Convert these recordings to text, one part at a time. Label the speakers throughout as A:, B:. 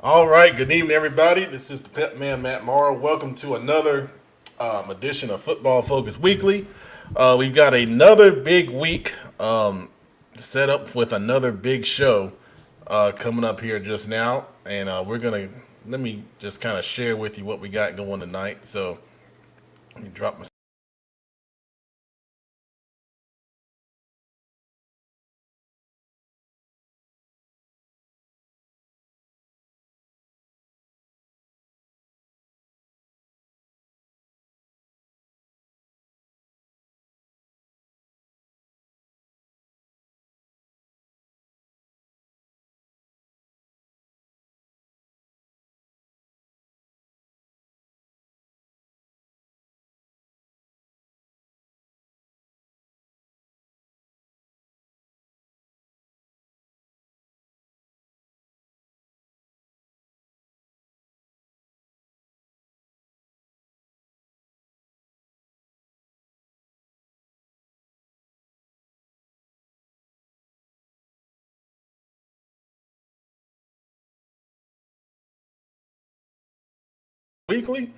A: All right, good evening, everybody. This is the Pet Man, Matt Morrow. Welcome to another edition of Football Focus Weekly. We've got another big week set up with another big show coming up here just now. And let me just kind of share with you what we got going tonight. So let me drop my weekly.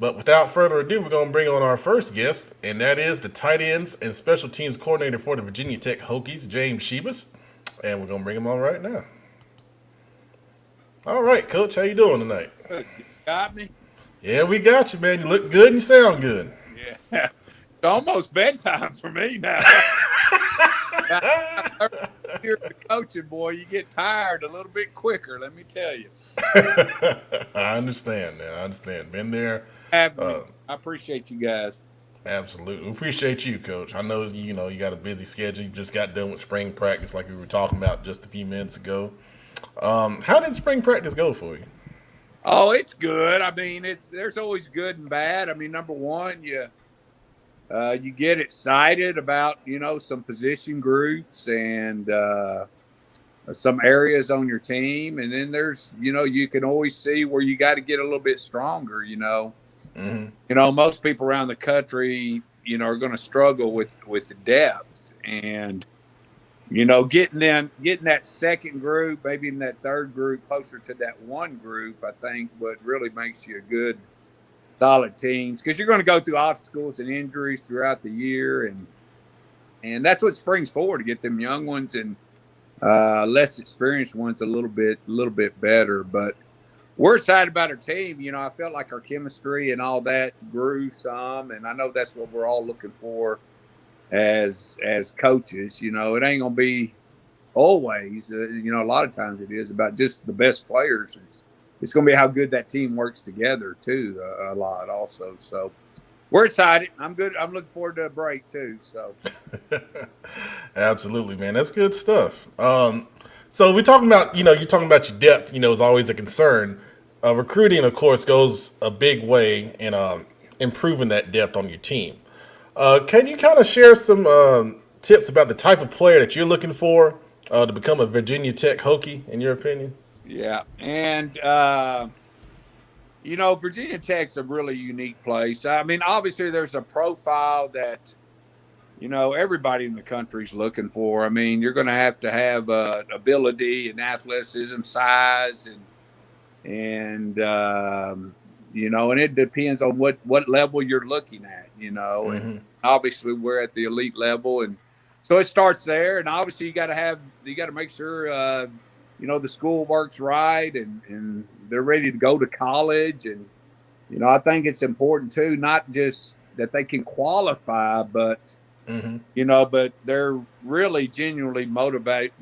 A: But without further ado, we're going to bring on our first guest, and that is the tight ends and special teams coordinator for the Virginia Tech Hokies, James Shibest. And we're going to bring him on right now. All right, Coach, how you doing tonight?
B: Good. You got me?
A: Yeah, we got you, man. You look good and you sound good.
B: Yeah. It's almost bedtime for me now. About 30 years of coaching, boy, you get tired a little bit quicker, let me tell you.
A: I understand, man. I understand. Been there.
B: Having me.
A: Uh,
B: I appreciate you guys.
A: Absolutely. We appreciate you, Coach. I know you got a busy schedule. You just got done with spring practice, like we were talking about just a few minutes ago. How did spring practice go for you?
B: Oh, it's good. I mean, there's always good and bad. I mean, number one, you get excited about some position groups and some areas on your team, and then there's you can always see where you got to get a little bit stronger.
A: Mm-hmm.
B: Most people around the country, are going to struggle with the depth and getting that second group, maybe in that third group, closer to that one group. I think what really makes you a good, solid teams because you're going to go through obstacles and injuries throughout the year, and that's what springs forward to get them young ones and less experienced ones a little bit better, but. We're excited about our team. I felt like our chemistry and all that grew some, and I know that's what we're all looking for as coaches. It ain't gonna be always. A lot of times it is about just the best players. It's gonna be how good that team works together too. A lot also. So we're excited. I'm good. I'm looking forward to a break too. So
A: Absolutely, man. That's good stuff. So we're talking about, you're talking about your depth, is always a concern. Recruiting, of course, goes a big way in improving that depth on your team. Can you kind of share some tips about the type of player that you're looking for to become a Virginia Tech Hokie, in your opinion?
B: yeah, and Virginia Tech's a really unique place. I mean, obviously there's a profile that everybody in the country's looking for. I mean, you're going to have ability and athleticism, size, and it depends on what level you're looking at. And
A: Mm-hmm.
B: obviously we're at the elite level, and so it starts there. And obviously you got to make sure the school works right, and they're ready to go to college. And I think it's important too, not just that they can qualify,
A: Mm-hmm.
B: but they're really genuinely motivated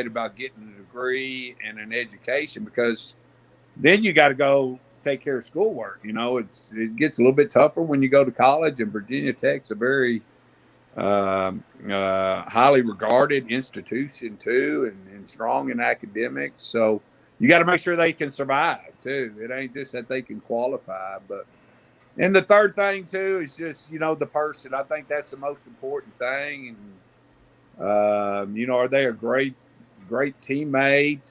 B: about getting a degree and an education, because then you got to go take care of schoolwork. It gets a little bit tougher when you go to college, and Virginia Tech's a very highly regarded institution too, and strong in academics. So you got to make sure they can survive too. It ain't just that they can qualify, but and the third thing too is just the person. I think that's the most important thing. And are they a great teammate?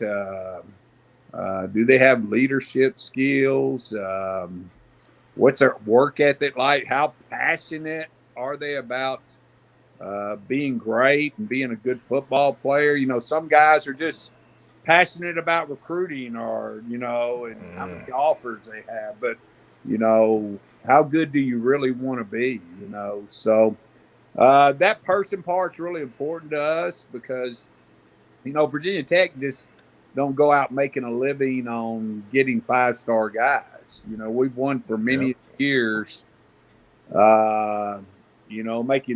B: Do they have leadership skills? What's their work ethic like? How passionate are they about being great and being a good football player? Some guys are just passionate about recruiting are, and how many offers they have. But, how good do you really want to be, So that person part's really important to us because, Virginia Tech just don't go out making a living on getting 5-star guys. We've won for many years, making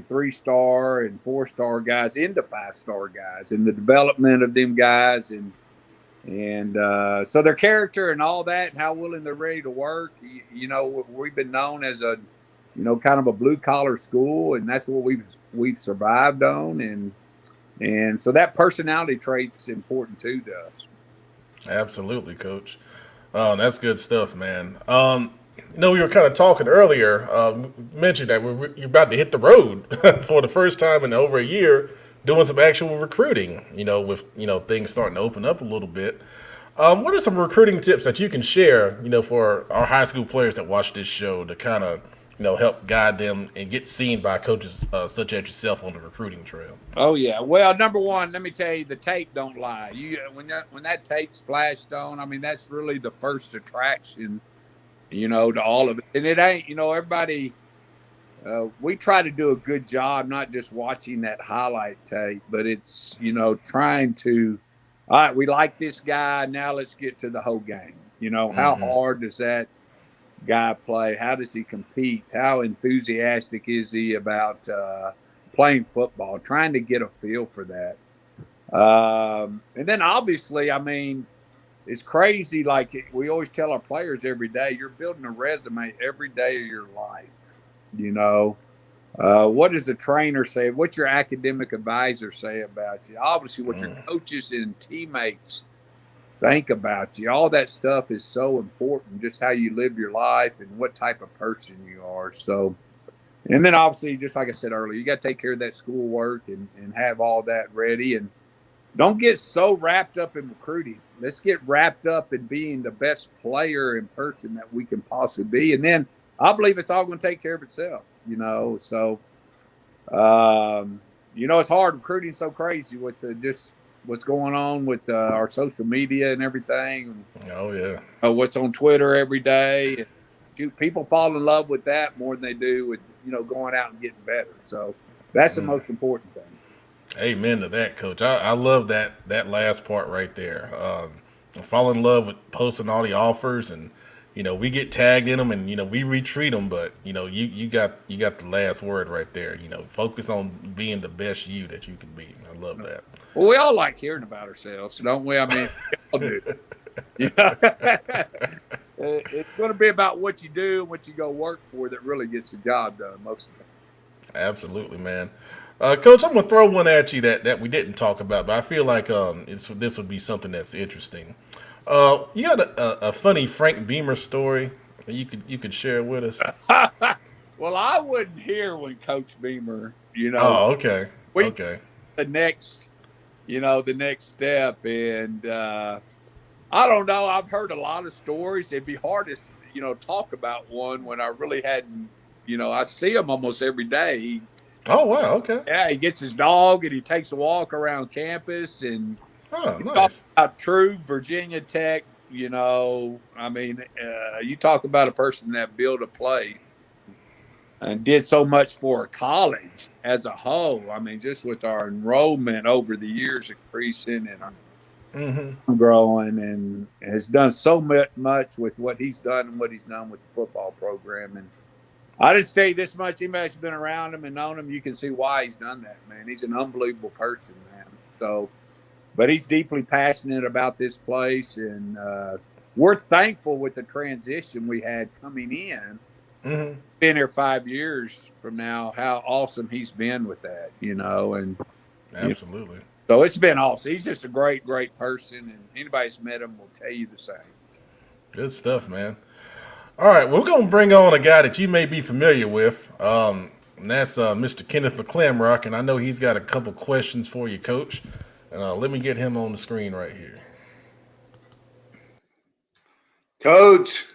B: 3-star and 4-star guys into 5-star guys and the development of them guys. And so their character and all that and how willing they're ready to work, we've been known as a, kind of a blue collar school, and that's what we've survived on. And so that personality trait's important too to us.
A: Absolutely, Coach. That's good stuff, man. We were kind of talking earlier, mentioned that you're about to hit the road for the first time in over a year, doing some actual recruiting, with, things starting to open up a little bit. What are some recruiting tips that you can share, for our high school players that watch this show to kind of, help guide them and get seen by coaches such as yourself on the recruiting trail?
B: Oh, yeah. Well, number one, let me tell you, the tape don't lie. When that tape's flashed on, I mean, that's really the first attraction, to all of it. And it ain't, everybody, we try to do a good job, not just watching that highlight tape, but it's, trying to, all right, we like this guy. Now let's get to the whole game. How hard does that guy play? How does he compete? How enthusiastic is he about playing football? Trying to get a feel for that. And then obviously, I mean, it's crazy. Like we always tell our players every day, you're building a resume every day of your life. What does the trainer say? What's your academic advisor say about you? Obviously, what your coaches and teammates think about you. All that stuff is so important, just how you live your life and what type of person you are. So, and then obviously, just like I said earlier, you got to take care of that schoolwork and have all that ready. And don't get so wrapped up in recruiting. Let's get wrapped up in being the best player and person that we can possibly be. And then I believe it's all going to take care of itself, So, it's hard. Recruiting so crazy with what's going on with our social media and everything.
A: Oh, yeah.
B: What's on Twitter every day. People fall in love with that more than they do with, going out and getting better. So that's the most important thing. Amen
A: to that, Coach. I love that last part right there. I fall in love with posting all the offers and, we get tagged in them and, we retweet them, but, you got the last word right there. Focus on being the best you that you can be. I love that.
B: Well, we all like hearing about ourselves, don't we? I mean, we all do. It's going to be about what you do and what you go work for that really gets the job done most of the time.
A: Absolutely, man. Coach, I'm going to throw one at you that we didn't talk about, but I feel like this would be something that's interesting. You got a funny Frank Beamer story that you could share with us?
B: Well, I wasn't here when Coach Beamer,
A: Oh, okay. Okay.
B: The next step. And I don't know. I've heard a lot of stories. It'd be hard to, talk about one when I really hadn't, I see him almost every day.
A: Oh, wow. Okay.
B: Yeah, he gets his dog and he takes a walk around campus and
A: nice.
B: Talk about true Virginia Tech, I mean, you talk about a person that built a place and did so much for a college as a whole. I mean, just with our enrollment over the years increasing and growing, and has done so much with what he's done and what he's done with the football program. And I just tell you this much, anybody's been around him and known him, you can see why he's done that, man. He's an unbelievable person, man. So, but he's deeply passionate about this place, and we're thankful with the transition we had coming in. Been here 5 years from now, how awesome he's been with that, and
A: absolutely.
B: So it's been awesome. He's just a great, great person, and anybody that's met him will tell you the same.
A: Good stuff, man. All right, we're going to bring on a guy that you may be familiar with, and that's Mr. Kenneth Mcclamrock, and I know he's got a couple questions for you, Coach. And let me get him on the screen right here.
C: Coach.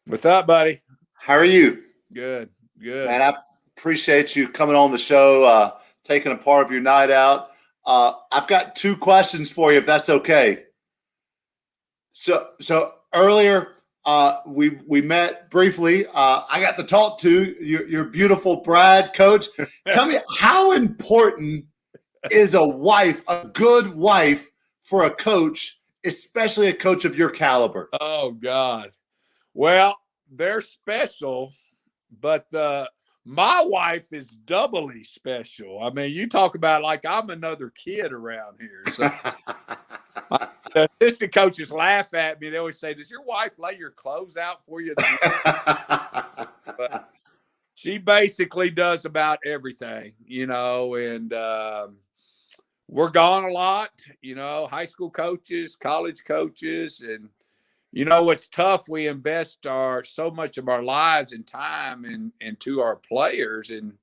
B: What's up, buddy?
C: How are you?
B: Good.
C: Man, I appreciate you coming on the show, taking a part of your night out. I've got 2 questions for you, if that's okay. So earlier we met briefly. I got to talk to your beautiful bride, Coach. Tell me, how important is a good wife for a coach, especially a coach of your caliber?
B: Oh God. Well, they're special, but my wife is doubly special. I mean, you talk about like I'm another kid around here. So the assistant coaches laugh at me. They always say, "Does your wife lay your clothes out for you?" But she basically does about everything, and we're gone a lot, high school coaches, college coaches, and it's tough. We invest so much of our lives and time into our players and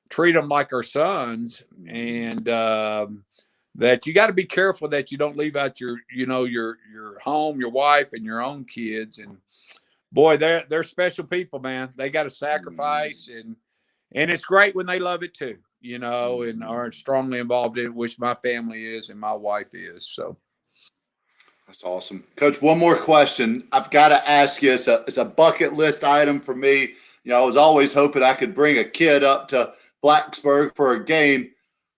B: treat them like our sons, and that you got to be careful that you don't leave out your home, your wife, and your own kids. And boy, they're special people, man. They got to sacrifice, and it's great when they love it too, and are strongly involved in it, which my family is and my wife is. So.
C: That's awesome. Coach, one more question I've got to ask you. It's a bucket list item for me. I was always hoping I could bring a kid up to Blacksburg for a game.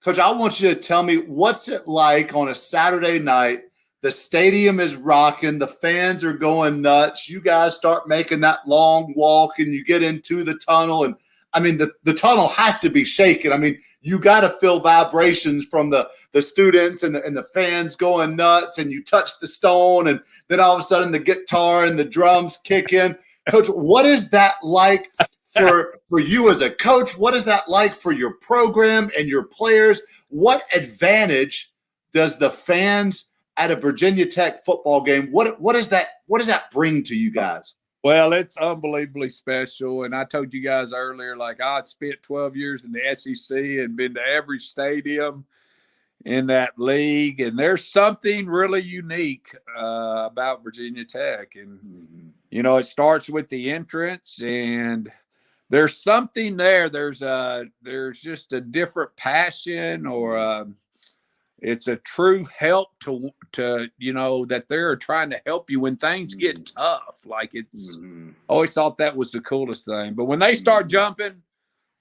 C: Coach, I want you to tell me, what's it like on a Saturday night? The stadium is rocking. The fans are going nuts. You guys start making that long walk and you get into the tunnel. And I mean, the tunnel has to be shaking. I mean, you got to feel vibrations from the students and the fans going nuts, and you touch the stone, and then all of a sudden the guitar and the drums kick in. Coach, what is that like for you as a coach? What is that like for your program and your players? What advantage does the fans at a Virginia Tech football game, what does that bring to you guys?
B: Well, it's unbelievably special. And I told you guys earlier, like I'd spent 12 years in the SEC and been to every stadium in that league. And there's something really unique about Virginia Tech. And, it starts with the entrance, and there's something there. There's just a different passion, or it's a true help to that they're trying to help you when things get tough. Like always thought that was the coolest thing. But when they start jumping,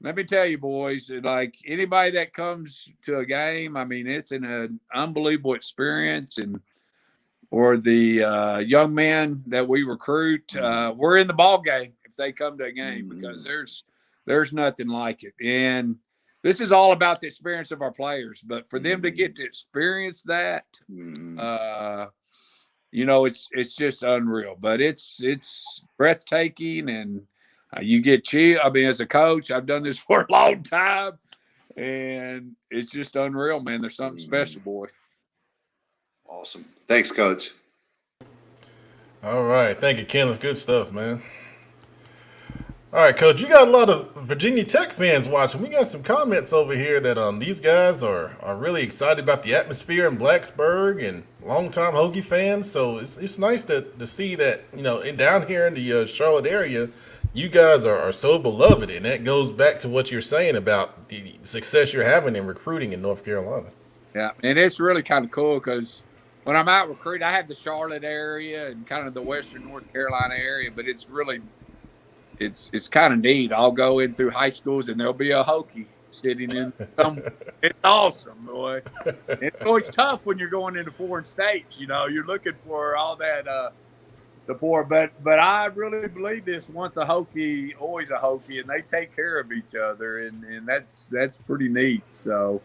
B: let me tell you, boys, like anybody that comes to a game, I mean, it's an unbelievable experience. And for the young men that we recruit, we're in the ball game if they come to a game, because there's nothing like it. And this is all about the experience of our players, but for them to get to experience that, it's just unreal. But it's breathtaking, and you get chill. I mean, as a coach, I've done this for a long time, and it's just unreal, man. There's something special, boy.
C: Awesome. Thanks, Coach.
A: All right. Thank you, Kenneth. Good stuff, man. All right, Coach, you got a lot of Virginia Tech fans watching. We got some comments over here that these guys are really excited about the atmosphere in Blacksburg, and longtime Hokie fans. So it's nice to see that, down here in the Charlotte area, you guys are so beloved. And that goes back to what you're saying about the success you're having in recruiting in North Carolina.
B: Yeah, and it's really kind of cool because when I'm out recruiting, I have the Charlotte area and kind of the Western North Carolina area, but it's really – It's kind of neat. I'll go in through high schools and there'll be a Hokie sitting in some. It's awesome, boy. It's always tough when you're going into foreign states. You're looking for all that support. But I really believe this: once a Hokie, always a Hokie, and they take care of each other, and that's pretty neat. So,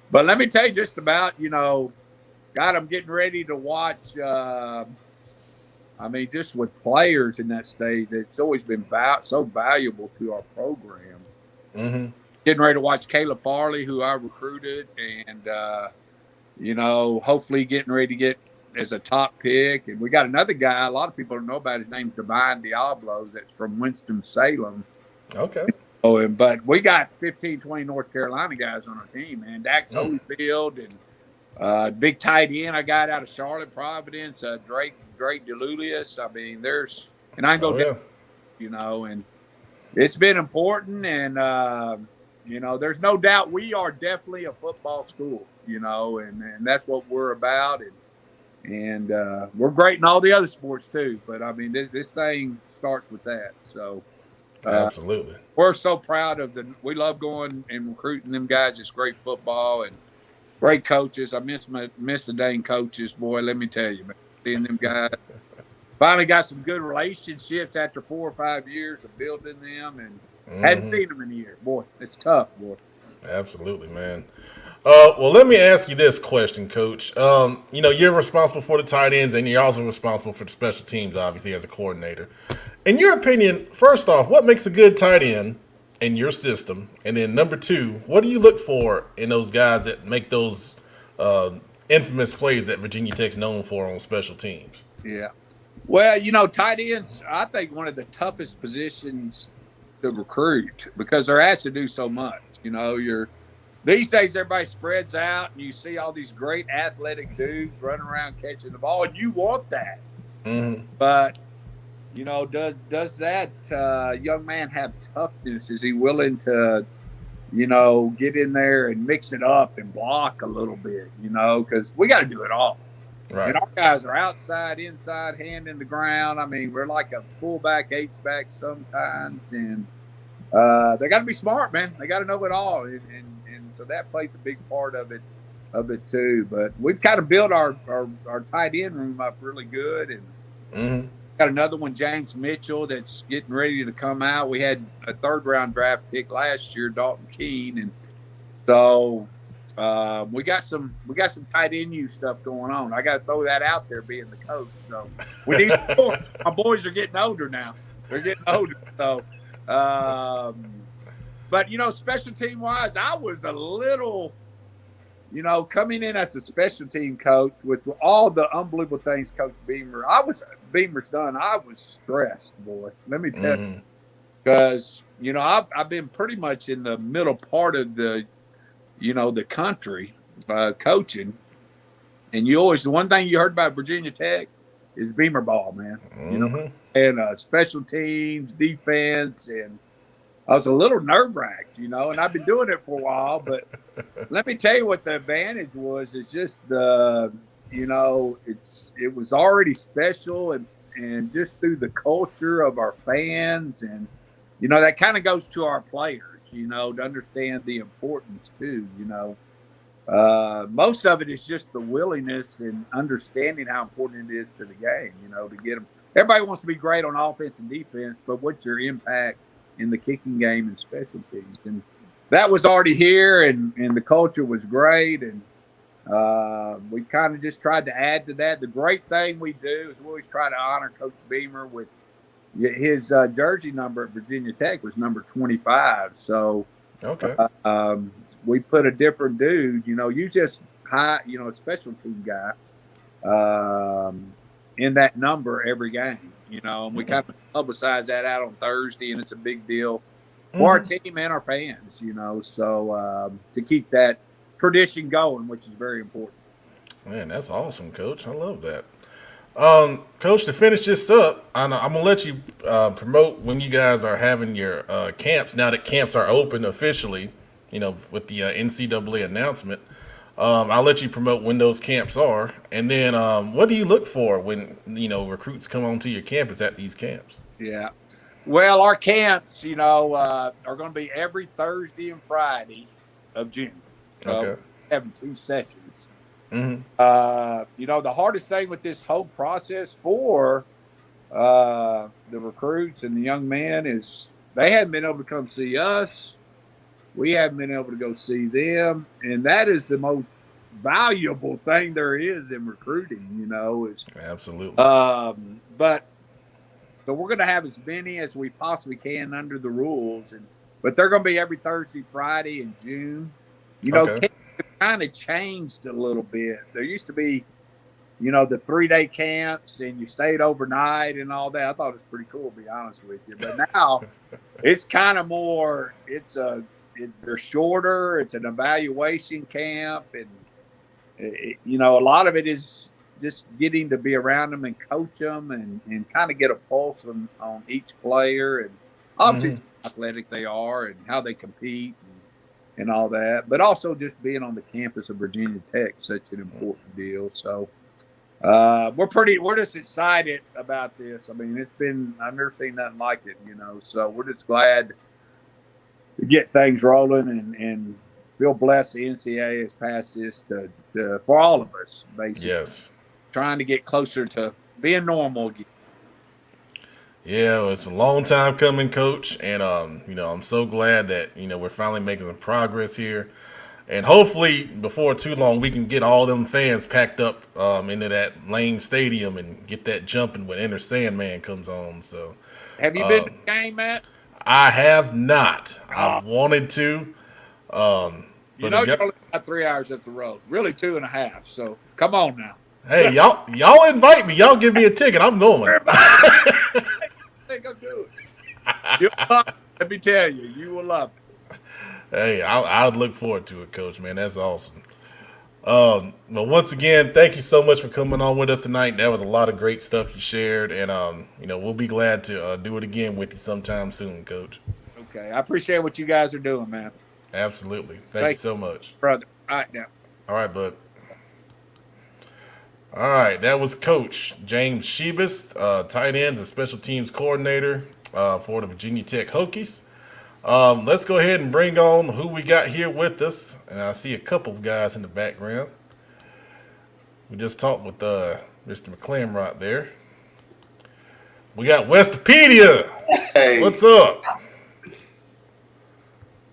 B: but let me tell you just about God, I'm getting ready to watch. I mean, just with players in that state, it's always been so valuable to our program. Mm-hmm. Getting ready to watch Caleb Farley, who I recruited, and, hopefully getting ready to get as a top pick. And we got another guy, a lot of people don't know about his name, Divine Diablos, that's from Winston-Salem.
A: Okay.
B: But we got 15, 20 North Carolina guys on our team, man. Dax Holyfield and big tight end I got out of Charlotte, Providence, Drake Delulius. I mean, and I go down, and it's been important. And, there's no doubt we are definitely a football school, and that's what we're about. And And we're great in all the other sports too. But I mean, this thing starts with that. So
A: Absolutely.
B: we're so proud of we love going and recruiting them guys. It's great football and great coaches. I miss the dang coaches, boy. Let me tell you, man. Seeing them guys. Finally got some good relationships after 4 or 5 years of building them, and hadn't seen them in a year. Boy, it's tough, boy.
A: Absolutely, man. Well, let me ask you this question, Coach. You're responsible for the tight ends, and you're also responsible for the special teams, obviously, as a coordinator. In your opinion, first off, what makes a good tight end in your system? And then number two, what do you look for in those guys that make those infamous plays that Virginia Tech's known for on special teams?
B: Yeah. Well, tight ends, I think one of the toughest positions to recruit because they're asked to do so much. These days everybody spreads out and you see all these great athletic dudes running around catching the ball, and you want that.
A: Mm-hmm.
B: But does that young man have toughness? Is he willing to get in there and mix it up and block a little bit? Because we got to do it all.
A: Right.
B: And our guys are outside, inside, hand in the ground. I mean, we're like a fullback, H-back sometimes. And they got to be smart, man. They got to know it all. And so that plays a big part of it too. But we've kind of built our tight end room up really good. And got another one, James Mitchell, that's getting ready to come out. We had a 3rd-round draft pick last year, Dalton Keene. And so we got some tight end U stuff going on. I got to throw that out there, being the coach. So we need more. My boys are getting older now. They're getting older. So, but special team wise, I was a little, coming in as a special team coach with all the unbelievable things Coach Beamer's done. I was stressed, boy. Let me tell you, because I've been pretty much in the middle part of the country coaching, and the one thing you heard about Virginia Tech is Beamer ball, man. And special teams, defense, and I was a little nerve-wracked, and I've been doing it for a while, but let me tell you what the advantage was. It's just it was already special, and just through the culture of our fans, and that kind of goes to our players, to understand the importance too. Most of it is just the willingness and understanding how important it is to the game, to get them. Everybody wants to be great on offense and defense, but what's your impact in the kicking game and special teams? And that was already here, and the culture was great. And we've kind of just tried to add to that. The great thing we do is we always try to honor Coach Beamer with his jersey number at Virginia Tech was number 25. So we put a different dude, usually a special team guy in that number every game, and we kind of publicize that out on Thursday, and it's a big deal for our team and our fans, so to keep that tradition going, which is very important.
A: Man, that's awesome, Coach. I love that. Coach, to finish this up, I'm going to let you promote when you guys are having your camps, now that camps are open officially, with the NCAA announcement. I'll let you promote when those camps are. And then what do you look for when, recruits come onto your campus at these camps?
B: Yeah. Well, our camps, are going to be every Thursday and Friday of June. So having 2 sessions. The hardest thing with this whole process for the recruits and the young men is they haven't been able to come see us. We haven't been able to go see them. And that is the most valuable thing there is in recruiting, is
A: absolutely.
B: But so we're going to have as many as we possibly can under the rules. But they're going to be every Thursday, Friday in June. Kind of changed a little bit. There used to be, the 3-day camps and you stayed overnight and all that. I thought it was pretty cool, to be honest with you. But now it's kind of more, they're shorter. It's an evaluation camp. And, a lot of it is just getting to be around them and coach them and kind of get a pulse on each player. And obviously how athletic they are and how they compete. And all that, but also just being on the campus of Virginia Tech, such an important deal. So We're just excited about this. I mean, I've never seen nothing like it, so we're just glad to get things rolling and feel blessed the NCAA has passed this for all of us, basically.
A: Yes.
B: Trying to get closer to being normal again.
A: Yeah, well, it's a long time coming, Coach, and I'm so glad that we're finally making some progress here, and hopefully before too long we can get all them fans packed up into that Lane Stadium and get that jumping when Enter Sandman comes on. So,
B: have you been to the game, Matt?
A: I have not. I've wanted to.
B: You're only got 3 hours up the road, really 2.5. So come on now.
A: Hey, y'all invite me. Y'all give me a ticket. I'm going.
B: Think I'll do it. Let me tell you, you will love it.
A: Hey, I'd look forward to it, Coach. Man, that's awesome. But once again, thank you so much for coming on with us tonight. That was a lot of great stuff you shared, and we'll be glad to do it again with you sometime soon, Coach.
B: Okay, I appreciate what you guys are doing, man.
A: Absolutely. Thank you so much,
B: brother. All right, now.
A: All right, bud. All right, that was Coach James Shibest, tight ends and special teams coordinator for the Virginia Tech Hokies. Let's go ahead and bring on who we got here with us. And I see a couple of guys in the background. We just talked with Mr. Mcclamrock there. We got Westopedia.
C: Hey.
A: What's up?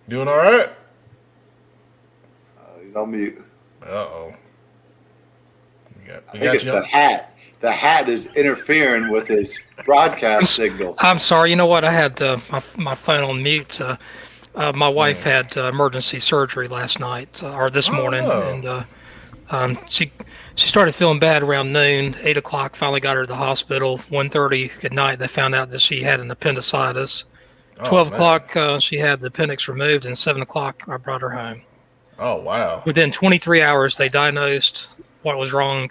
A: Doing all right?
C: He's on mute.
A: Uh-oh.
C: I think it's the hat. The hat is interfering with his broadcast signal.
D: I'm sorry. You know what? I had my phone on mute. My wife had emergency surgery last night or this morning, and she started feeling bad around noon. 8 o'clock, finally got her to the hospital. 1:30 at night, they found out that she had an appendicitis. 12 o'clock, she had the appendix removed, and 7 o'clock, I brought her home.
A: Oh, wow.
D: Within 23 hours, they diagnosed what was wrong,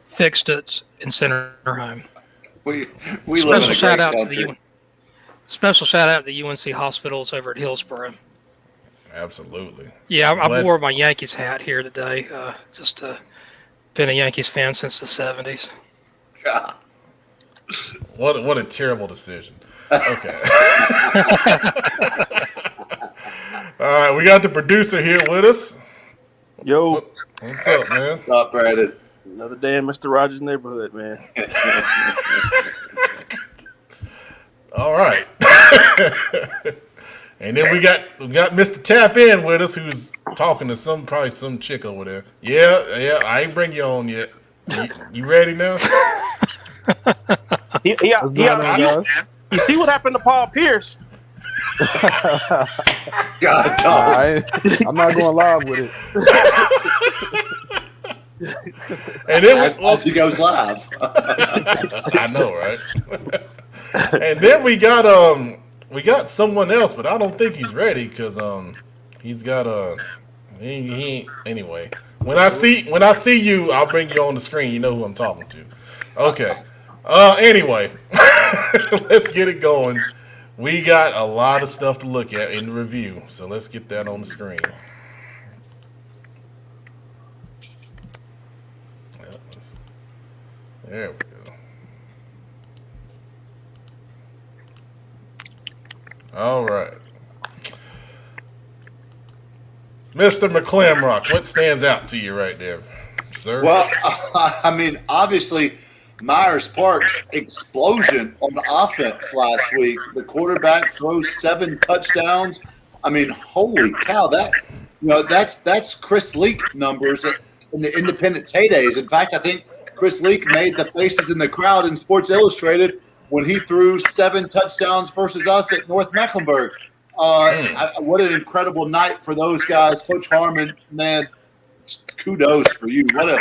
D: fixed it, and sent her home.
C: We live in a great country.
D: Special shout out to the UNC hospitals over at Hillsborough.
A: Absolutely.
D: Yeah, I wore my Yankees hat here today. Just been a Yankees fan since the 70s.
C: God.
A: What a terrible decision. Okay. All right, we got the producer here with us.
E: Yo.
A: What's up, man?
C: What's up, Brandon?
E: Another day in Mr. Rogers' neighborhood, man.
A: All right. And then we got Mr. Tap In with us, who's talking to probably some chick over there. Yeah, I ain't bring you on yet. You ready now?
E: You see what happened to Paul Pierce?
C: God,
F: I'm not going live with it.
A: And then
C: as he goes live.
A: I know, right? And then we got someone else, but I don't think he's ready because he's got he anyway. When I see you, I'll bring you on the screen. You know who I'm talking to. Okay. Anyway, let's get it going. We got a lot of stuff to look at in the review, so let's get that on the screen. There we go. All right. Mr. Mcclamrock, what stands out to you right there, sir?
C: Well, I mean, obviously, Myers Park's explosion on the offense last week. The quarterback throws 7 touchdowns. I mean, holy cow! That's Chris Leak numbers in the Independent's heydays. In fact, I think Chris Leak made the faces in the crowd in Sports Illustrated when he threw 7 touchdowns versus us at North Mecklenburg. What an incredible night for those guys. Coach Harmon, man, kudos for you. What a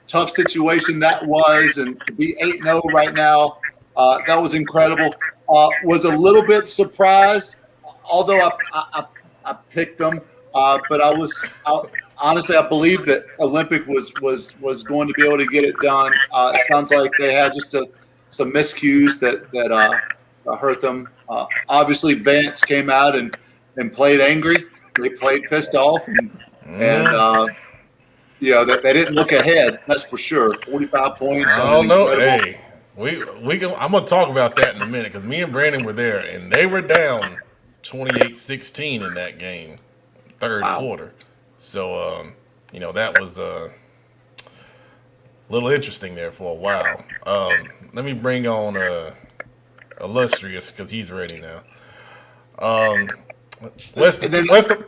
C: tough situation that was, and to be 8-0 right now, that was incredible. Was a little bit surprised, although I picked them, but honestly, I believe that Olympic was going to be able to get it done. It sounds like they had just some miscues that hurt them. Obviously, Vance came out and played angry. They played pissed off, and they didn't look ahead. That's for sure. 45 points.
A: I don't know. Hey, I'm gonna talk about that in a minute because me and Brandon were there, and they were down 28-16 in that game, third quarter. So, that was a little interesting there for a while. Let me bring on Illustrious because he's ready now. Go ahead, Ken.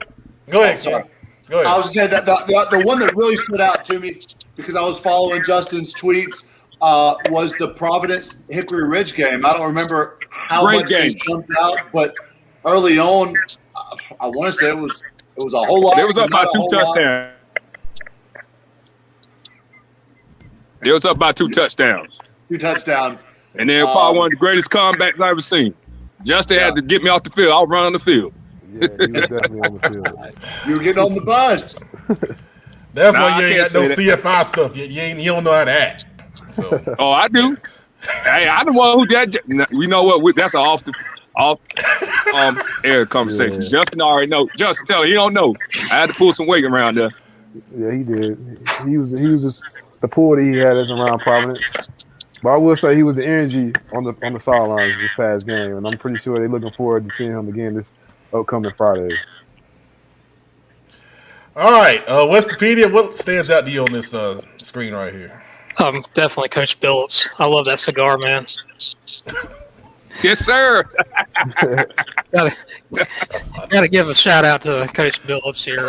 A: Go ahead.
C: I was saying that the one that really stood out to me because I was following Justin's tweets was the Providence Hickory Ridge game. I don't remember how much they jumped out, but early on, I want to say it was a whole lot.
G: They was up by 2 touchdowns. They was up by 2 touchdowns.
C: 2 touchdowns.
G: And then probably one of the greatest comebacks I've ever seen. Justin had to get me off the field. I was running the field.
F: Yeah, he was definitely on the field.
C: You were getting on the bus.
A: That's why you ain't got no CFI stuff. You don't know how to act. So.
G: Oh, I do. Hey, I'm the one who did. You know what? That's an off air conversation.
F: Yeah.
G: Justin already know. Justin, tell him he don't know. I had to pull some weight around there.
F: Yeah, he did. He was just the pull that he had as around Providence. But I will say he was the energy on the sidelines this past game, and I'm pretty sure they're looking forward to seeing him again this upcoming Friday.
A: All right, Westopedia, what stands out to you on this screen right here?
D: Definitely Coach Billups. I love that cigar, man.
G: Yes, sir.
D: Gotta give a shout out to Coach Billups here.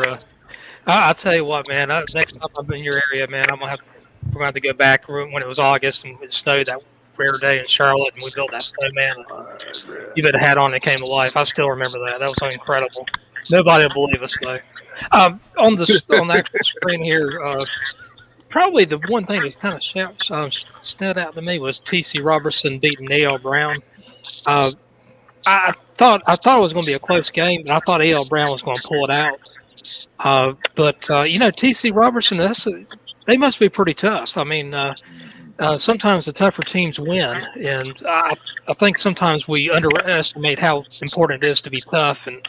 D: I'll tell you what, man. Next time I'm in your area, man, we're gonna have to go back when it was August and it snowed that rare day in Charlotte, and we built that snowman. You bet a hat on it came to life. I still remember that. That was incredible. Nobody will believe us though. On the actual screen here, probably the one thing that kind of stood out to me was T.C. Robertson beating A.L. Brown. I thought it was going to be a close game, but I thought A.L. Brown was going to pull it out. But T.C. Robertson, they must be pretty tough. I mean, sometimes the tougher teams win, and I think sometimes we underestimate how important it is to be tough. And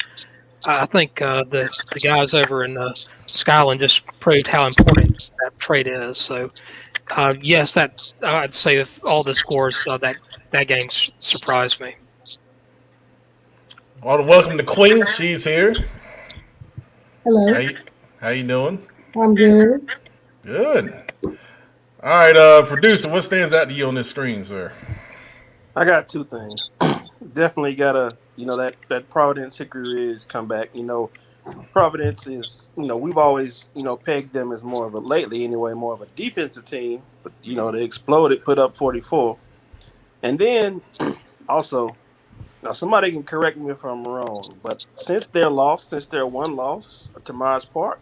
D: I think the guys over in Skyland just proved how important that trait is. So, yes, I'd say of all the scores that game surprised me.
A: Well, welcome to Queen. She's here.
H: Hello.
A: How you doing?
H: I'm good.
A: Good. All right, producer, what stands out to you on this screen, sir?
E: I got 2 things. Definitely got that Providence Hickory Ridge comeback. Providence is, we've always, pegged them as more of a defensive team. But, they exploded, put up 44. And then also, now somebody can correct me if I'm wrong, but since their one loss to Myers Park,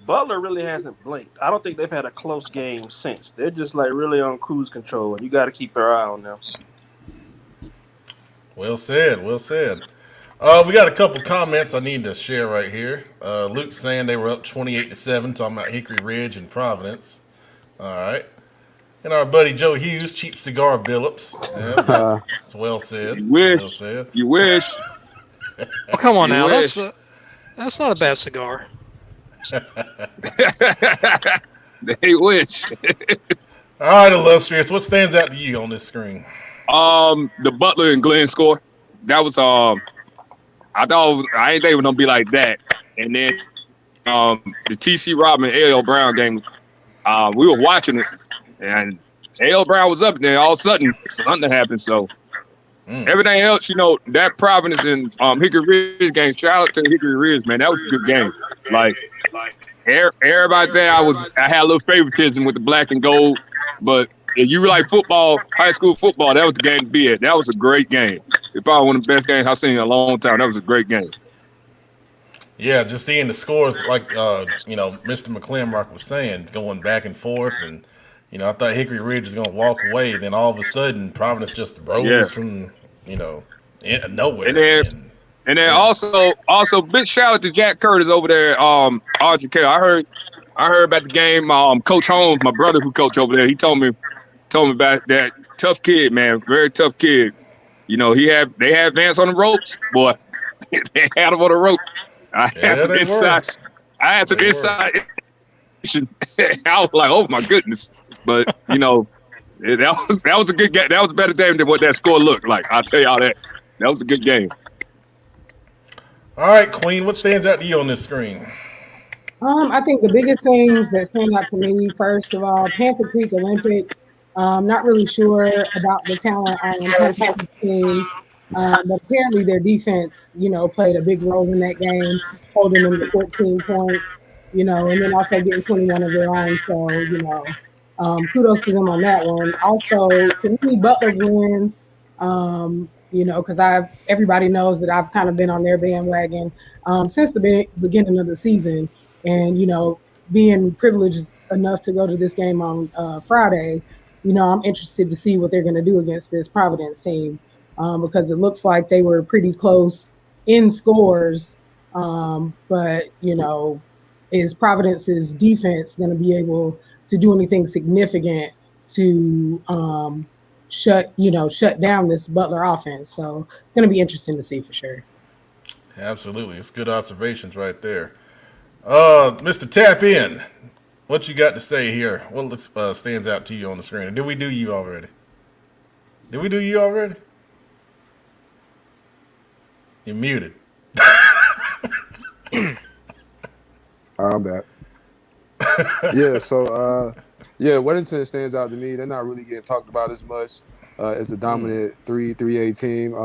E: Butler really hasn't blinked. I don't think they've had a close game since. They're just really on cruise control, and you got to keep your eye on them.
A: Well said. We got a couple comments I need to share right here. Luke saying they were up 28-7, talking about Hickory Ridge and Providence. All right. And our buddy Joe Hughes, cheap cigar Billups. Yeah, that's well said.
G: You wish.
A: Well said.
G: You wish.
D: Well, come on now. That's not a bad cigar.
G: They wish.
A: All right, Illustrious. What stands out to you on this screen?
G: The Butler and Glenn score. That was I thought I ain't think it was gonna be like that. And then the T.C. Robin A.L. Brown game. We were watching it, and A.L. Brown was up there. All of a sudden, something happened. So everything else, that Providence and Hickory Ridge game. Shout out to Hickory Ridge, man. That was a good game. Like everybody said, I had a little favoritism with the black and gold, but if you like football, high school football, that was the game to be at. That was a great game. It's probably one of the best games I've seen in a long time. That was a great game.
A: Yeah, just seeing the scores, like Mr. Mcclamrock was saying, going back and forth, and I thought Hickory Ridge was going to walk away. Then all of a sudden, Providence just rose from nowhere.
G: And then also big shout out to Jack Curtis over there at RGK. I heard about the game. Coach Holmes, my brother who coached over there, he told me about that. Tough kid, man, very tough kid. They had Vance on the ropes, boy. They had him on the rope. I had some insight I was like, oh my goodness. But that was a good game. That was a better game than what that score looked like. I'll tell y'all that. That was a good game.
A: All right, Queen, what stands out to you on this screen?
I: I think the biggest things that stand out to me, first of all, Panther Creek Olympic. Not really sure about the talent on Panther Creek's team, but apparently their defense, played a big role in that game, holding them to 14 points, and then also getting 21 of their own. So, kudos to them on that one. Also, to me, Butler's win, because everybody knows that I've kind of been on their bandwagon since the beginning of the season. And, being privileged enough to go to this game on Friday, I'm interested to see what they're going to do against this Providence team because it looks like they were pretty close in scores. But, is Providence's defense going to be able to do anything significant to shut down this Butler offense? So it's going to be interesting to see for sure.
A: Absolutely. It's good observations right there. Mr. Tap In, what you got to say here? What looks stands out to you on the screen? Or did we do you already? You're muted.
F: I'm back. Yeah, so Weddington stands out to me. They're not really getting talked about as much as the dominant 3A team.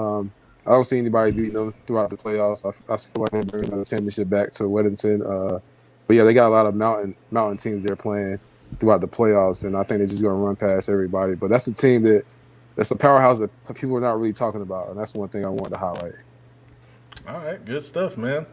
F: I don't see anybody beating them throughout the playoffs. I feel like they're bringing the championship back to Weddington. But yeah, they got a lot of mountain teams they're playing throughout the playoffs, and I think they're just going to run past everybody. But that's a team that's a powerhouse that people are not really talking about, and that's one thing I wanted to highlight.
A: All right, good stuff, man.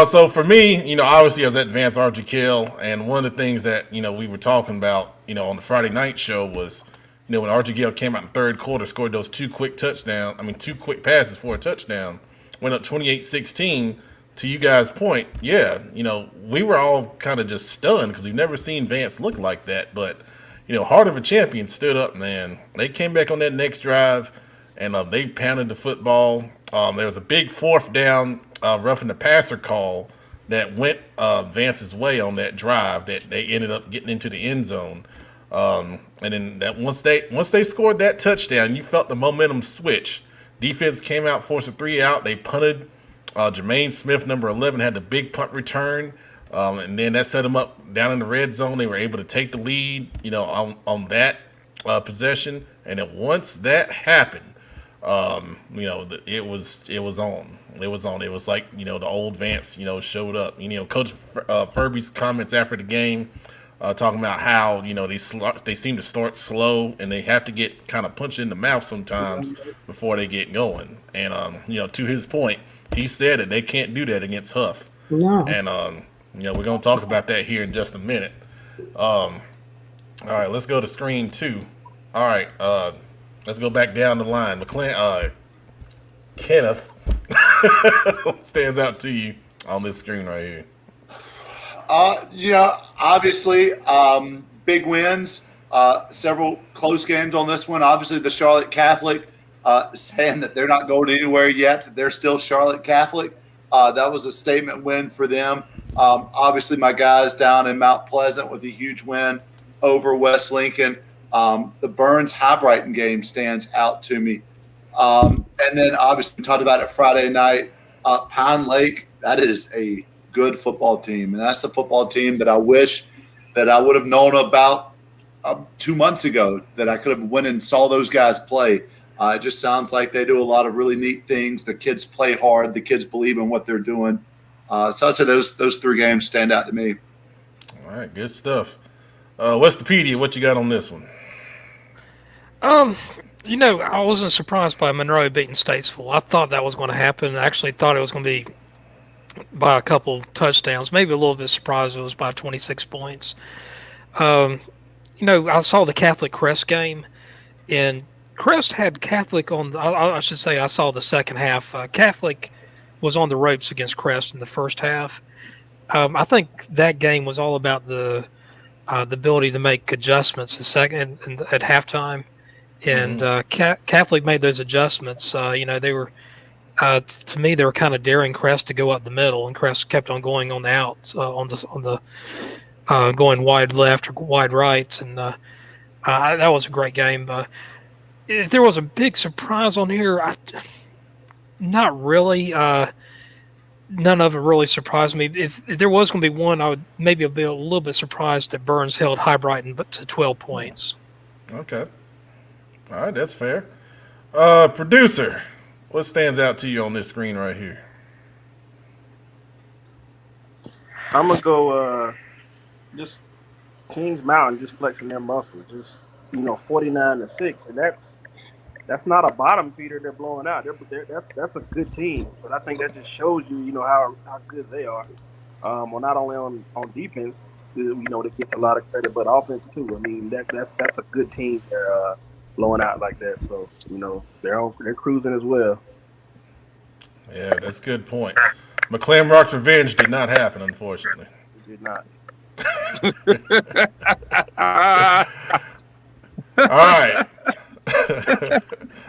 A: So for me, obviously I was at Vance Archie Kill, and one of the things that, we were talking about, on the Friday night show was, when Archie Gill came out in the third quarter, scored those two quick passes for a touchdown, went up 28-16. To you guys' point, we were all kind of just stunned because we've never seen Vance look like that. But, Heart of a Champion stood up, man. They came back on that next drive, and they pounded the football. There was a big fourth down roughing the passer call that went Vance's way on that drive that they ended up getting into the end zone. And then that once they scored that touchdown, you felt the momentum switch. Defense came out, forced a 3 out. They punted. Jermaine Smith, number 11, had the big punt return, and then that set them up down in the red zone. They were able to take the lead, on that possession. And then once that happened, it was on. It was like the old Vance, showed up. Coach Furby's comments after the game. Talking about how they seem to start slow and they have to get kind of punched in the mouth sometimes before they get going. And to his point, he said that they can't do that against Hough.
I: No.
A: And we're gonna talk about that here in just a minute. All right, let's go to screen 2. All right, let's go back down the line. Kenneth, what stands out to you on this screen right here?
C: Obviously, big wins, several close games on this one. Obviously, the Charlotte Catholic saying that they're not going anywhere yet. They're still Charlotte Catholic. That was a statement win for them. Obviously, my guys down in Mount Pleasant with a huge win over West Lincoln. The Burns-Highbrighton game stands out to me. And then, obviously, we talked about it Friday night. Pine Lake, that is a good football team, and that's the football team that I wish that I would have known about 2 months ago, that I could have went and saw those guys play. It just sounds like they do a lot of really neat things. The kids play hard. The kids believe in what they're doing. So I'd say those 3 games stand out to me.
A: All right, good stuff. Westopedia, what you got on this one?
D: I wasn't surprised by Monroe beating Statesville. I thought that was going to happen. I actually thought it was going to be by a couple touchdowns. Maybe a little bit surprised it was by 26 points. I saw the Catholic Crest game, and Crest had Catholic on. I should say I saw the second half. Catholic was on the ropes against Crest in the first half. I think that game was all about the ability to make adjustments at halftime, and Catholic made those adjustments. They were. To me, they were kind of daring Crest to go up the middle, and Crest kept on going on the outs, on the going wide left or wide right, and that was a great game. If there was a big surprise on here, not really. None of it really surprised me. If there was going to be one, I would maybe be a little bit surprised that Burns held High Brighton but to 12 points.
A: Okay. All right, that's fair. Producer, what stands out to you on this screen right here?
E: I'm gonna go just Kings Mountain, just flexing their muscles, just 49-6, and that's not a bottom feeder they're blowing out. That's a good team, but I think that just shows you, how good they are. Well, not only on defense, that gets a lot of credit, but offense too. I mean, that's a good team they're blowing out like that. So they're cruising as well.
A: Yeah, that's a good point. McClamrock's revenge did not happen, unfortunately.
E: It did not.
A: All right.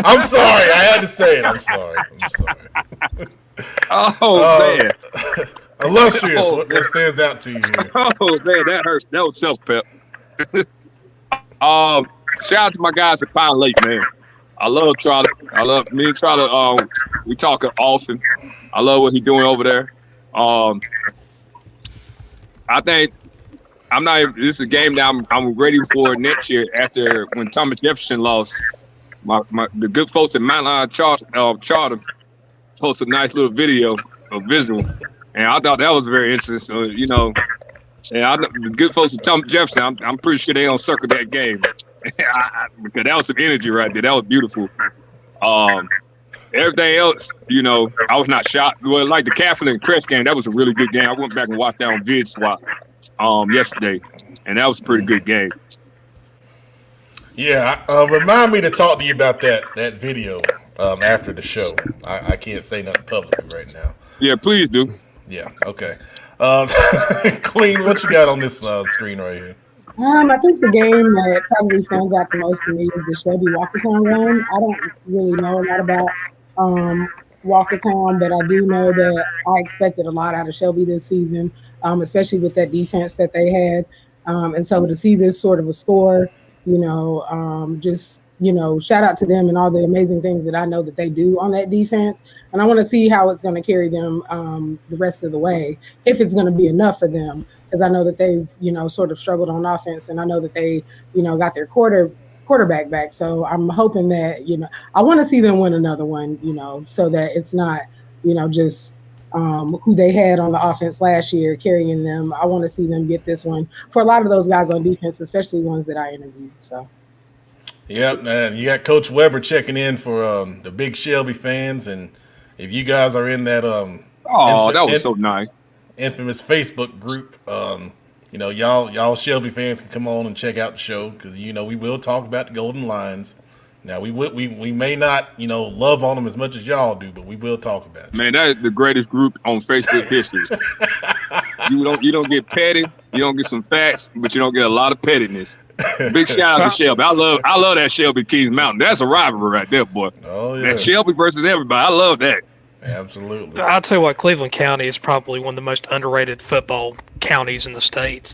A: I'm sorry. I had to say it. I'm sorry.
G: Man.
A: Illustrious, what stands out to you here?
G: Oh, man, that hurt. That was self-pep. Shout out to my guys at Pine Lake, man. I love Trotter. Me and Trotter, we talk often. I love what he's doing over there. I think this is a game that I'm ready for next year after when Thomas Jefferson lost. The good folks at Mount Charter posted a nice little video, a visual, and I thought that was very interesting. So, and the good folks at Thomas Jefferson, I'm pretty sure they don't circle that game. Because that was some energy right there. That was beautiful. Everything else, I was not shocked. Well, like the Catholic and Crest game, that was a really good game. I went back and watched that on VidSwap yesterday, and that was a pretty good game.
A: Yeah, remind me to talk to you about that video after the show. I can't say nothing publicly right now.
G: Yeah, please do.
A: Yeah, okay. Queen, what you got on this screen right here?
I: I think the game that probably stands out the most to me is the Shelby Walkertown game. I don't really know a lot about Walkertown, but I do know that I expected a lot out of Shelby this season, especially with that defense that they had. And so to see this sort of a score, shout out to them and all the amazing things that I know that they do on that defense. And I want to see how it's going to carry them the rest of the way, if it's going to be enough for them. Because I know that they've, sort of struggled on offense, and I know that they, got their quarterback back. So I'm hoping that, I want to see them win another one, so that it's not, just who they had on the offense last year carrying them. I want to see them get this one for a lot of those guys on defense, especially ones that I interviewed. So.
A: Yep, man. You got Coach Weber checking in for the big Shelby fans, and if you guys are in that
G: that was so nice.
A: Infamous Facebook group, y'all Shelby fans can come on and check out the show because we will talk about the Golden Lions. Now we may not love on them as much as y'all do, but we will talk about it.
G: Man, that is the greatest group on Facebook history. You don't get petty, you don't get some facts, but you don't get a lot of pettiness. Big shout out to Shelby. I love that Shelby Kings Mountain. That's a rivalry right there, boy.
A: Oh yeah.
G: That Shelby versus everybody. I love that.
A: Absolutely.
D: I'll tell you what, Cleveland County is probably one of the most underrated football counties in the state.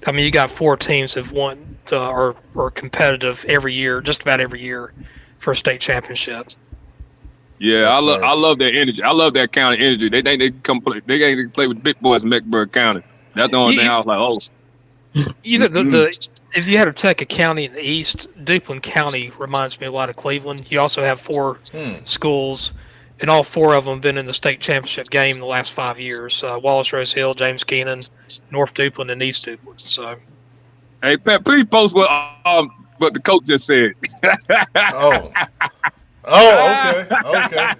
D: I mean, you got 4 teams that have won or competitive every year, just about every year, for a state championship.
G: Yeah,
A: Yes,
G: I love that energy. I love that county energy. They think they can come play. They can play with big boys in Mecklenburg County. That's the only thing I was like, oh.
D: If you had to take a county in the east, Duplin County reminds me a lot of Cleveland. You also have 4 schools, and all 4 of them have been in the state championship game in the last 5 years. Wallace Rose Hill, James Keenan, North Duplin, and East Duplin. So,
G: hey, Pat, please post what the coach just said.
A: Okay.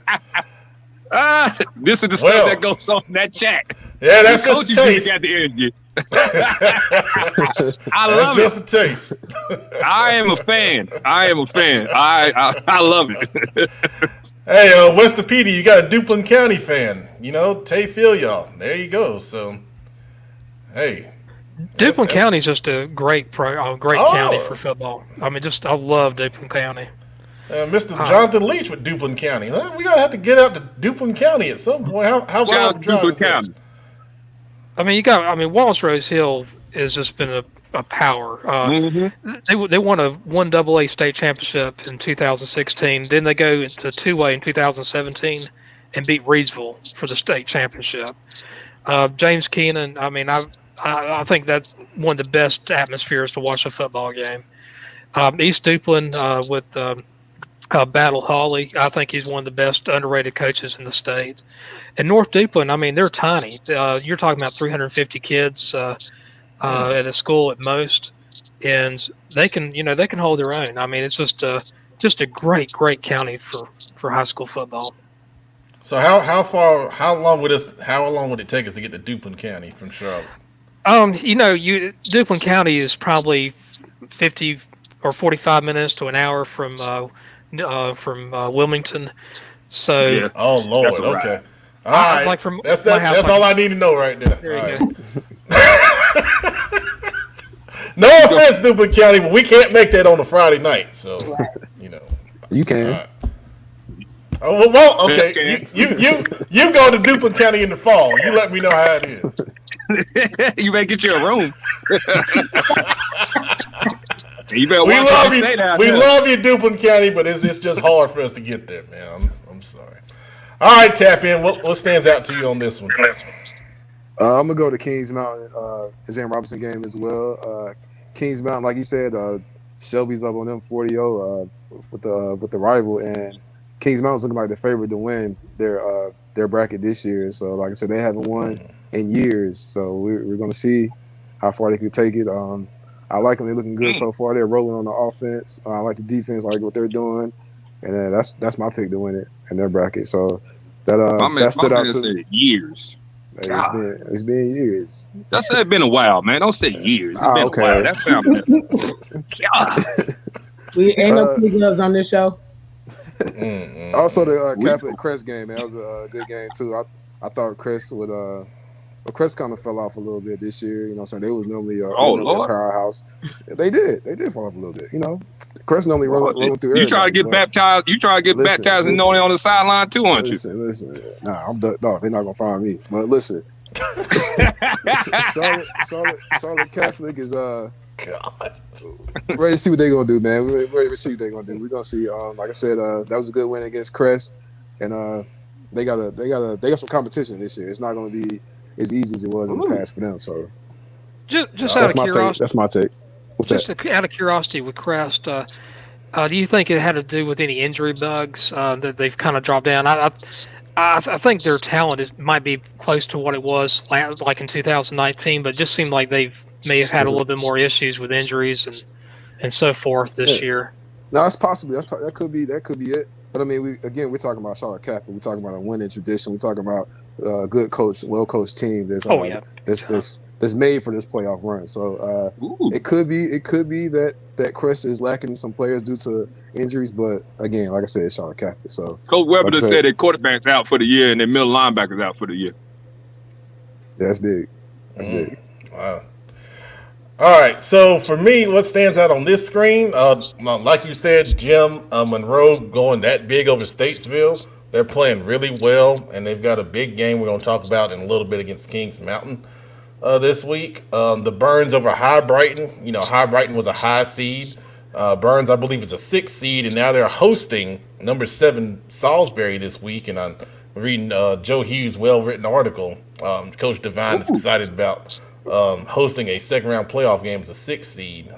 G: This is the stuff that goes on in that chat.
A: Yeah, that's
G: the
A: just a taste.
G: Got the energy. I
A: That's
G: love
A: just a taste.
G: I am a fan. I love it.
A: Hey, West Petey, you got a Duplin County fan. Tay feel y'all. There you go. So, hey.
D: Duplin County is just a great county for football. I mean, I love Duplin County.
A: Mr. Jonathan Leach with Duplin County. Huh? We gotta have to get out to Duplin County at some point. How far of a drive is that?
D: I mean, Wallace Rose Hill has just been a power.
G: Mm-hmm.
D: They won a 1AA state championship in 2016. Then they go into 2A in 2017 and beat Reidsville for the state championship. James Keenan, I mean, I think that's one of the best atmospheres to watch a football game. East Duplin with Battle Hawley, I think he's one of the best underrated coaches in the state. And North Duplin, I mean, they're tiny. You're talking about 350 kids at a school at most, and they can hold their own. I mean, it's just a great county for high school football.
A: So how long would it take us to get to Duplin County from Charlotte?
D: Duplin County is probably 50 or 45 minutes to an hour from Wilmington. So
G: Yeah.
A: Oh Lord,
G: That's all right.
A: okay. All right.
D: Like from
A: that's
D: my house,
A: that's all I need to know right there.
D: There you
A: All
D: go.
A: right. No offense, Duplin County, but we can't make that on a Friday night. So
F: You can.
A: All right. Oh well, okay. You go to Duplin County in the fall. You let me know how it is.
G: You better get you a room. You better
A: We
G: watch what
A: love
G: you say
A: you.
G: down
A: We
G: there.
A: love you, Duplin County, but it's just hard for us to get there, man. I'm sorry. All right, tap in. What stands out to you on this one?
F: I'm gonna go to Kings Mountain. Zane Robinson game as well. Kings Mountain, like you said, Shelby's up on them 40-0 with the rival, and Kings Mountain's looking like the favorite to win their bracket this year. So, like I said, they haven't won in years. So we're gonna see how far they can take it. I like them. They're looking good so far. They're rolling on the offense. I like the defense. I like what they're doing, and that's my pick to win it in their bracket. So that stood out to me.
G: Years.
F: It's been years.
G: That's it's been a while, man. Don't say years. It's been
F: okay.
G: a while. That sounds better. God.
I: We ain't no play gloves on this show.
F: Also, the Catholic Crest game, man, that was a good game too. I thought Crest would. Crest kind of fell off a little bit this year. You know, what I'm saying they was normally a powerhouse. They did fall off a little bit. You know, Crest normally rolling through.
G: You try to get baptized. You try to get baptized and only on the sideline too, aren't you?
F: Listen. Nah, they're not gonna find me. But listen, Charlotte Catholic is
A: God.
F: ready to see what they're gonna do, man. We're ready to see what they're gonna do. We're gonna see. Like I said, that was a good win against Crest, and they got some competition this year. It's not gonna be as easy as it was in the past for them. So
D: just out of curiosity,
F: that's my take. What's
D: just
F: that?
D: out of curiosity with Crest, do you think it had to do with any injury bugs that they've kind of dropped down? I think their talent might be close to what it was like in 2019, but it just seemed like they may have had a little bit more issues with injuries and so forth this year.
F: No, that's possibly that could be it. But I mean, we're talking about Charlotte Catholic. We're talking about a winning tradition. We're talking about a good coach, well-coached team that's made for this playoff run. So it could be that Crest is lacking some players due to injuries. But again, like I said, it's Charlotte Catholic. So
G: Coach Weber just said that quarterback's out for the year and their middle linebacker's out for the year.
F: Yeah, that's big. That's big.
A: Wow. All right, so for me, what stands out on this screen, like you said, Jim Monroe going that big over Statesville. They're playing really well, and they've got a big game we're going to talk about in a little bit against Kings Mountain this week. The Burns over High Brighton. You know, High Brighton was a high seed. Burns, I believe, is a 6th seed, and now they're hosting number 7 Salisbury this week. And I'm reading Joe Hughes' well-written article. Coach Devine is excited about hosting a second-round playoff game as a 6th seed.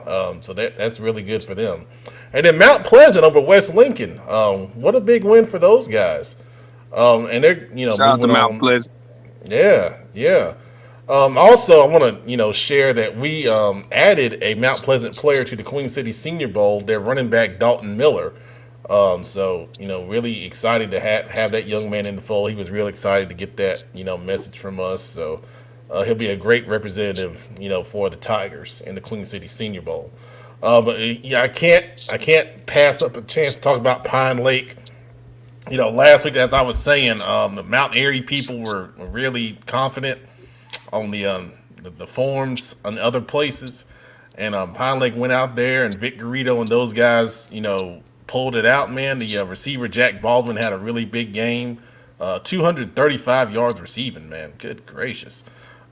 A: So that's really good for them. And then Mount Pleasant over West Lincoln. What a big win for those guys. And they're,
G: shout out to
A: moving
G: Mount
A: on.
G: Pleasant.
A: Yeah. Also, I want to, share that we added a Mount Pleasant player to the Queen City Senior Bowl. Their running back, Dalton Miller. So, really excited to have that young man in the fold. He was real excited to get that, message from us. So he'll be a great representative, for the Tigers in the Queen City Senior Bowl. But I can't pass up a chance to talk about Pine Lake. Last week, as I was saying, the Mount Airy people were really confident on the forms and other places, and Pine Lake went out there, and Vic Garrido and those guys, pulled it out. Man, the receiver Jack Baldwin had a really big game, 235 yards receiving. Man, good gracious.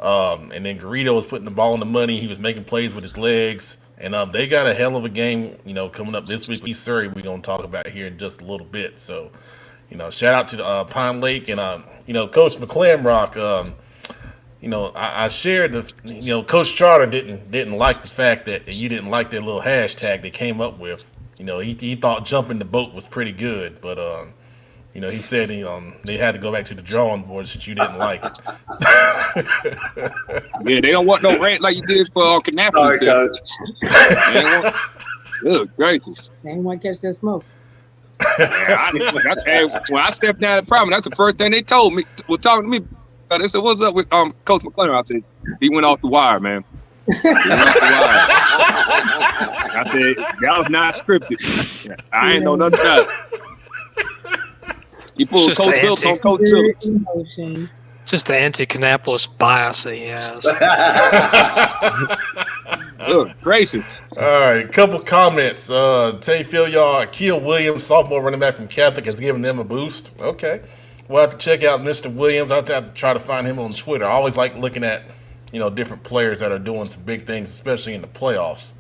A: And then Garrido was putting the ball in the money. He was making plays with his legs. And they got a hell of a game, coming up this week. East Surrey we're going to talk about here in just a little bit. So, shout out to Pine Lake. And, Coach McClamrock, I shared the, Coach Charter didn't like the fact that you didn't like that little hashtag they came up with. He thought jumping the boat was pretty good, but he said they had to go back to the drawing board since you didn't like it.
G: Yeah, they don't want no rant like you did for Kenneth.
C: Sorry, Coach.
G: Good gracious.
I: They ain't want to catch that smoke.
G: When I stepped down at Providence, that's the first thing they told me. Well, talking to me, they said, "What's up with Coach McClamrock?" I said, "He went off the wire, man." He went off the wire. I said, "That was not scripted. I ain't know nothing about it." He pulled Coach Phillips on Coach Phillips.
D: Just the anti-Kannapolis bias that he has.
G: Good gracious.
A: All right, a couple comments. Tay Phil, y'all, Akil Williams, sophomore running back from Catholic, has given them a boost. Okay. We'll have to check out Mr. Williams. I'll have to try to find him on Twitter. I always like looking at, different players that are doing some big things, especially in the playoffs.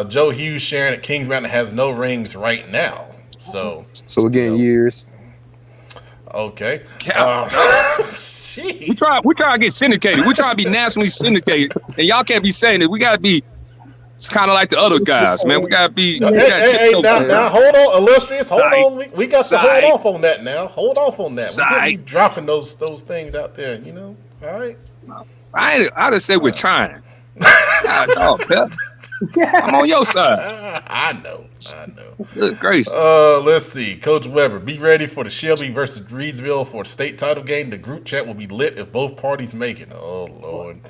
A: Joe Hughes sharing that Kings Mountain has no rings right now. So
J: we're getting years.
A: Okay.
G: We try to get syndicated. We try to be nationally syndicated, and y'all can't be saying it. We got to be. It's kind of like the other guys, man. We gotta be.
A: Now hold on, illustrious. Hold on. We got to hold off on that now. Hold off on that. We can't be dropping those things out there. All right.
G: I just said we're trying. I'm on your side.
A: I know.
G: Good gracious.
A: Let's see. Coach Weber, be ready for the Shelby versus Reedsville for a state title game. The group chat will be lit if both parties make it. Oh Lord.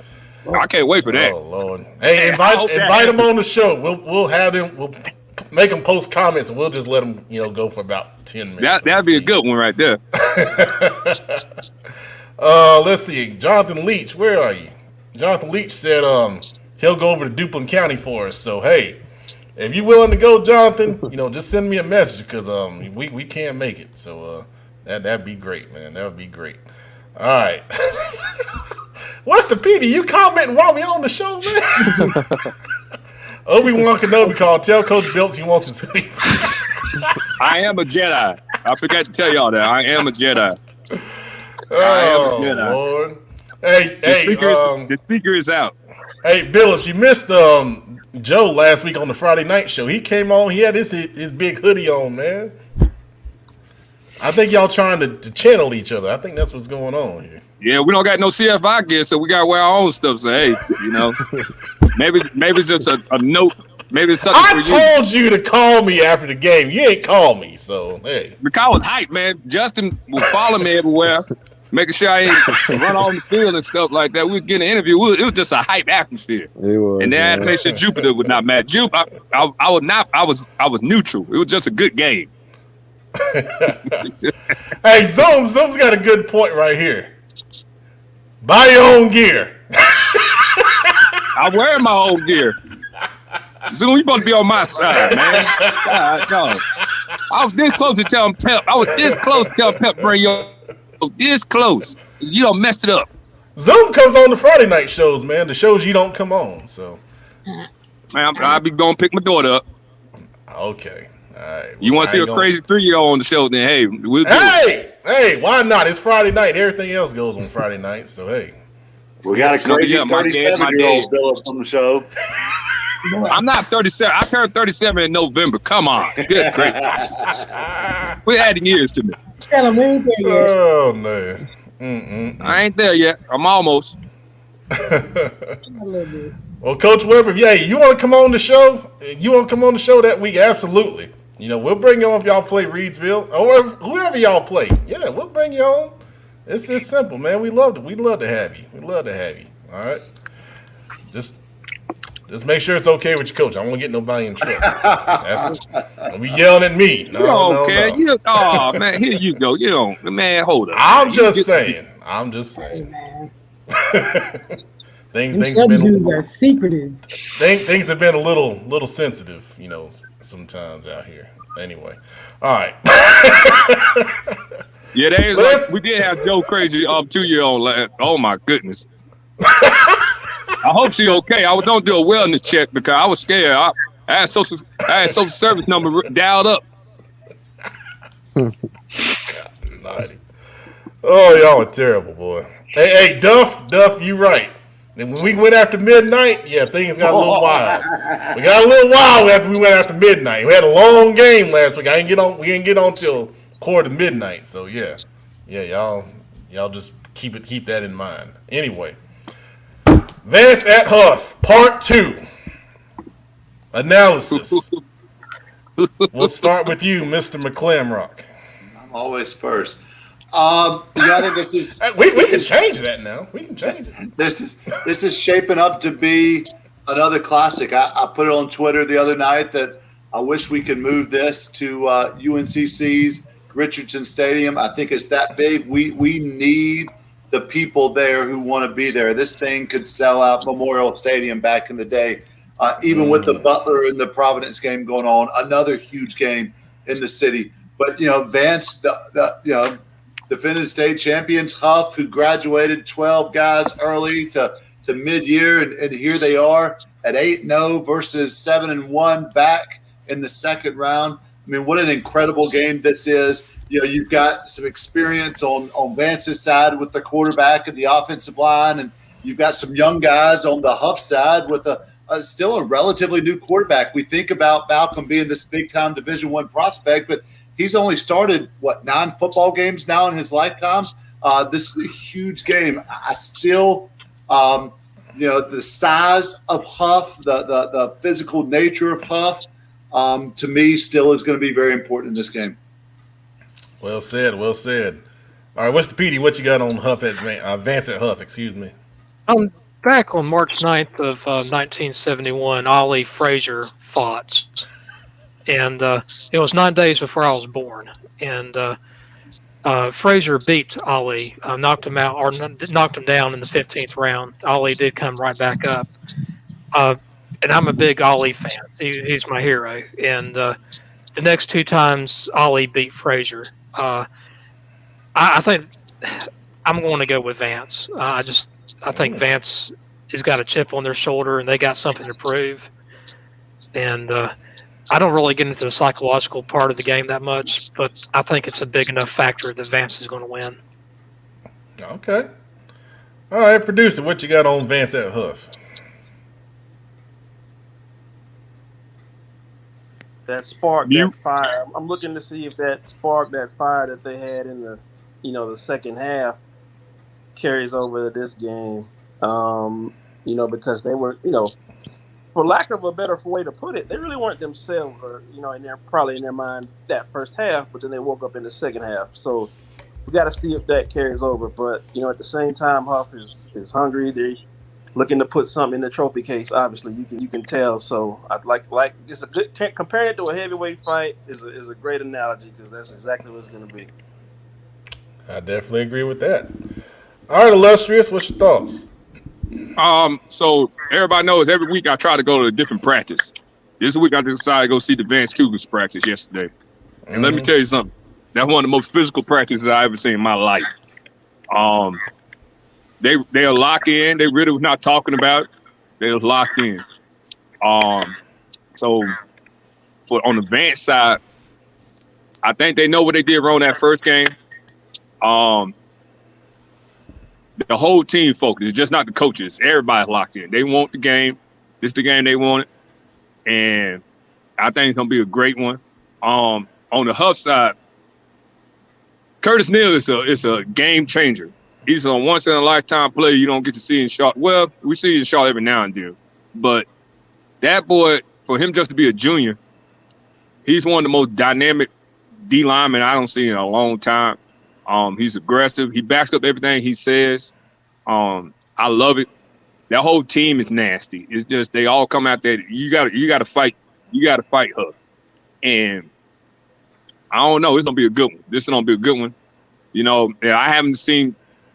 G: I can't wait for that.
A: Oh Lord. Hey, invite him on the show. We'll have him. We'll make him post comments, and we'll just let him go for about 10 minutes.
G: That'd be a good one right there.
A: Let's see. Jonathan Leach, where are you? Jonathan Leach said he'll go over to Duplin County for us. So hey, if you're willing to go, Jonathan, just send me a message because we can't make it. So that'd be great, man. That would be great. All right. What's the PD? You commenting while we on the show, man? Obi-Wan Kenobi called. Tell Coach Biltz he wants his sleep.
G: I am a Jedi. I forgot to tell y'all that. I am a Jedi.
A: Oh, Lord. Hey,
G: the speaker is out.
A: Hey, Billis, you missed Joe last week on the Friday night show. He came on. He had his big hoodie on, man. I think y'all trying to channel each other. I think that's what's going on here.
G: Yeah, we don't got no CFI gear, so we got to wear our own stuff. So, hey, maybe just a note. Maybe it's something for you.
A: I told you to call me after the game. You ain't call me, so, hey.
G: Because I was hype, man. Justin will follow me everywhere, making sure I ain't run on the field and stuff like that. We were getting an interview. It was just a hype atmosphere.
J: It was,
G: and then I had to make sure Jupiter was not mad. I was not. I was neutral. It was just a good game.
A: Hey, Zoom's got a good point right here. Buy your own gear.
G: I wear my own gear. Zoom, you supposed to be on my side, man. God, I was this close to telling Pep. Bring your this close. You don't messed it up.
A: Zoom comes on the Friday night shows, man. The shows you don't come on. So,
G: man, I'll be going to pick my daughter up.
A: Okay. All right. Well,
G: you want to see a crazy 3-year-old on the show? Then hey, we'll do it.
A: Hey, why not? It's Friday night. Everything else goes on Friday night. So hey,
C: we got a crazy 37-year-old Phillips on the show.
G: I'm not 37. I turned 37 in November. Come on. Good gracious. We're adding years to me.
I: Tell him we ain't there yet.
A: Oh, man.
G: I ain't there yet. I'm almost.
A: Well, Coach Weber, you want to come on the show? You want to come on the show that week? Absolutely. We'll bring you on if y'all play Reedsville or whoever y'all play. Yeah, we'll bring you on. It's just simple, man. We'd love to have you. We'd love to have you. All right. Just make sure it's okay with your coach. I don't want to get nobody in trouble. Don't be yelling at me. No,
G: you don't care. Oh, man, here you go. You don't, man, hold up.
A: I'm just saying. Things have been
I: secretive.
A: Things have been a little sensitive, sometimes out here. Anyway, all right.
G: Yeah, we did have Joe Crazy 2-year-old. Oh my goodness. I hope she okay. I was gonna do a wellness check because I was scared. I had social service number dialed up.
A: Oh, y'all are terrible, boy. Hey, Duff, you right. And when we went after midnight, yeah, things got a little wild. We got a little wild after we went after midnight. We had a long game last week. We didn't get on till quarter to midnight. So yeah, y'all just keep that in mind. Anyway, Vance at Hough, part 2. Analysis. We'll start with you, Mr. Mcclamrock.
C: I'm always first. Yeah, this is
A: we can change that now. We can change it.
C: This is shaping up to be another classic. I put it on Twitter the other night that I wish we could move this to UNCC's Richardson Stadium. I think it's that big. We need the people there who want to be there. This thing could sell out Memorial Stadium back in the day. Even with the Butler and the Providence game going on, another huge game in the city. But Vance, the defending state champions, Hough, who graduated 12 guys early to mid-year, and here they are at 8-0 versus 7-1 back in the second round. I mean, what an incredible game this is. You've got some experience on Vance's side with the quarterback and the offensive line, and you've got some young guys on the Hough side with still a relatively new quarterback. We think about Malcolm being this big-time Division I prospect, but he's only started, 9 football games now in his lifetime? This is a huge game. I still, the size of Hough, the physical nature of Hough, to me still is going to be very important in this game.
A: Well said. All right, what's the PD? What you got on Hough at Vance at Hough? Excuse me.
D: Back on March 9th of 1971, Ollie Frazier fought. And it was 9 days before I was born. And Frazier beat Ollie, knocked him out, or knocked him down in the 15th round. Ollie did come right back up. And I'm a big Ollie fan. He's my hero. And the next 2 times, Ollie beat Frazier. I think I'm going to go with Vance. I think Vance has got a chip on their shoulder, and they got something to prove. And I don't really get into the psychological part of the game that much, but I think it's a big enough factor that Vance is going to win.
A: Okay. All right, producer, what you got on Vance at Hough?
E: That spark, that fire. I'm looking to see if that spark, that fire that they had in the, the second half carries over to this game. Because they were, for lack of a better way to put it, they really weren't themselves, or probably in their mind that first half, but then they woke up in the second half. So we got to see if that carries over. But at the same time, Hough is hungry. They're looking to put something in the trophy case. Obviously, you can tell. So I'd like it's a good comparing it to a heavyweight fight is a great analogy, because that's exactly what it's going to be.
A: I definitely agree with that. All right, Illustrious, what's your thoughts?
G: So everybody knows every week I try to go to a different practice. This week I decided to go see the Vance Cougars practice yesterday. And let me tell you something. That's one of the most physical practices I ever seen in my life. They'll lock in. They really was not talking about it. They was locked in. So on the Vance side, I think they know what they did wrong that first game. The whole team focused. It's just not the coaches. Everybody's locked in. They want the game. This is the game they wanted. And I think it's going to be a great one. On the Hough side, Curtis Neal is a game changer. He's a once-in-a-lifetime player you don't get to see in Charlotte. Well, we see it in Charlotte every now and then. But that boy, for him just to be a junior, he's one of the most dynamic D linemen I don't see in a long time. He's aggressive. He backs up everything he says. I love it. That whole team is nasty. It's just they all come out there. You got to fight. You got to fight Hough. And I don't know. It's gonna be a good one. This is gonna be a good one. I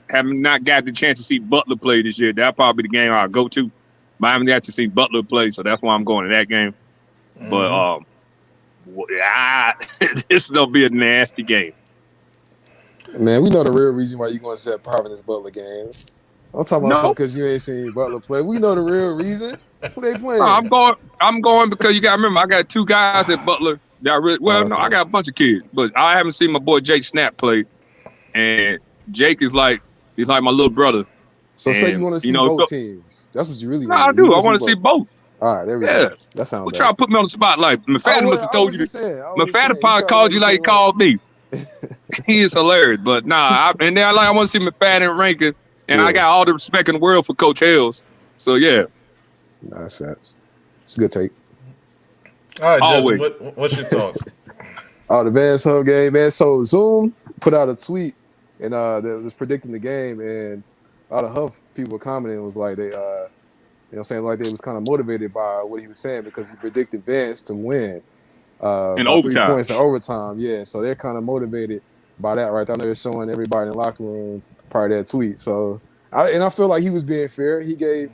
G: have not got the chance to see Butler play this year. That'll probably be the game I'll go to. But I haven't got to see Butler play, so that's why I'm going to that game. But this is gonna be a nasty game.
J: Man, we know the real reason why you're going to set Providence Butler game.
F: I'm talking about
G: No.
F: something because you ain't seen Butler play. We know the real reason. Who they playing?
G: I'm going because you got to remember I got 2 guys at Butler that I really no, I got a bunch of kids, but I haven't seen my boy Jake Snap play, and Jake is he's like my little brother.
F: So
G: and,
F: say you want to see both teams. That's what you really want.
G: I do. I want to see both.
F: All right, there we go. That sounds
G: Try to put me on the spotlight. McFadden must have told you. McFadden probably called you like he called me. He is hilarious, but nah. And then I want to see McFadden ranking, and I got all the respect in the world for Coach Hales. So yeah.
F: Nah, that's facts. It's a good take.
A: All right, Justin, what's your thoughts?
F: The Vans Hub game, man. So Zoom put out a tweet and that was predicting the game, and all the Huff people commenting was like they saying like they was kind of motivated by what he was saying because he predicted Vance to win
G: in
F: by
G: overtime.
F: 3 points in overtime. Yeah, so they're kind of motivated by that right there. They're showing everybody in the locker room part of that tweet. So I feel like he was being fair. He gave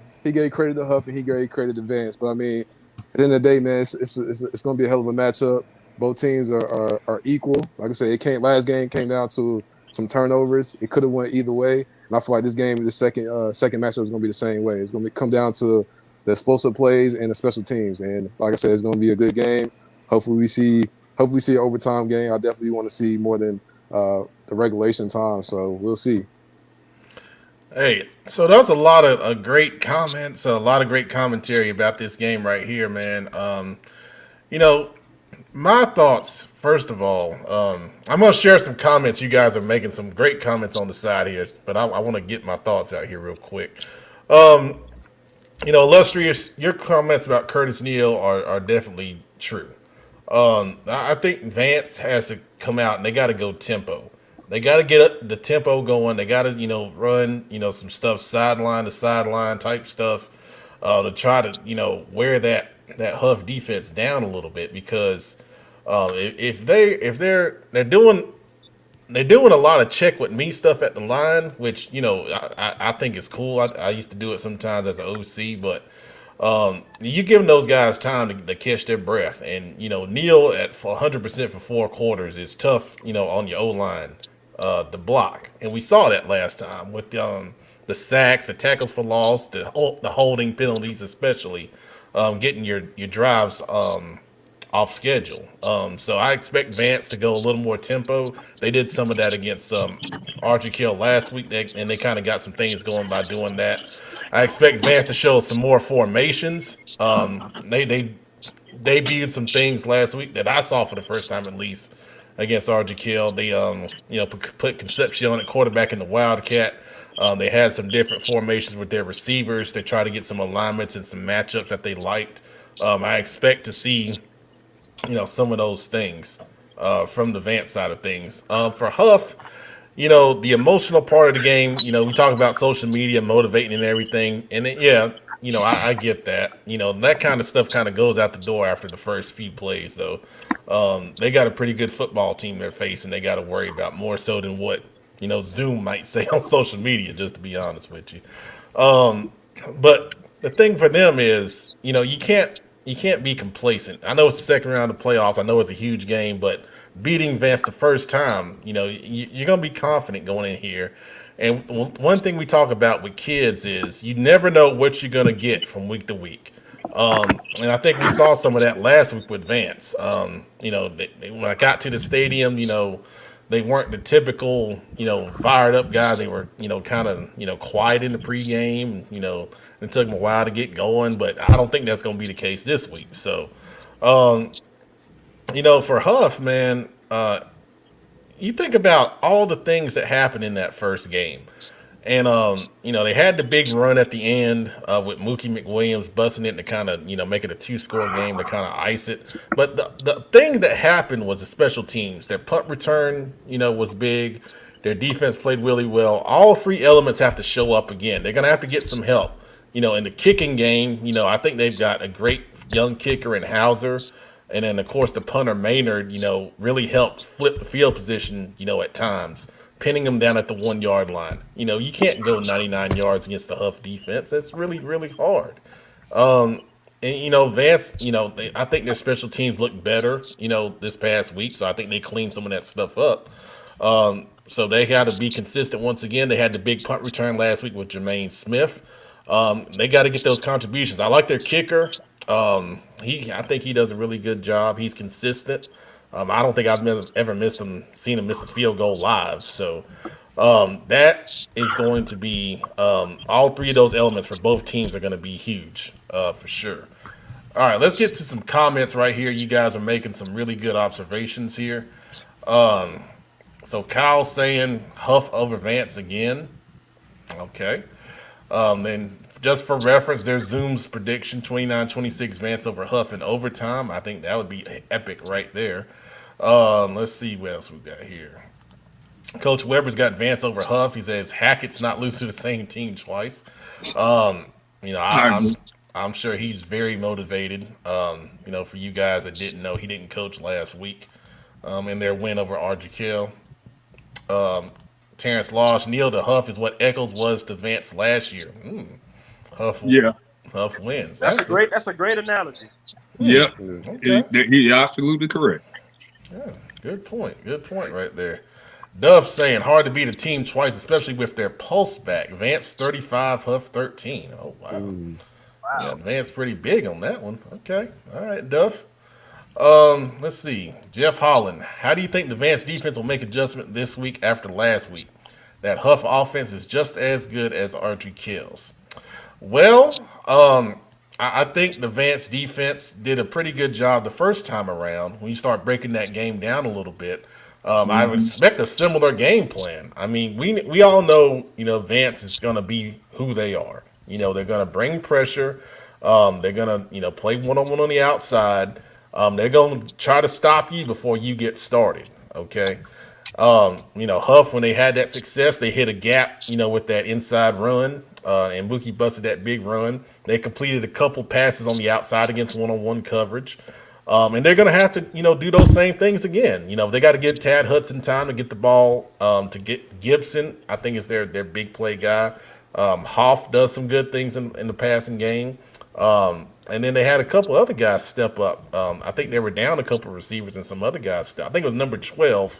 F: credit to Huff and he gave credit to Vance. But I mean, at the end of the day, man, it's going to be a hell of a matchup. Both teams are equal. Like I said, last game came down to some turnovers. It could have went either way. And I feel like this game, the second matchup is going to be the same way. It's going to come down to the explosive plays and the special teams. And like I said, it's going to be a good game. Hopefully we see an overtime game. I definitely want to see more than the regulation time. So we'll see.
A: Hey, so that's a lot of great comments, a lot of great commentary about this game right here, man. My thoughts, first of all, I'm going to share some comments. You guys are making some great comments on the side here, but I want to get my thoughts out here real quick. Illustrious, your comments about Curtis Neal are definitely true. I think Vance has to come out and they got to go tempo. They got to get the tempo going. They got to, run, some stuff sideline to sideline type stuff to try to, wear that Huff defense down a little bit because if they're doing a lot of check with me stuff at the line, which I think is cool. I used to do it sometimes as an OC, but you giving those guys time to catch their breath, and Neal at 100% for 4 quarters is tough. On your O line to block, and we saw that last time with the sacks, the tackles for loss, the holding penalties, especially getting your drives off schedule. So I expect Vance to go a little more tempo. They did some of that against Archie Kill last week, and they kind of got some things going by doing that. I expect Vance to show some more formations. They debuted some things last week that I saw for the first time at least against Archie Kill. They put Concepcion at quarterback in the Wildcat. They had some different formations with their receivers. They tried to get some alignments and some matchups that they liked. I expect to see some of those things from the Vance side of things. For Huff, the emotional part of the game, we talk about social media motivating and everything. And I get that. That kind of stuff kind of goes out the door after the first few plays, though. They got a pretty good football team they're facing. They got to worry about more so than what, Zoom might say on social media, just to be honest with you. But the thing for them is, you can't be complacent. I know it's the second round of playoffs. I know it's a huge game, but beating Vance the first time, you're going to be confident going in here. And one thing we talk about with kids is you never know what you're going to get from week to week. And I think we saw some of that last week with Vance. When I got to the stadium, they weren't the typical, fired up guys. They were, kind of, quiet in the pregame. It took them a while to get going, but I don't think that's going to be the case this week. So, for Huff, man, you think about all the things that happened in that first game. And, they had the big run at the end with Mookie McWilliams busting it to kind of, make it a 2-score game to kind of ice it. But the thing that happened was the special teams. Their punt return, was big. Their defense played really well. All 3 elements have to show up again. They're going to have to get some help. In the kicking game, I think they've got a great young kicker in Hauser. And then, of course, the punter Maynard, really helped flip the field position, at times, pinning them down at the 1-yard line. You can't go 99 yards against the Huff defense. That's really, really hard. And, Vance, I think their special teams looked better, this past week. So I think they cleaned some of that stuff up. So they got to be consistent once again. They had the big punt return last week with Jermaine Smith. They got to get those contributions. I like their kicker. I think he does a really good job. He's consistent. I don't think I've ever seen him miss a field goal live. So that is going to be all three of those elements for both teams are going to be huge for sure. All right, let's get to some comments right here. You guys are making some really good observations here. So Kyle's saying Hough over Vance again. Okay. Then just for reference, there's Zoom's prediction, 29-26 Vance over Hough in overtime. I think that would be epic right there. Let's see what else we got here. Coach Weber's got Vance over Hough. He says Hackett's not lose to the same team twice. I'm sure he's very motivated. For you guys that didn't know, he didn't coach last week in their win over Argykill. Terrence Lodge, Neil to Hough is what Eccles was to Vance last year. Huff wins.
E: That's a great analogy.
G: Yeah,
A: Okay.
G: He's absolutely correct.
A: Yeah, good point right there. Duff saying hard to beat a team twice, especially with their pulse back. Vance 35, Huff 13. Oh wow. Yeah, Vance pretty big on that one. Okay, all right, Duff. Let's see. Jeff Holland, how do you think the Vance defense will make adjustment this week after last week? That Huff offense is just as good as Argykill's. Well, I think the Vance defense did a pretty good job the first time around. When you start breaking that game down a little bit, I would expect a similar game plan. I mean, we all know, Vance is going to be who they are. They're going to bring pressure. They're going to, play one-on-one on the outside. They're going to try to stop you before you get started. Okay. Huff, when they had that success, they hit a gap, with that inside run. And Mookie busted that big run. They completed a couple passes on the outside against one-on-one coverage. And they're going to have to, do those same things again. They got to get Tad Hudson time to get the ball, to get Gibson. I think is their big play guy. Hoff does some good things in the passing game. And then they had a couple other guys step up. I think they were down a couple of receivers and some other guys step. I think it was number 12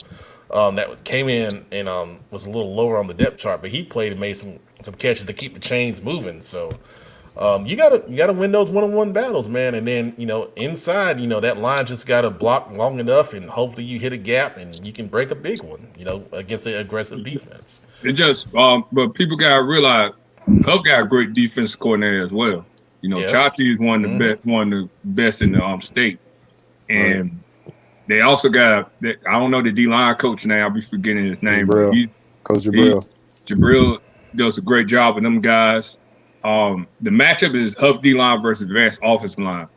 A: that came in and was a little lower on the depth chart, but he played and made some catches to keep the chains moving. So you gotta win those one-on-one battles, man. And then inside, that line just gotta block long enough, and hopefully you hit a gap and you can break a big one, against an aggressive defense.
G: It just, but people gotta realize Huff got a great defense coordinator as well. Chachi is one of the best in the state, and they also got I don't know the D-line coach now. I'll be forgetting his name.
F: Coach Jabril.
G: Jabril does a great job with them guys. The matchup is Huff D-line versus Vance offensive line.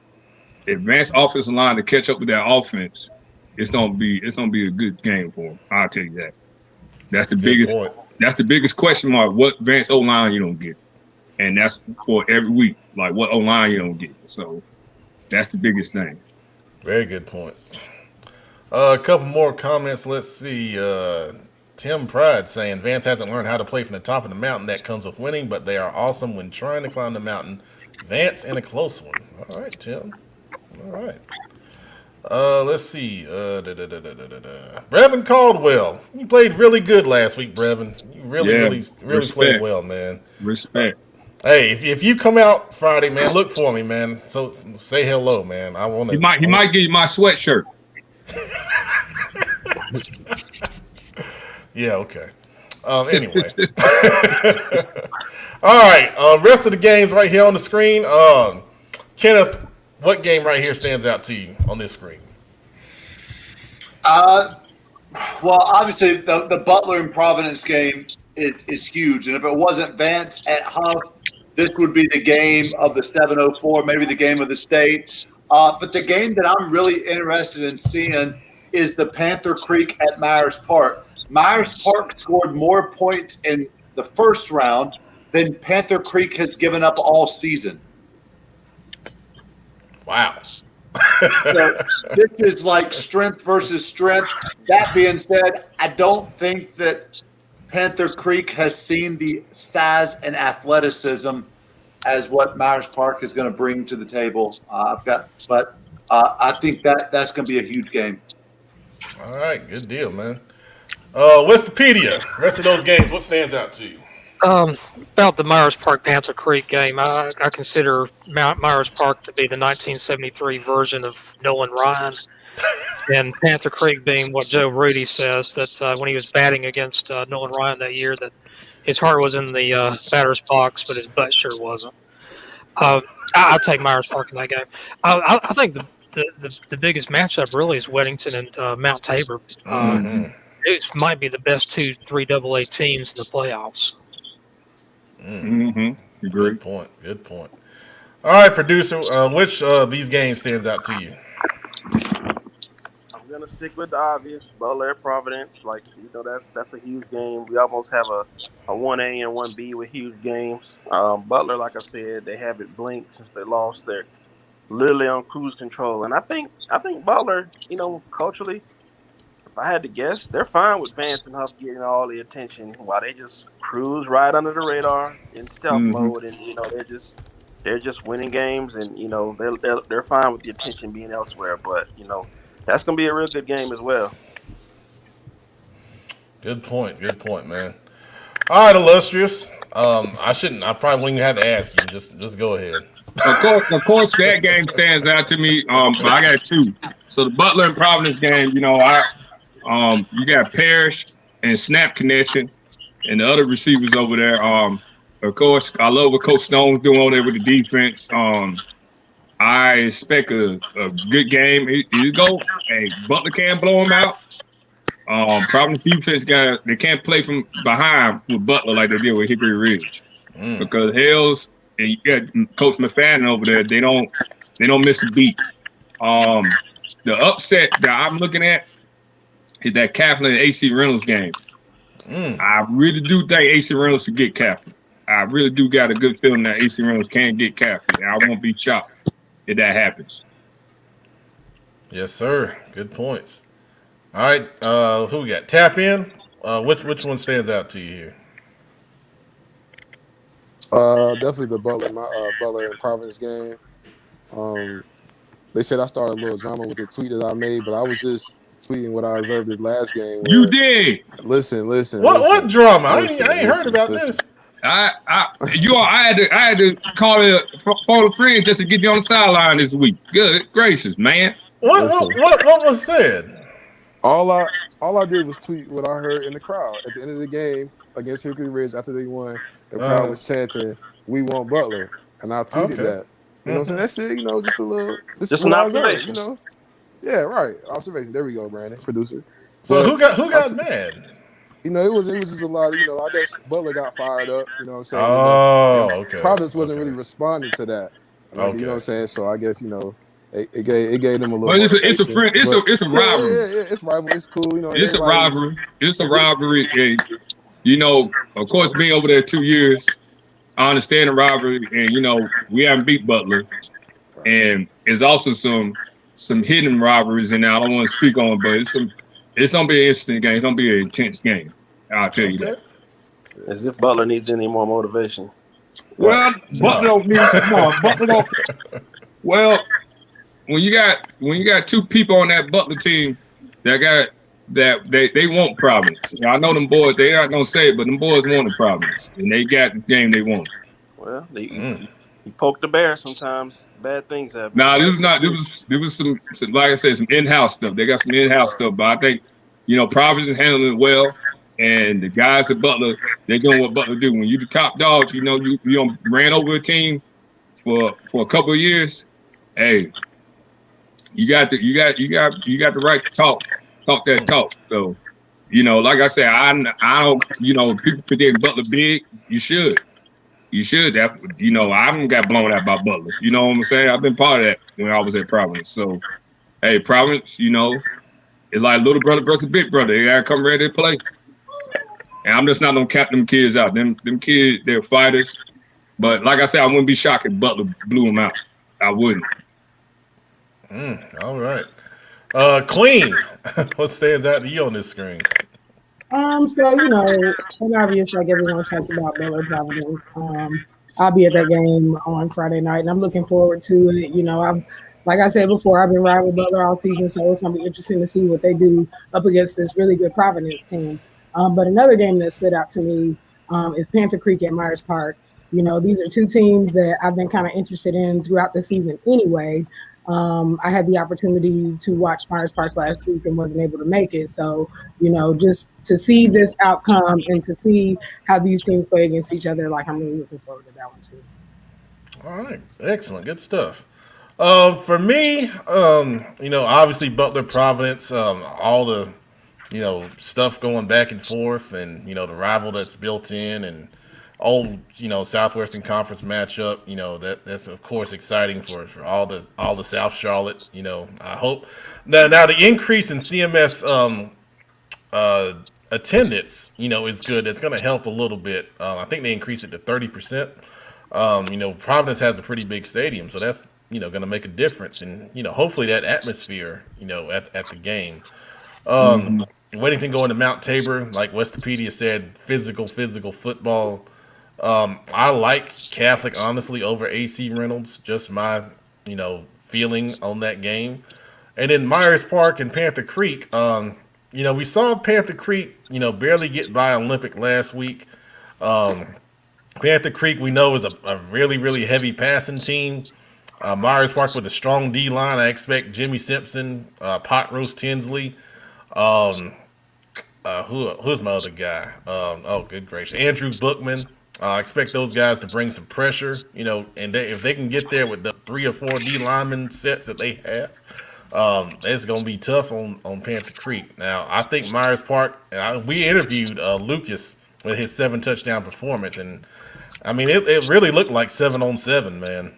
G: If Vance offensive line to catch up with that offense, it's gonna be a good game for them. I'll tell you that. That's the biggest point. That's the biggest question mark. What Vance O-line you don't get, and that's for every week. Like what O-line you don't get. So that's the biggest thing.
A: Very good point. A couple more comments. Let's see. Tim Pride saying Vance hasn't learned how to play from the top of the mountain. That comes with winning, but they are awesome when trying to climb the mountain. Vance in a close one. All right, Tim. All right. Let's see. Brevin Caldwell. You played really good last week, Brevin. You really played well, man.
G: Respect.
A: Hey, if you come out Friday, man, look for me, man. So say hello, man. I want to.
G: He might give you my sweatshirt.
A: Yeah, okay. Anyway. All right. Rest of the games right here on the screen. Kenneth, what game right here stands out to you on this screen?
C: Well, obviously the Butler and Providence game is huge, and if it wasn't Vance at Huff, this would be the game of the 704, maybe the game of the state. But the game that I'm really interested in seeing is the Panther Creek at Myers Park. Myers Park scored more points in the first round than Panther Creek has given up all season.
A: Wow.
C: So this is like strength versus strength. That being said, I don't think that Panther Creek has seen the size and athleticism as what Myers Park is going to bring to the table. I think that's going to be a huge game.
A: All right, good deal, man. Westopedia. Rest of those games, what stands out to you?
D: About the Myers Park Panther Creek game, I consider Myers Park to be the 1973 version of Nolan Ryan, and Panther Creek being what Joe Rudy says, that when he was batting against Nolan Ryan that year, that his heart was in the batter's box, but his butt sure wasn't. I'll take Myers Park in that game. I think the biggest matchup really is Weddington and Mount Tabor. These might be the best 2-3 AA teams in the playoffs.
G: Agree.
A: Good point. Good point. All right, producer. Which of these games stands out to you?
E: I'm gonna stick with the obvious. Butler, Providence. Like, that's a huge game. We almost have a 1A and 1B with huge games. Butler, like I said, they haven't blinked since they lost. They're literally on cruise control, and I think Butler, culturally, if I had to guess, they're fine with Vance and Hough getting all the attention while they just cruise right under the radar in stealth mode, and they're just winning games, and they're fine with the attention being elsewhere. But that's gonna be a real good game as well.
A: Good point, man. All right, illustrious. I probably wouldn't have to ask you. Just go ahead.
G: Of course, that game stands out to me. But I got two. So the Butler and Providence game, you got Parrish and Snap Connection, and the other receivers over there. Of course, I love what Coach Stone's doing over there with the defense. I expect a good game. You go, hey, Butler can't blow them out. Providence defense they can't play from behind with Butler like they did with Hickory Ridge, because Hales and you got Coach McFadden over there. They don't miss a beat. The upset that I'm looking at is that Kaplan and AC Reynolds game. I really do think AC Reynolds should get Kaplan. I really do got a good feeling that AC Reynolds can get Kaplan. I won't be shocked if that happens.
A: Yes, sir. Good points. All right, who we got? Tap in. Which one stands out to you here?
F: Definitely the Butler and Providence game. They said I started a little drama with the tweet that I made, but I was just tweeting what I observed the last game.
G: You did.
F: Listen.
A: What drama? I ain't heard about this.
G: I had to call it phone a friend just to get you on the sideline this week. Good gracious, man.
A: What was said?
F: All I did was tweet what I heard in the crowd at the end of the game against Hickory Ridge after they won. The crowd was chanting, "We want Butler," and I tweeted that. You know what I'm saying? That's it. Just a little.
E: Just an observation.
F: Yeah, right. Observation. There we go, Brandon, producer.
A: So who got mad?
F: It was just a lot of, I guess Butler got fired up, you know what I'm saying?
A: Okay.
F: Providence wasn't really responding to that. You know what I'm saying? So I guess, it gave them a little.
G: Well, it's a rivalry.
F: Yeah, it's rivalry. It's cool,
G: It's a rivalry. It's a rivalry. And, of course, being over there 2 years, I understand the rivalry, and we haven't beat Butler, and there's also some hidden rivalries in there. I don't want to speak on, but it's gonna be an interesting game. It's gonna be an intense game. I'll tell you that.
E: As if Butler needs any more motivation.
G: Well, Butler don't need Butler don't. Well, when you got two people on that Butler team that they want Providence. I know them boys. They not gonna say it, but them boys want the Providence, and they got the game they want.
E: Well, you poke the bear sometimes. Bad things happen.
G: Nah, this was not. There was some, like I said, some in-house stuff. They got some in-house stuff, but I think, Providence is handling it well, and the guys at Butler, they're doing what Butler do. When you the top dogs, you ran over a team for a couple of years. Hey, you got the right to talk that talk. So, like I said, I don't. People predict Butler big. You should. I haven't got blown out by Butler. You know what I'm saying? I've been part of that when I was at Providence. So, hey, Providence, it's like little brother versus big brother. They gotta come ready to play. And I'm just not gonna cap them kids out. Them kids, they're fighters. But like I said, I wouldn't be shocked if Butler blew them out. I wouldn't.
A: All right. Clean. What stands out to you on this screen?
I: So, and obvious, like everyone's talking about Butler Providence. I'll be at that game on Friday night, and I'm looking forward to it. like I said before, I've been riding with Butler all season, so it's going to be interesting to see what they do up against this really good Providence team. But another game that stood out to me is Panther Creek at Myers Park. You know, these are two teams that I've been kind of interested in throughout the season anyway. I had the opportunity to watch Myers Park last week and wasn't able to make it. So, you know, just to see this outcome and to see how these teams play against each other, like I'm really looking forward to that one too.
A: All right. Excellent. Good stuff. For me, you know, obviously Butler Providence, all the, you know, stuff going back and forth and, you know, the rival that's built in and old, you know, Southwestern Conference matchup, you know, that's of course exciting for all the South Charlotte, you know. I hope now the increase in CMS attendance, you know, is good. It's going to help a little bit. I think they increased it to 30%. You know, Providence has a pretty big stadium, so that's, you know, going to make a difference. And, you know, hopefully that atmosphere, you know, at the game. Weddington going to Mount Tabor, like Westopedia said, physical football. I like Catholic, honestly, over AC Reynolds. Just my, you know, feeling on that game. And then Myers Park and Panther Creek. You know, we saw Panther Creek, you know, barely get by Olympic last week. Panther Creek, we know, is a really, really heavy passing team. Myers Park with a strong D line. I expect Jimmy Simpson, Pot Roast Tinsley. Who's my other guy? Oh, good gracious, Andrew Bookman. I expect those guys to bring some pressure, you know, and if they can get there with the 3 or 4 D lineman sets that they have, it's going to be tough on Panther Creek. Now, I think Myers Park, we interviewed Lucas with his 7 touchdown performance, and I mean, it really looked like 7-on-7, man.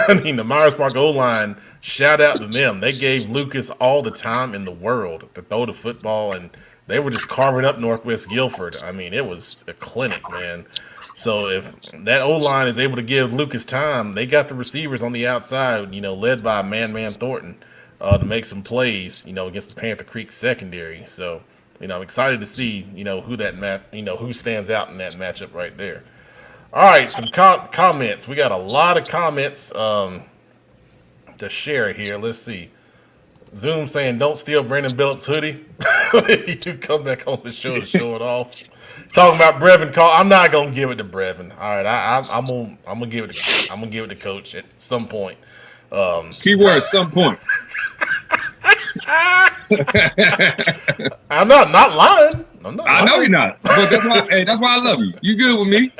A: I mean, the Myers Park O-line, shout out to them. They gave Lucas all the time in the world to throw the football, and they were just carving up Northwest Guilford. I mean, it was a clinic, man. So if that O-line is able to give Lucas time, they got the receivers on the outside, you know, led by Man Thornton, to make some plays, you know, against the Panther Creek secondary. So, you know, I'm excited to see, you know, who stands out in that matchup right there. All right, some comments. We got a lot of comments to share here. Let's see. Zoom saying, don't steal Brandon Billups' hoodie. If you do come back on the show to show it off. Talking about Brevin Call. I'm not gonna give it to Brevin. All right, I'm gonna give it to Coach at some point.
G: Keyword some point.
A: I'm not lying.
G: I know you're not. But that's why I love you. You good with me.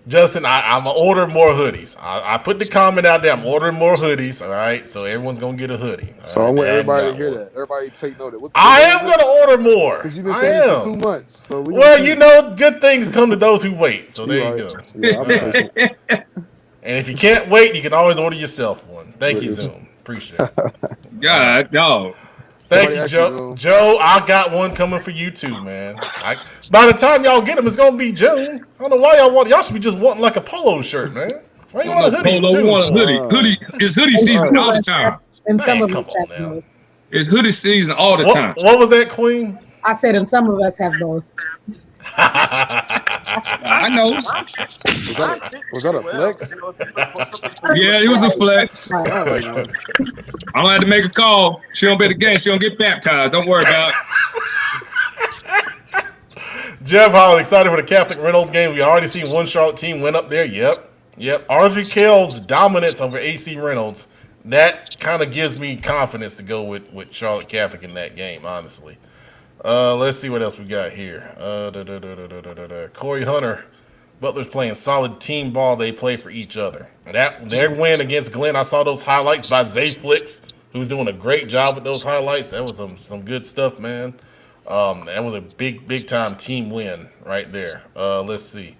A: Justin, I'm going to order more hoodies. I put the comment out there. I'm ordering more hoodies, all right? So everyone's going to get a hoodie.
F: So
A: right?
F: I want everybody to hear that. Everybody take note of it.
A: I am going to order more.
F: Because you've been saying it for 2 months. So
A: well, you know, good things come to those who wait. So there you go.
F: Yeah,
A: and if you can't wait, you can always order yourself one. Thank you, Zoom. Appreciate it.
G: God, no.
A: Thank you, Joe. Joe, I got one coming for you too, man. By the time y'all get them, it's gonna be June. I don't know why y'all should be just wanting like a polo shirt, man. Why you want a hoodie?
G: Polo, want a hoodie. It's hoodie season all the time.
I: And
A: man, come on now.
G: It's hoodie season all the time.
A: What was that, Queen?
I: I said, and some of us have both.
G: I know.
F: Was that a flex?
G: Yeah, it was a flex. I'm gonna have to make a call. She don't bet the game. She don't get baptized. Don't worry about it.
A: Jeff Hall, excited for the Catholic Reynolds game. We already seen one Charlotte team win up there. Yep. Audrey Kell's dominance over AC Reynolds, that kind of gives me confidence to go with Charlotte Catholic in that game, honestly. Let's see what else we got here. Corey Hunter. Butler's playing solid team ball. They play for each other. Their win against Glenn, I saw those highlights by Zay Flicks, who's doing a great job with those highlights. That was some good stuff, man. That was a big time team win right there. Let's see.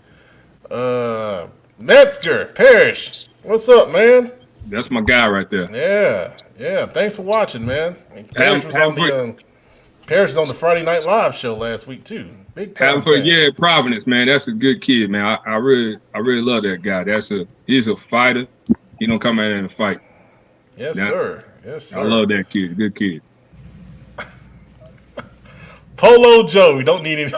A: Metzger, Parrish. What's up, man?
G: That's my guy right there.
A: Yeah. Thanks for watching, man. Parrish was on the Parrish is on the Friday Night Live show last week too. Big time.
G: Providence, man. That's a good kid, man. I really love that guy. He's a fighter. He don't come out there and fight.
A: Yes, sir.
G: I love that kid. Good kid.
A: Polo Joe. We don't need any.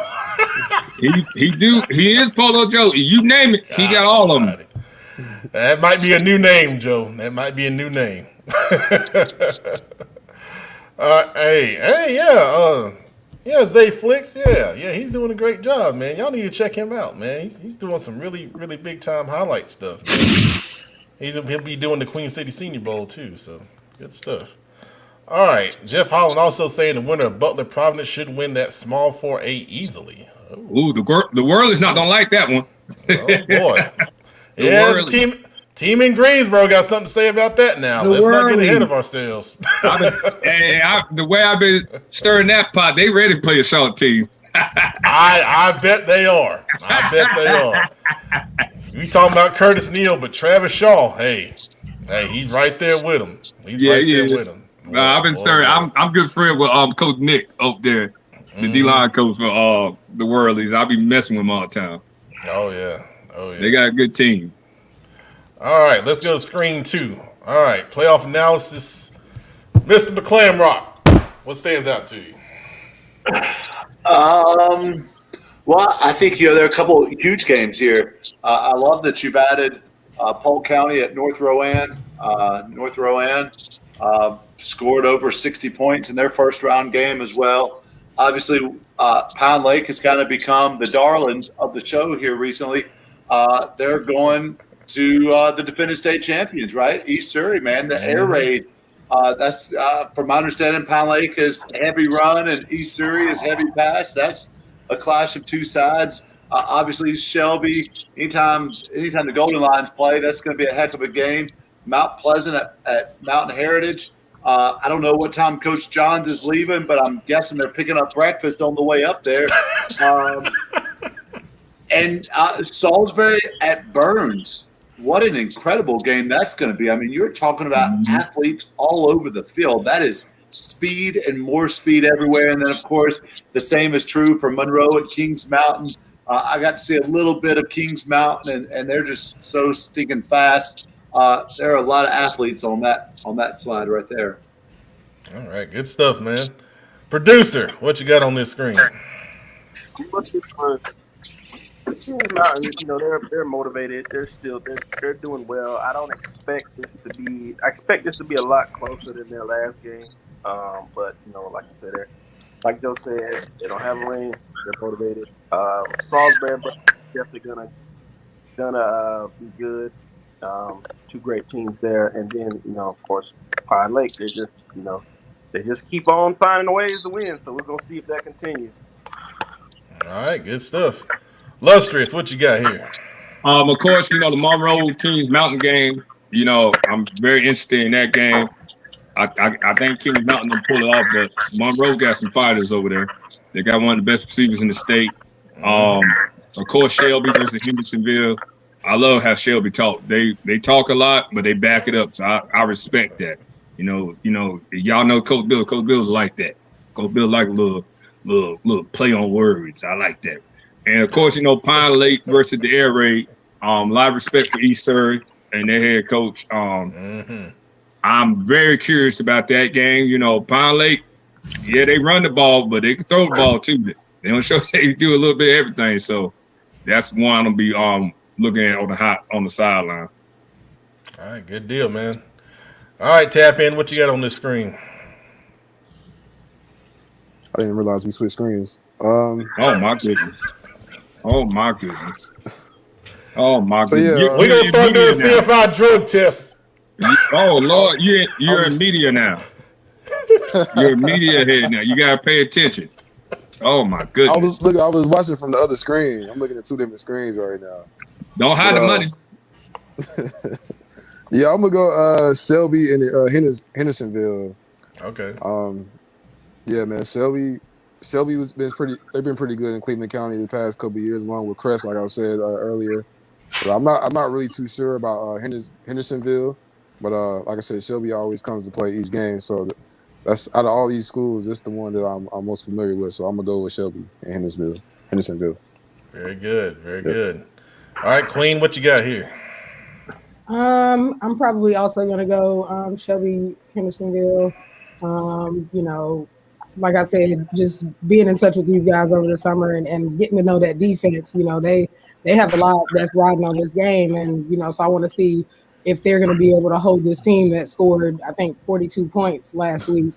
G: He is Polo Joe. You name it, he got all of them.
A: That might be a new name, Joe. That might be a new name. Yeah, Zay Flicks, yeah, he's doing a great job, man. Y'all need to check him out, man. He's doing some really, really big time highlight stuff, man. He'll be doing the Queen City Senior Bowl too, so good stuff. All right, Jeff Holland also saying the winner of Butler Providence should win that small 4A easily.
G: Ooh, the world is not gonna like that one.
A: Oh boy, yeah, the team in Greensboro got something to say about that now. Let's not get ahead of ourselves.
G: The way I've been stirring that pot, they ready to play a Charlotte team.
A: I bet they are. We talking about Curtis Neal, but Travis Shaw, hey, he's right there with him. With him.
G: I've been stirring. I'm good friend with Coach Nick up there, the D-line coach for the Whirlies. I'll be messing with him all the time.
A: Oh yeah.
G: They got a good team.
A: All right, let's go to screen 2. All right, playoff analysis. Mr. Mcclamrock, what stands out to you?
C: Well, I think there are a couple of huge games here. I love that you've added Polk County at North Rowan. North Rowan scored over 60 points in their first round game as well. Obviously, Pine Lake has kind of become the darlings of the show here recently. They're going to the defending state champions, right? East Surrey, man, the air raid. That's from my understanding, Pine Lake is heavy run and East Surrey is heavy pass. That's a clash of two sides. Obviously, Shelby, anytime the Golden Lions play, that's going to be a heck of a game. Mount Pleasant at Mountain Heritage. I don't know what time Coach Johns is leaving, but I'm guessing they're picking up breakfast on the way up there. And Salisbury at Burns. What an incredible game that's going to be. I mean, you're talking about athletes all over the field. That is speed and more speed everywhere. And then, of course, the same is true for Monroe at Kings Mountain. I got to see a little bit of Kings Mountain, and they're just so stinking fast. There are a lot of athletes on that slide right there.
A: All right, good stuff, man. Producer, what you got on this screen?
E: Mountain, they're motivated. They're doing well. I expect this to be a lot closer than their last game. But like you said, like Joe said, they don't have a ring. They're motivated. Salisbury definitely gonna be good. Two great teams there, and then of course Pine Lake. They just keep on finding ways to win. So we're gonna see if that continues.
A: All right, good stuff. Lustrous, what you got here?
G: Of course, the Monroe team's mountain game. I'm very interested in that game. I think Kings Mountain will pull it off, but Monroe got some fighters over there. They got one of the best receivers in the state. Of course, Shelby versus Hendersonville. I love how Shelby talk. They talk a lot, but they back it up. So I respect that. Y'all know Coach Bill. Coach Bill's like that. Coach Bill like a little play on words. I like that. And of course, Pine Lake versus the air raid. A lot of respect for East Surrey and their head coach. I'm very curious about that game. Pine Lake, they run the ball, but they can throw the ball too. They don't show they do a little bit of everything. So that's one I'm gonna be looking at on the sideline.
A: All right, good deal, man. All right, tap in. What you got on this screen?
F: I didn't realize we switched screens.
G: Oh my goodness. Oh my goodness. Oh my goodness.
F: So, yeah,
A: we're gonna start doing CFI drug tests.
G: Oh Lord, you're in media now. You're a media head now. You gotta pay attention. Oh my goodness.
F: I was watching from the other screen. I'm looking at two different screens right now.
G: Don't hide the money.
F: Yeah, I'm gonna go Shelby and Hendersonville.
A: Okay.
F: Yeah, man. Shelby they've been pretty good in Cleveland County the past couple of years, along with Crest, like I said earlier. But I'm not really too sure about Hendersonville. But like I said, Shelby always comes to play each game. So that's out of all these schools, it's the one that I'm most familiar with. So I'm gonna go with Shelby and Hendersonville.
A: Very good, very good. All right, Queen, what you got here?
I: I'm probably also gonna go Shelby, Hendersonville. like I said, just being in touch with these guys over the summer and getting to know that defense, they have a lot that's riding on this game. And, so I want to see if they're going to be able to hold this team that scored, I think, 42 points last week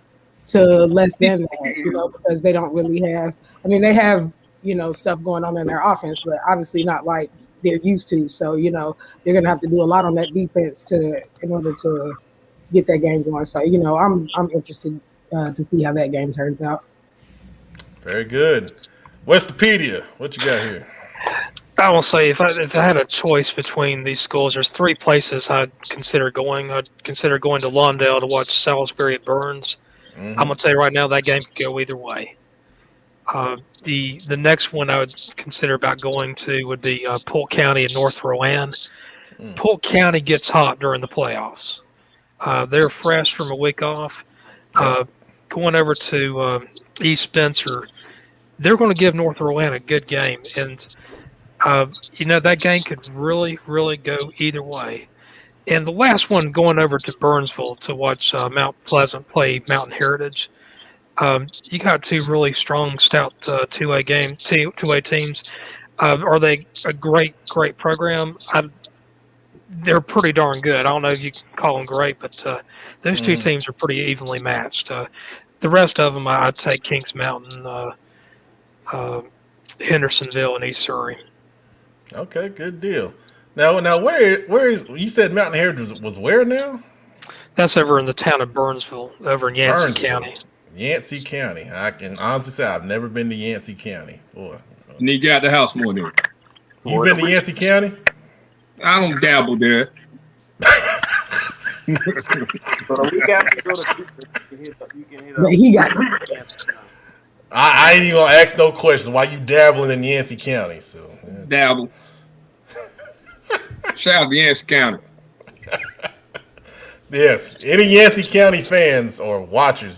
I: to less than that, because they don't really have, they have, stuff going on in their offense, but obviously not like they're used to. So, they're going to have to do a lot on that defense in order to get that game going. So, I'm interested to see how that game turns out.
A: Very good. Westopedia, what you got here?
D: I will say if I had a choice between these schools, there's 3 places I'd consider going. I'd consider going to Lawndale to watch Salisbury at Burns. I'm gonna tell you right now that game could go either way. The next one I would consider about going to would be Polk County and North Rowan. Polk County gets hot during the playoffs. They're fresh from a week off. Going over to East Spencer, they're going to give North Rowan a good game, and that game could really, really go either way. And the last one, going over to Burnsville to watch Mount Pleasant play Mountain Heritage. You got 2 really strong, stout 2A teams. Are they a great program? They're pretty darn good. I don't know if you can call them great, but those 2 teams are pretty evenly matched. The rest of them, I'd take Kings Mountain, Hendersonville, and East Surrey.
A: Okay, good deal. Now, where you said Mountain Heritage was where now?
D: That's over in the town of Burnsville, over in Yancey County.
A: Yancey County. I can honestly say I've never been to Yancey County. Boy,
G: And you got the house more than
A: you been to Yancey County?
G: I don't dabble there.
I: He got
A: I ain't even gonna ask no questions. Why you dabbling in Yancey County? So
G: Dabble. Shout out to Yancey County.
A: Yes, any Yancey County fans or watchers,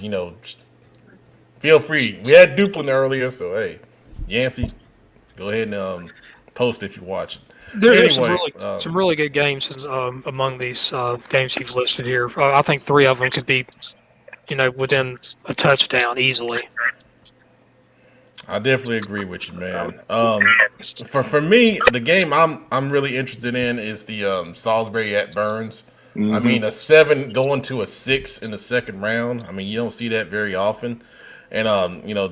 A: feel free. We had Duplin earlier, so hey, Yancey, go ahead and post if you're watching.
D: There's some really good games among these games you've listed here. I think 3 of them could be, within a touchdown easily.
A: I definitely agree with you, man. For me, the game I'm really interested in is the Salisbury at Burns. A 7 going to a 6 in the second round. You don't see that very often. And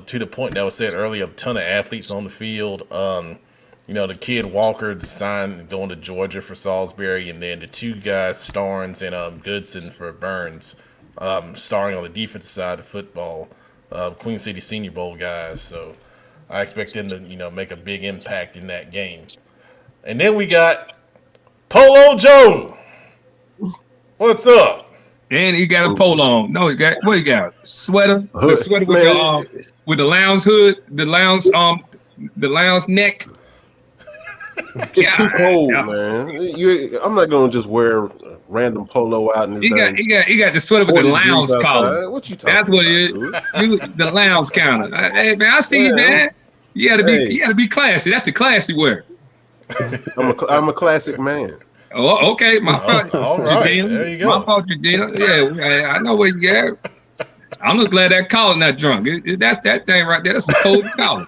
A: to the point that was said earlier, a ton of athletes on the field. The kid Walker signed going to Georgia for Salisbury, and then the 2 guys, Starnes and Goodson for Burns, starring on the defensive side of football, Queen City Senior Bowl guys. So I expect them to make a big impact in that game. And then we got Polo Joe. What's up?
G: And he got a polo on. No, he got what he got? Sweater. The sweater with the lounge hood, the lounge neck.
J: It's too cold, man. I'm not gonna just wear a random polo out in this.
G: He got the sweater with the lounge collar.
J: What you talking
G: That's what it is. The lounge counter. Hey man, I see you, man. You gotta be classy. That's the classy wear.
J: I'm a classic man.
G: Oh, okay. My fault.
A: All right. There you go.
G: My fault, Jadina. Yeah, I know what you got. I'm just glad that collar not drunk. That's that thing right there. That's a cold collar.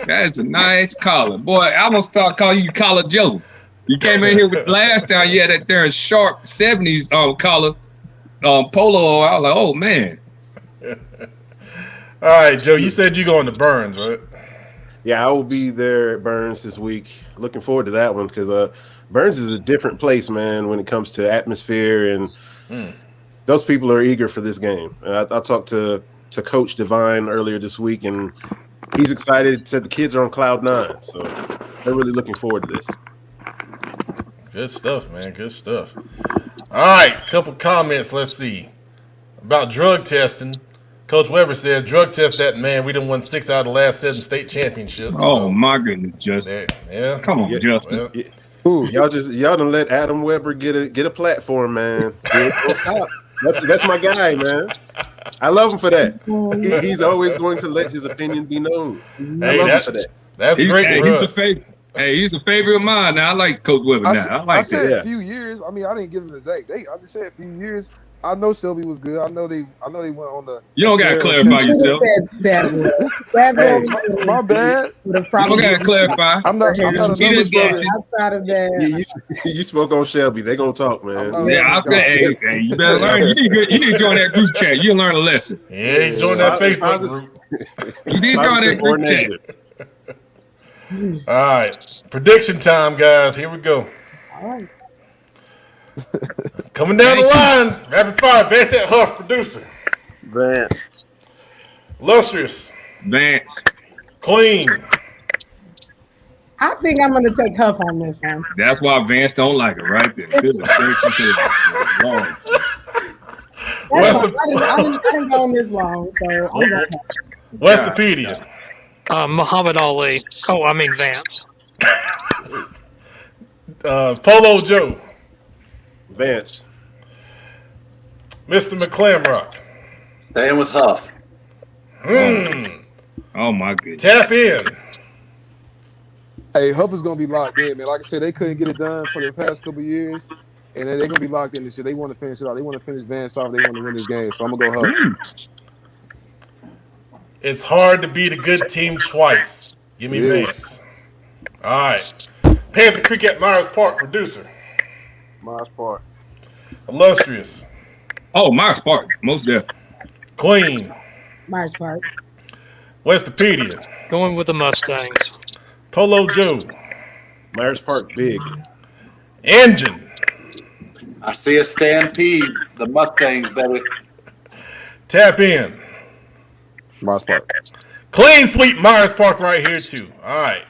G: That is a nice collar. Boy, I almost start calling you Collar Joe. You came in here with last time you had that there sharp 70s collar polo. I was like, oh, man.
A: All right, Joe, you said you're going to Burns, right?
J: Yeah, I will be there at Burns this week. Looking forward to that one because Burns is a different place, man, when it comes to atmosphere, and those people are eager for this game. I talked to Coach Devine earlier this week, and he's excited. Said the kids are on cloud 9, so they're really looking forward to this.
A: Good stuff, man. Good stuff. All right, couple comments. Let's see about drug testing. Coach Weber said, drug test that man. We done won 6 out of the last 7 state championships.
G: Oh, my goodness, Justin.
A: Yeah.
G: Come on, Justin.
J: Well, y'all done let Adam Weber get a platform, man. That's my guy, man. I love him for that. He's always going to let his opinion be known. I love him for that.
A: That's great for us.
G: He's a favorite of mine. Now I like Coach Weber. I
K: said a few years. I didn't give him the exact date. I just said a few years.
F: I know Shelby was good. I know they went on the.
G: You don't got to clarify yourself.
F: Hey, my bad.
G: You don't got to clarify.
F: I'm not a numbers broker.
I: Outside of that,
J: You spoke on Shelby. They gonna talk, man.
G: Yeah, I'll say, hey, you better learn. You need to join that group chat. You'll learn a lesson.
A: Yeah, join that Facebook group.
G: You need to join that group chat.
A: All right, prediction time, guys. Here we go.
I: all right.
A: Coming down the line, rapid fire. Vance at Hough, producer.
E: Vance.
A: Illustrious.
G: Vance.
A: Clean.
I: I think I'm going to take Hough on this one.
G: That's why Vance don't like it, right there.
I: I didn't go on this long, so I'm going to
A: Westopedia.
D: Muhammad Ali. Oh, I mean Vance.
A: Polo Joe.
J: Vance.
A: Mr. McClamrock.
C: Staying with Hough.
G: Oh my goodness.
A: Tap in.
F: Hey, Hough is gonna be locked in, man. Like I said, they couldn't get it done for the past couple of years, and they're gonna be locked in this year. They want to finish it out. They want to finish Vance off. They want to win this game. So I'm gonna go Hough.
A: It's hard to beat a good team twice. Give me Vance. All right. Panther Creek at Myers Park, producer.
E: Myers Park.
A: Illustrious.
G: Oh, Myers Park. Most definitely.
A: Queen.
I: Myers Park.
A: Westopedia.
D: Going with the Mustangs.
A: Polo Joe.
J: Myers Park big.
A: Engine.
C: I see a stampede. The Mustangs, baby.
A: Tap in.
F: Myers Park.
A: Clean sweep Myers Park right here too. All right.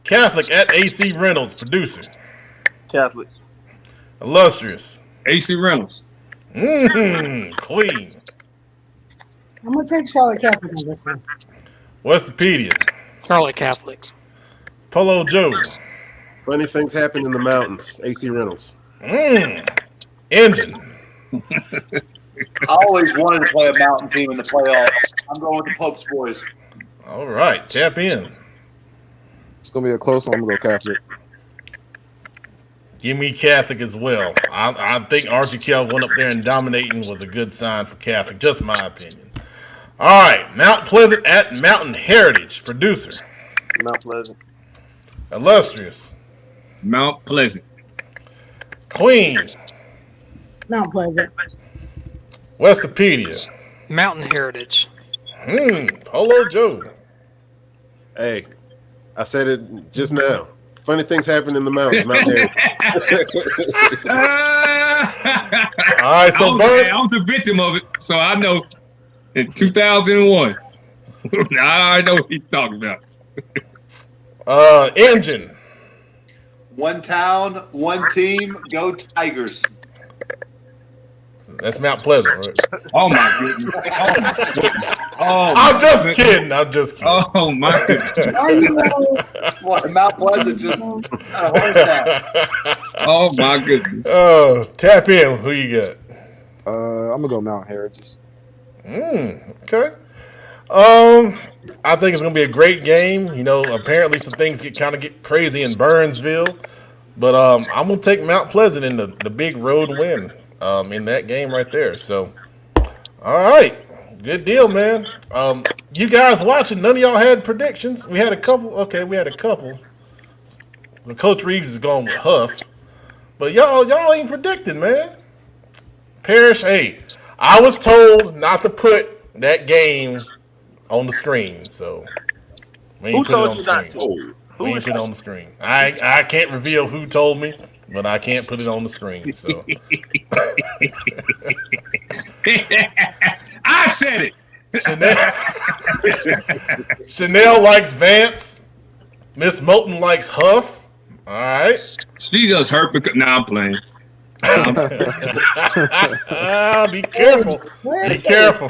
A: Catholic at AC Reynolds, producer.
E: Catholic.
A: Illustrious.
G: AC Reynolds.
A: Clean.
I: I'm going to take Charlotte Catholic on this one.
A: Westopedia.
D: Charlotte Catholic.
A: Polo Joe.
J: Funny things happen in the mountains. AC Reynolds.
A: Engine.
C: I always wanted to play a mountain team in the playoffs. I'm going with the Pope's boys.
A: All right. Tap in.
F: It's gonna be a close one. I'm gonna go Catholic.
A: Give me Catholic as well. I think Archie Kell went up there and dominating was a good sign for Catholic. Just my opinion. All right. Mount Pleasant at Mountain Heritage, producer.
E: Mount Pleasant.
A: Illustrious.
G: Mount Pleasant.
A: Queen.
I: Mount Pleasant.
A: Westopedia.
D: Mountain Heritage.
A: Polo Joe.
J: Hey, I said it just now. Funny things happen in the mountains. Mount
A: All right, so
G: I was the victim of it, so I know. In 2001, I know what he's talking about.
A: Engine.
C: One town, one team. Go Tigers.
A: That's Mount Pleasant, right?
G: Oh my goodness! Oh my goodness! Oh,
A: I'm just kidding. I'm just kidding.
G: Oh my goodness!
C: What, Mount Pleasant just had a heart attack.
G: Oh my goodness!
A: Oh, tap in. Who you got?
F: I'm gonna go Mount Heritage.
A: Okay. I think it's gonna be a great game. You know, apparently some things get crazy in Burnsville, but I'm gonna take Mount Pleasant in the big road win in that game right there. So, all right, good deal, man. You guys watching? None of y'all had predictions. We had a couple. Okay, we had a couple. So Coach Reeves is going with Hough, but y'all ain't predicting, man. Parrish, hey, I was told not to put that game on the screen, so we ain't put it on the screen. We ain't put it on the screen. I can't reveal who told me, but I can't put it on the screen. So
G: I said
A: it. Chanel likes Vance. Miss Moulton likes Hough. All right.
G: She does hurt because now I'm playing.
A: Be careful. Be careful.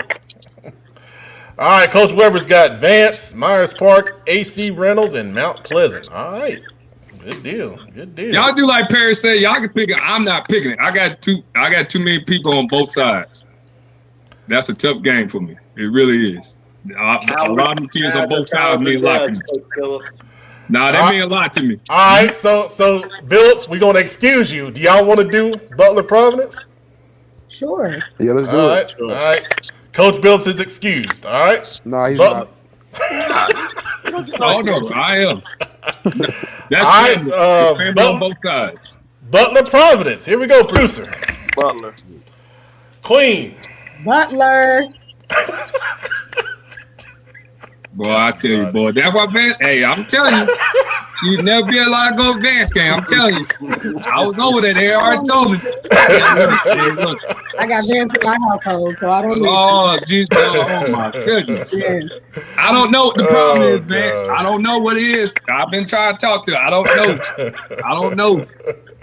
A: All right, Coach Weber's got Vance, Myers Park, AC Reynolds, and Mount Pleasant. All right. Good deal. Good deal.
G: Y'all do like Perry said, y'all can pick it. I'm not picking it. I got too many people on both sides. That's a tough game for me. It really is. A lot of teams on both sides mean a lot to me. Nah, that mean a lot to me.
A: All right, so Billups, we're gonna excuse you. Do y'all want to do Butler Providence?
I: Sure.
F: Yeah, let's do
A: All
F: it.
A: right. All right. Coach Billups is excused. All right.
F: No, he's
A: Butler-
F: not.
G: Oh no, I am. That's
A: All right,
G: family. It's family on both sides.
A: Butler Providence. Here we go, producer.
E: Butler.
A: Queen.
I: Butler.
G: Boy, I tell you, boy, that's what Vance. Hey, I'm telling you, she'd never be allowed to go to Vance game. I'm telling you, I was over there. They already told me. Hey, look.
I: I got Vance in my household, so I don't need
G: Oh, Jesus. Oh, my goodness.
I: Yes.
G: I don't know what the problem is, Vance.
A: God.
G: I don't know what it is. I've been trying to talk to her. I don't know. I don't know.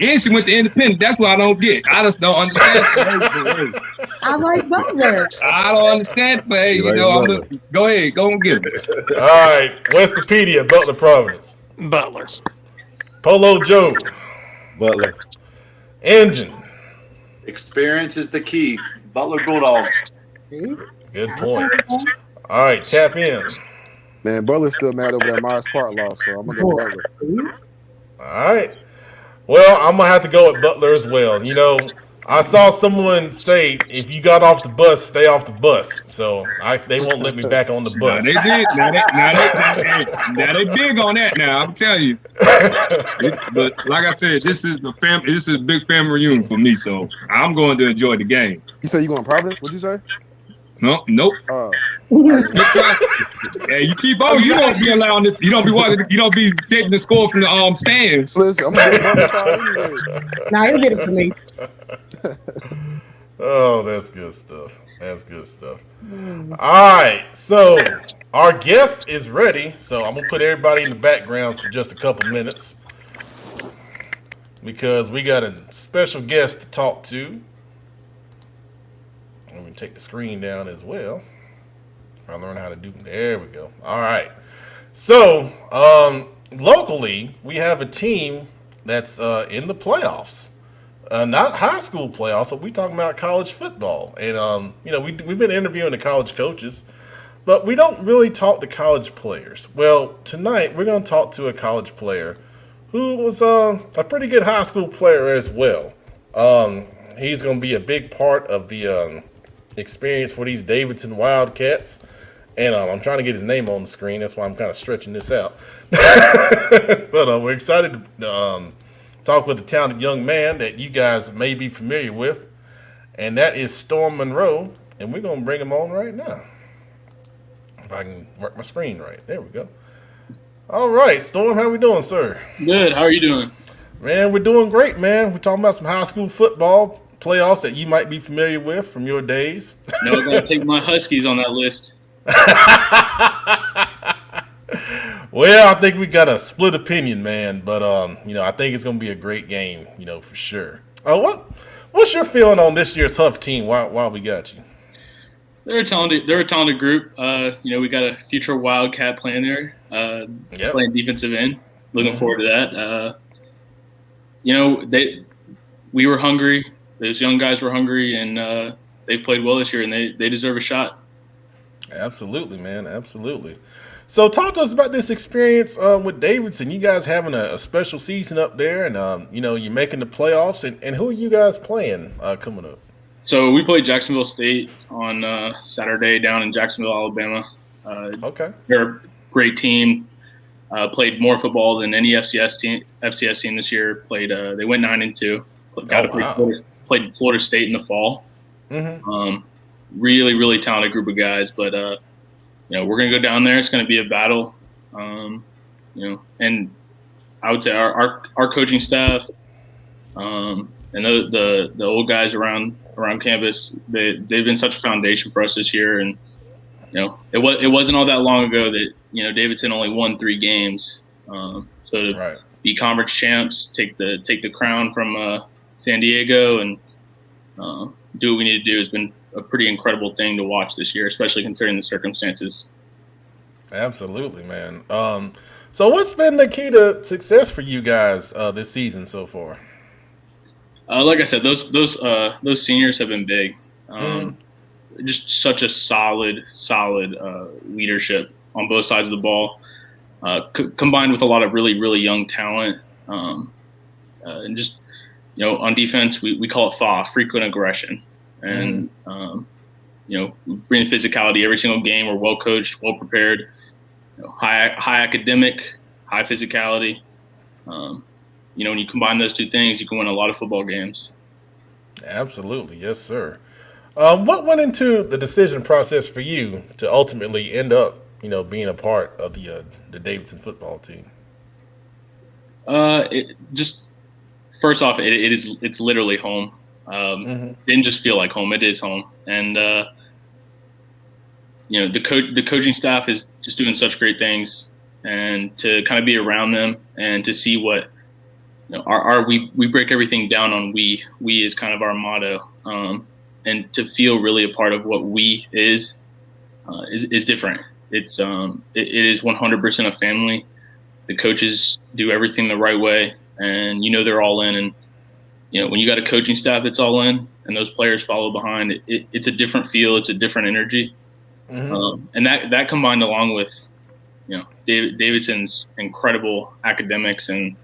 G: And she went to independent. That's what I don't get. I just don't understand.
I: I like Butler.
G: I don't understand. But hey, you know, go ahead. Go and get it.
A: All right. Westopedia, Butler Providence.
D: Butler.
A: Polo Joe.
J: Butler.
A: Engine.
C: Experience is the key. Butler Bulldogs.
A: Good point. All right. Tap in.
F: Man, Butler's still mad over that Myers Park loss, so I'm gonna go Butler.
A: All right. Well, I'm gonna have to go with Butler as well. You know, I saw someone say if you got off the bus, stay off the bus. So they won't let me back on the
G: Now
A: bus.
G: they did. Now they big on that. Now I'm telling you. But like I said, this is the family. This is a big family reunion for me. So I'm going to enjoy the game.
F: You say you going Providence? What'd you say?
G: No, nope. Hey, you keep on. You don't be allowing this. You don't be watching. You don't be taking the score from the stands.
F: Listen, I'm gonna get Butler side anyway.
I: Nah, he'll get it for me.
A: Oh, that's good stuff. That's good stuff. All right. So our guest is ready. So I'm gonna put everybody in the background for just a couple minutes because we got a special guest to talk to. Let me take the screen down as well. I learn how to do. There we go. All right. So locally, we have a team that's in the playoffs. Not high school playoffs, but we talking about college football. And you know, we've been interviewing the college coaches, but we don't really talk to college players. Well, tonight we're going to talk to a college player who was a pretty good high school player as well. He's going to be a big part of the experience for these Davidson Wildcats. And I'm trying to get his name on the screen. That's why I'm kind of stretching this out. But we're excited to talk with a talented young man that you guys may be familiar with. And that is Storm Monroe. And we're going to bring him on right now. If I can work my screen right. There we go. All right, Storm, how we doing, sir?
K: Good. How are you doing?
A: Man, we're doing great, man. We're talking about some high school football playoffs that you might be familiar with from your days.
K: No, I'm going to take my Huskies on that list.
A: Well, I think we got a split opinion, man. But you know, I think it's gonna be a great game, you know, for sure. What's your feeling on this year's Hough team? While we got you,
K: They're a talented group. You know, we got a future Wildcat playing there, playing defensive end. Looking forward to that. You know, we were hungry. Those young guys were hungry, and they've played well this year, and they deserve a shot.
A: Absolutely, man. Absolutely. So talk to us about this experience with Davidson. You guys having a special season up there, and you know, you're making the playoffs. And who are you guys playing coming up?
K: So we played Jacksonville State on Saturday down in Jacksonville, Alabama.
A: Okay.
K: They're a great team. Played more football than any FCS team this year. They went 9-2. Played Florida State in the fall.
A: Mm-hmm.
K: Really, really talented group of guys, but you know, we're gonna go down there. It's gonna be a battle. You know, and I would say our coaching staff, and the old guys around campus, they've been such a foundation for us this year. And you know, it wasn't all that long ago that, you know, Davidson only won 3 games. So to be conference champs, take the crown from San Diego, and do what we need to do has been a pretty incredible thing to watch this year, especially considering the circumstances.
A: Absolutely, man. So what's been the key to success for you guys this season so far?
K: Like I said, those seniors have been big. Just such a solid leadership on both sides of the ball, combined with a lot of really, really young talent. And just, you know, on defense, we call it FA, frequent aggression. and bring physicality every single game. We're well coached, well prepared, high academic, high physicality. When you combine those two things, you can win a lot of football games.
A: Absolutely, yes, sir. What went into the decision process for you to ultimately end up, being a part of the Davidson football team?
K: First off, it's literally home. Didn't just feel like home; it is home, and the coaching staff is just doing such great things, and to kind of be around them and to see what we break everything down on we is kind of our motto, and to feel really a part of what we is different. It is 100% a family. The coaches do everything the right way, and they're all in. And when you got a coaching staff that's all in, and those players follow behind, it's a different feel. It's a different energy, and that combined along with Davidson's incredible academics and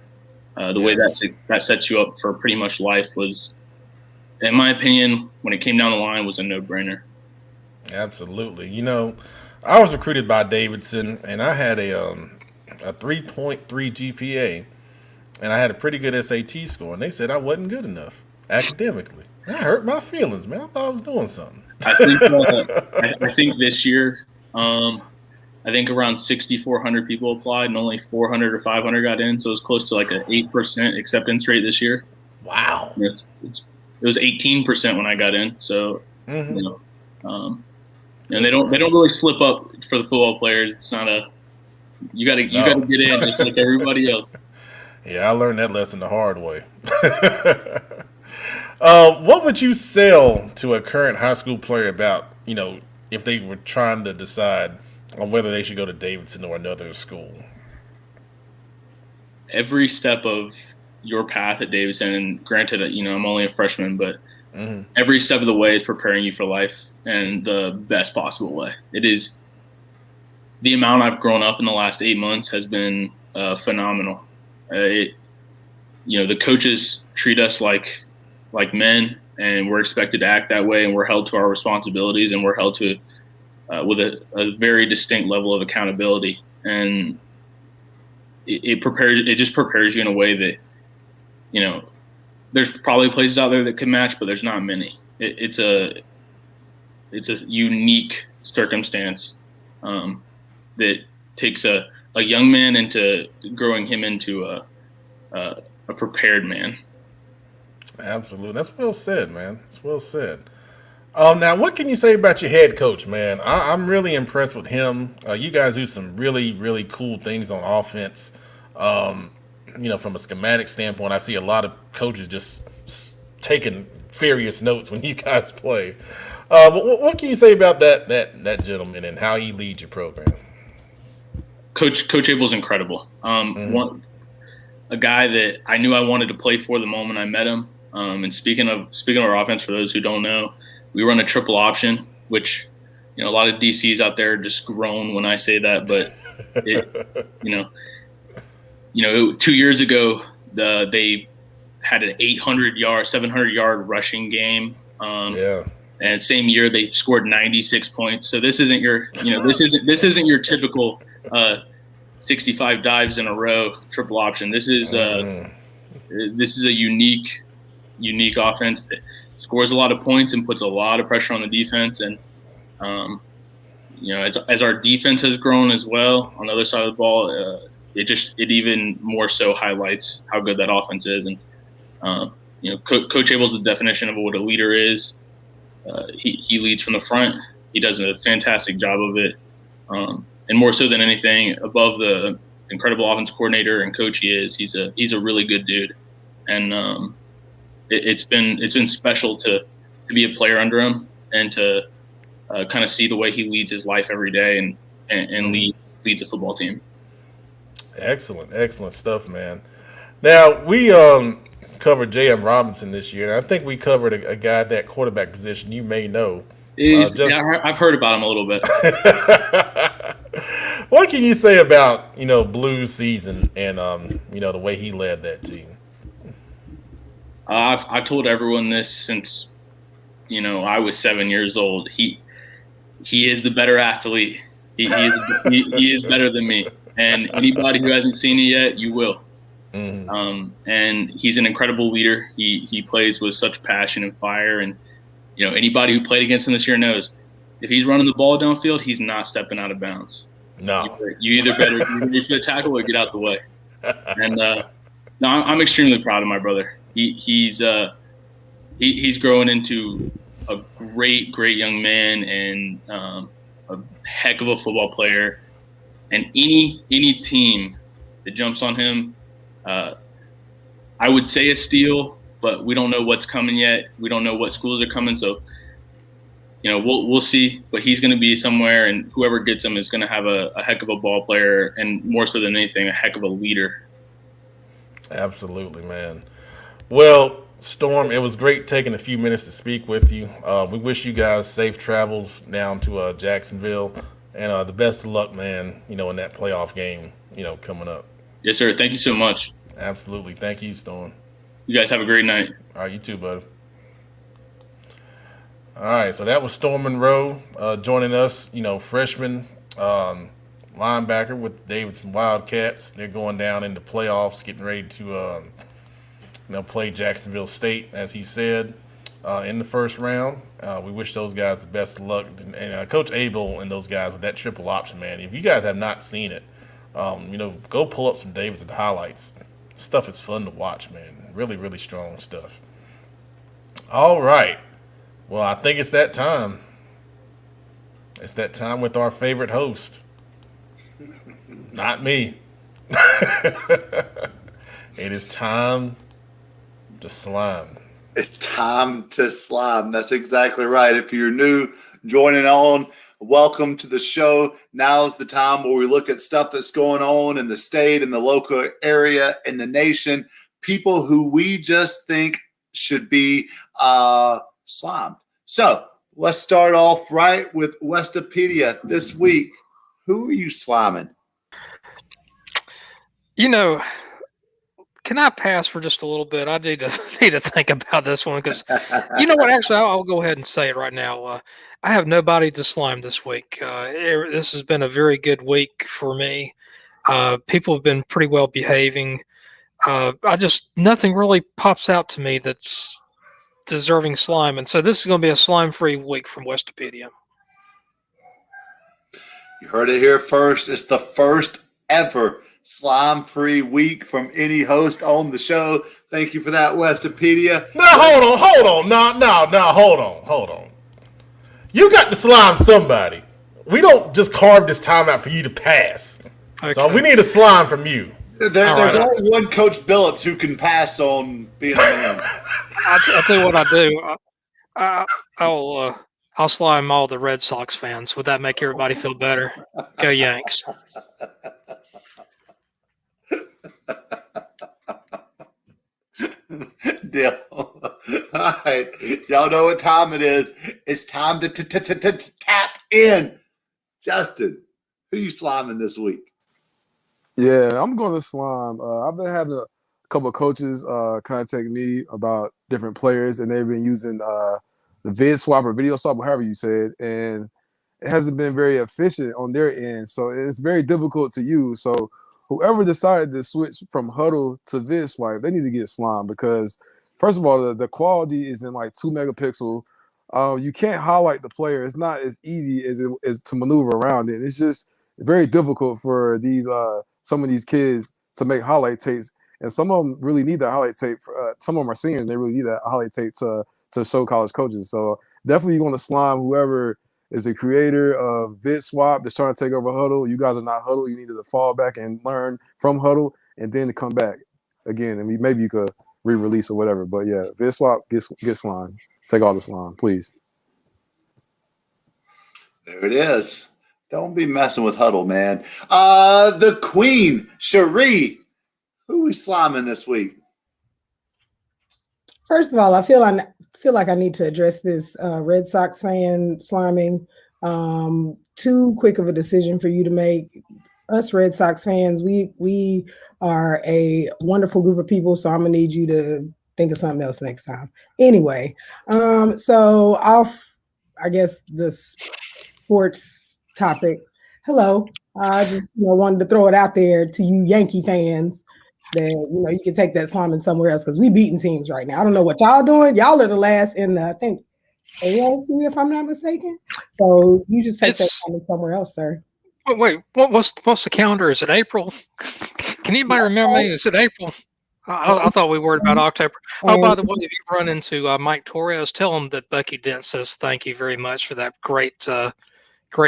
K: the way that sets you up for pretty much life was, in my opinion, when it came down the line, was a no-brainer.
A: Absolutely. I was recruited by Davidson, and I had a 3.3 GPA, and I had a pretty good SAT score, and they said I wasn't good enough academically. That hurt my feelings, man. I thought I was doing something.
K: I think this year, I think around 6,400 people applied, and only 400 or 500 got in, so it was close to like an 8% acceptance rate this year.
A: Wow.
K: It was 18% when I got in, so and they don't really slip up for the football players. It's not you got to get in just like everybody else.
A: Yeah, I learned that lesson the hard way. What would you sell to a current high school player about, if they were trying to decide on whether they should go to Davidson or another school?
K: Every step of your path at Davidson, and granted, I'm only a freshman, but every step of the way is preparing you for life in the best possible way. It is the amount I've grown up in the last 8 months has been phenomenal. The coaches treat us like men, and we're expected to act that way, and we're held to our responsibilities, and we're held to with a very distinct level of accountability. And it just prepares you in a way that, there's probably places out there that could match, but there's not many. It's a unique circumstance that takes a young man into growing him into a prepared man.
A: Absolutely. That's well said, man. That's well said. Now, what can you say about your head coach, man? I'm really impressed with him. You guys do some really, really cool things on offense. From a schematic standpoint, I see a lot of coaches just taking furious notes when you guys play. What can you say about that gentleman and how he leads your program?
K: Coach Abel's incredible. A guy that I knew I wanted to play for the moment I met him. And speaking of our offense, for those who don't know, we run a triple option, which a lot of DCs out there just groan when I say that, but 2 years ago they had an 700-yard rushing game. And same year they scored 96 points. So this isn't your your typical 65 dives in a row triple option. This is a unique offense that scores a lot of points and puts a lot of pressure on the defense. And as our defense has grown as well on the other side of the ball, it even more so highlights how good that offense is. And Coach Abel's the definition of what a leader is. He leads from the front. He does a fantastic job of it. And more so than anything, above the incredible offense coordinator and coach he is, he's a really good dude. And it's been special to be a player under him and to kind of see the way he leads his life every day and leads a football team.
A: Excellent stuff, man. Now, we covered J.M. Robinson this year, and I think we covered a guy at that quarterback position you may know.
K: I've heard about him a little bit.
A: What can you say about, Blues season and, the way he led that team?
K: I've told everyone this since I was 7 years old. He is the better athlete. He is better than me. And anybody who hasn't seen it yet, you will.
A: Mm-hmm.
K: And he's an incredible leader. He plays with such passion and fire. And anybody who played against him this year knows if he's running the ball downfield, he's not stepping out of bounds.
A: No,
K: you either better reach the tackle or get out the way. And no, I'm extremely proud of my brother. He's growing into a great young man and a heck of a football player. And any team that jumps on him, I would say a steal, but we don't know what's coming yet. We don't know what schools are coming, so we'll see. But he's going to be somewhere, and whoever gets him is going to have a heck of a ball player, and more so than anything, a heck of a leader.
A: Absolutely, man. Well, Storm, it was great taking a few minutes to speak with you. We wish you guys safe travels down to Jacksonville, and the best of luck, man, in that playoff game, coming up.
K: Yes, sir. Thank you so much.
A: Absolutely. Thank you, Storm.
K: You guys have a great night.
A: All right, you too, buddy. All right, so that was Storm Monroe joining us, freshman linebacker with the Davidson Wildcats. They're going down into playoffs, getting ready to play Jacksonville State, as he said, in the first round. We wish those guys the best of luck. And Coach Abel and those guys with that triple option, man, if you guys have not seen it, go pull up some Davidson highlights. Stuff is fun to watch, man. Really, really strong stuff. All right. Well, I think it's that time. It's that time with our favorite host. Not me. It is time to slime.
C: It's time to slime. That's exactly right. If you're new, joining on, welcome to the show. Now's the time where we look at stuff that's going on in the state, in the local area, in the nation. People who we just think should be slimed. So let's start off right with Westopedia this week. Who are you sliming?
D: Can I pass for just a little bit? I need to think about this one because you know what? Actually, I'll go ahead and say it right now. I have nobody to slime this week. This has been a very good week for me. People have been pretty well behaving. Nothing really pops out to me that's deserving slime, and so this is going to be a slime-free week from Westopedia.
C: You heard it here first. It's the first ever slime-free week from any host on the show. Thank you for that, Westopedia.
A: Now, hold on. No, hold on. You got to slime somebody. We don't just carve this time out for you to pass. Okay. So we need a slime from you.
C: There's only one Coach Billups who can pass on being a man.
D: I'll tell you what I do. I'll slime all the Red Sox fans. Would that make everybody feel better? Go Yanks.
C: Deal. All right. Y'all know what time it is. It's time to tap in. Justin, who you sliming this week?
F: Yeah, I'm going to slime. I've been having a couple of coaches contact me about different players, and they've been using the vid swap or video swap, however you say it, and it hasn't been very efficient on their end. So it's very difficult to use. So whoever decided to switch from huddle to vid swipe, they need to get slime because, first of all, the quality is in like 2 megapixel. You can't highlight the player. It's not as easy as it is to maneuver around it. It's just very difficult for these some of these kids to make highlight tapes, and some of them really need that highlight tape. Some of them are seniors; they really need that highlight tape to show college coaches. So definitely, you want to slime whoever is a creator of vid swap that's trying to take over huddle. You guys are not huddle. You need to fall back and learn from huddle, and then to come back again. And maybe you could re-release or whatever. But yeah, vid swap, get slime. Take all the slime, please.
C: There it is. Don't be messing with huddle, man. The Queen, Cherie. Who are we sliming this week?
I: First of all, I feel like I need to address this Red Sox fan sliming. Too quick of a decision for you to make. Us Red Sox fans, we are a wonderful group of people, so I'm gonna need you to think of something else next time. Anyway, so off, I guess the sports topic. Hello, I just wanted to throw it out there to you Yankee fans that you can take that slamming somewhere else because we beating teams right now. I don't know what y'all doing. Y'all are the last in the I think ALC if I'm not mistaken. So you just take that slamming somewhere else, sir.
D: Wait, what's the calendar? Is it April? Can anybody remember me? Is it April? I thought we were about October. Oh, by the way, if you run into Mike Torres, tell him that Bucky Dent says thank you very much for that great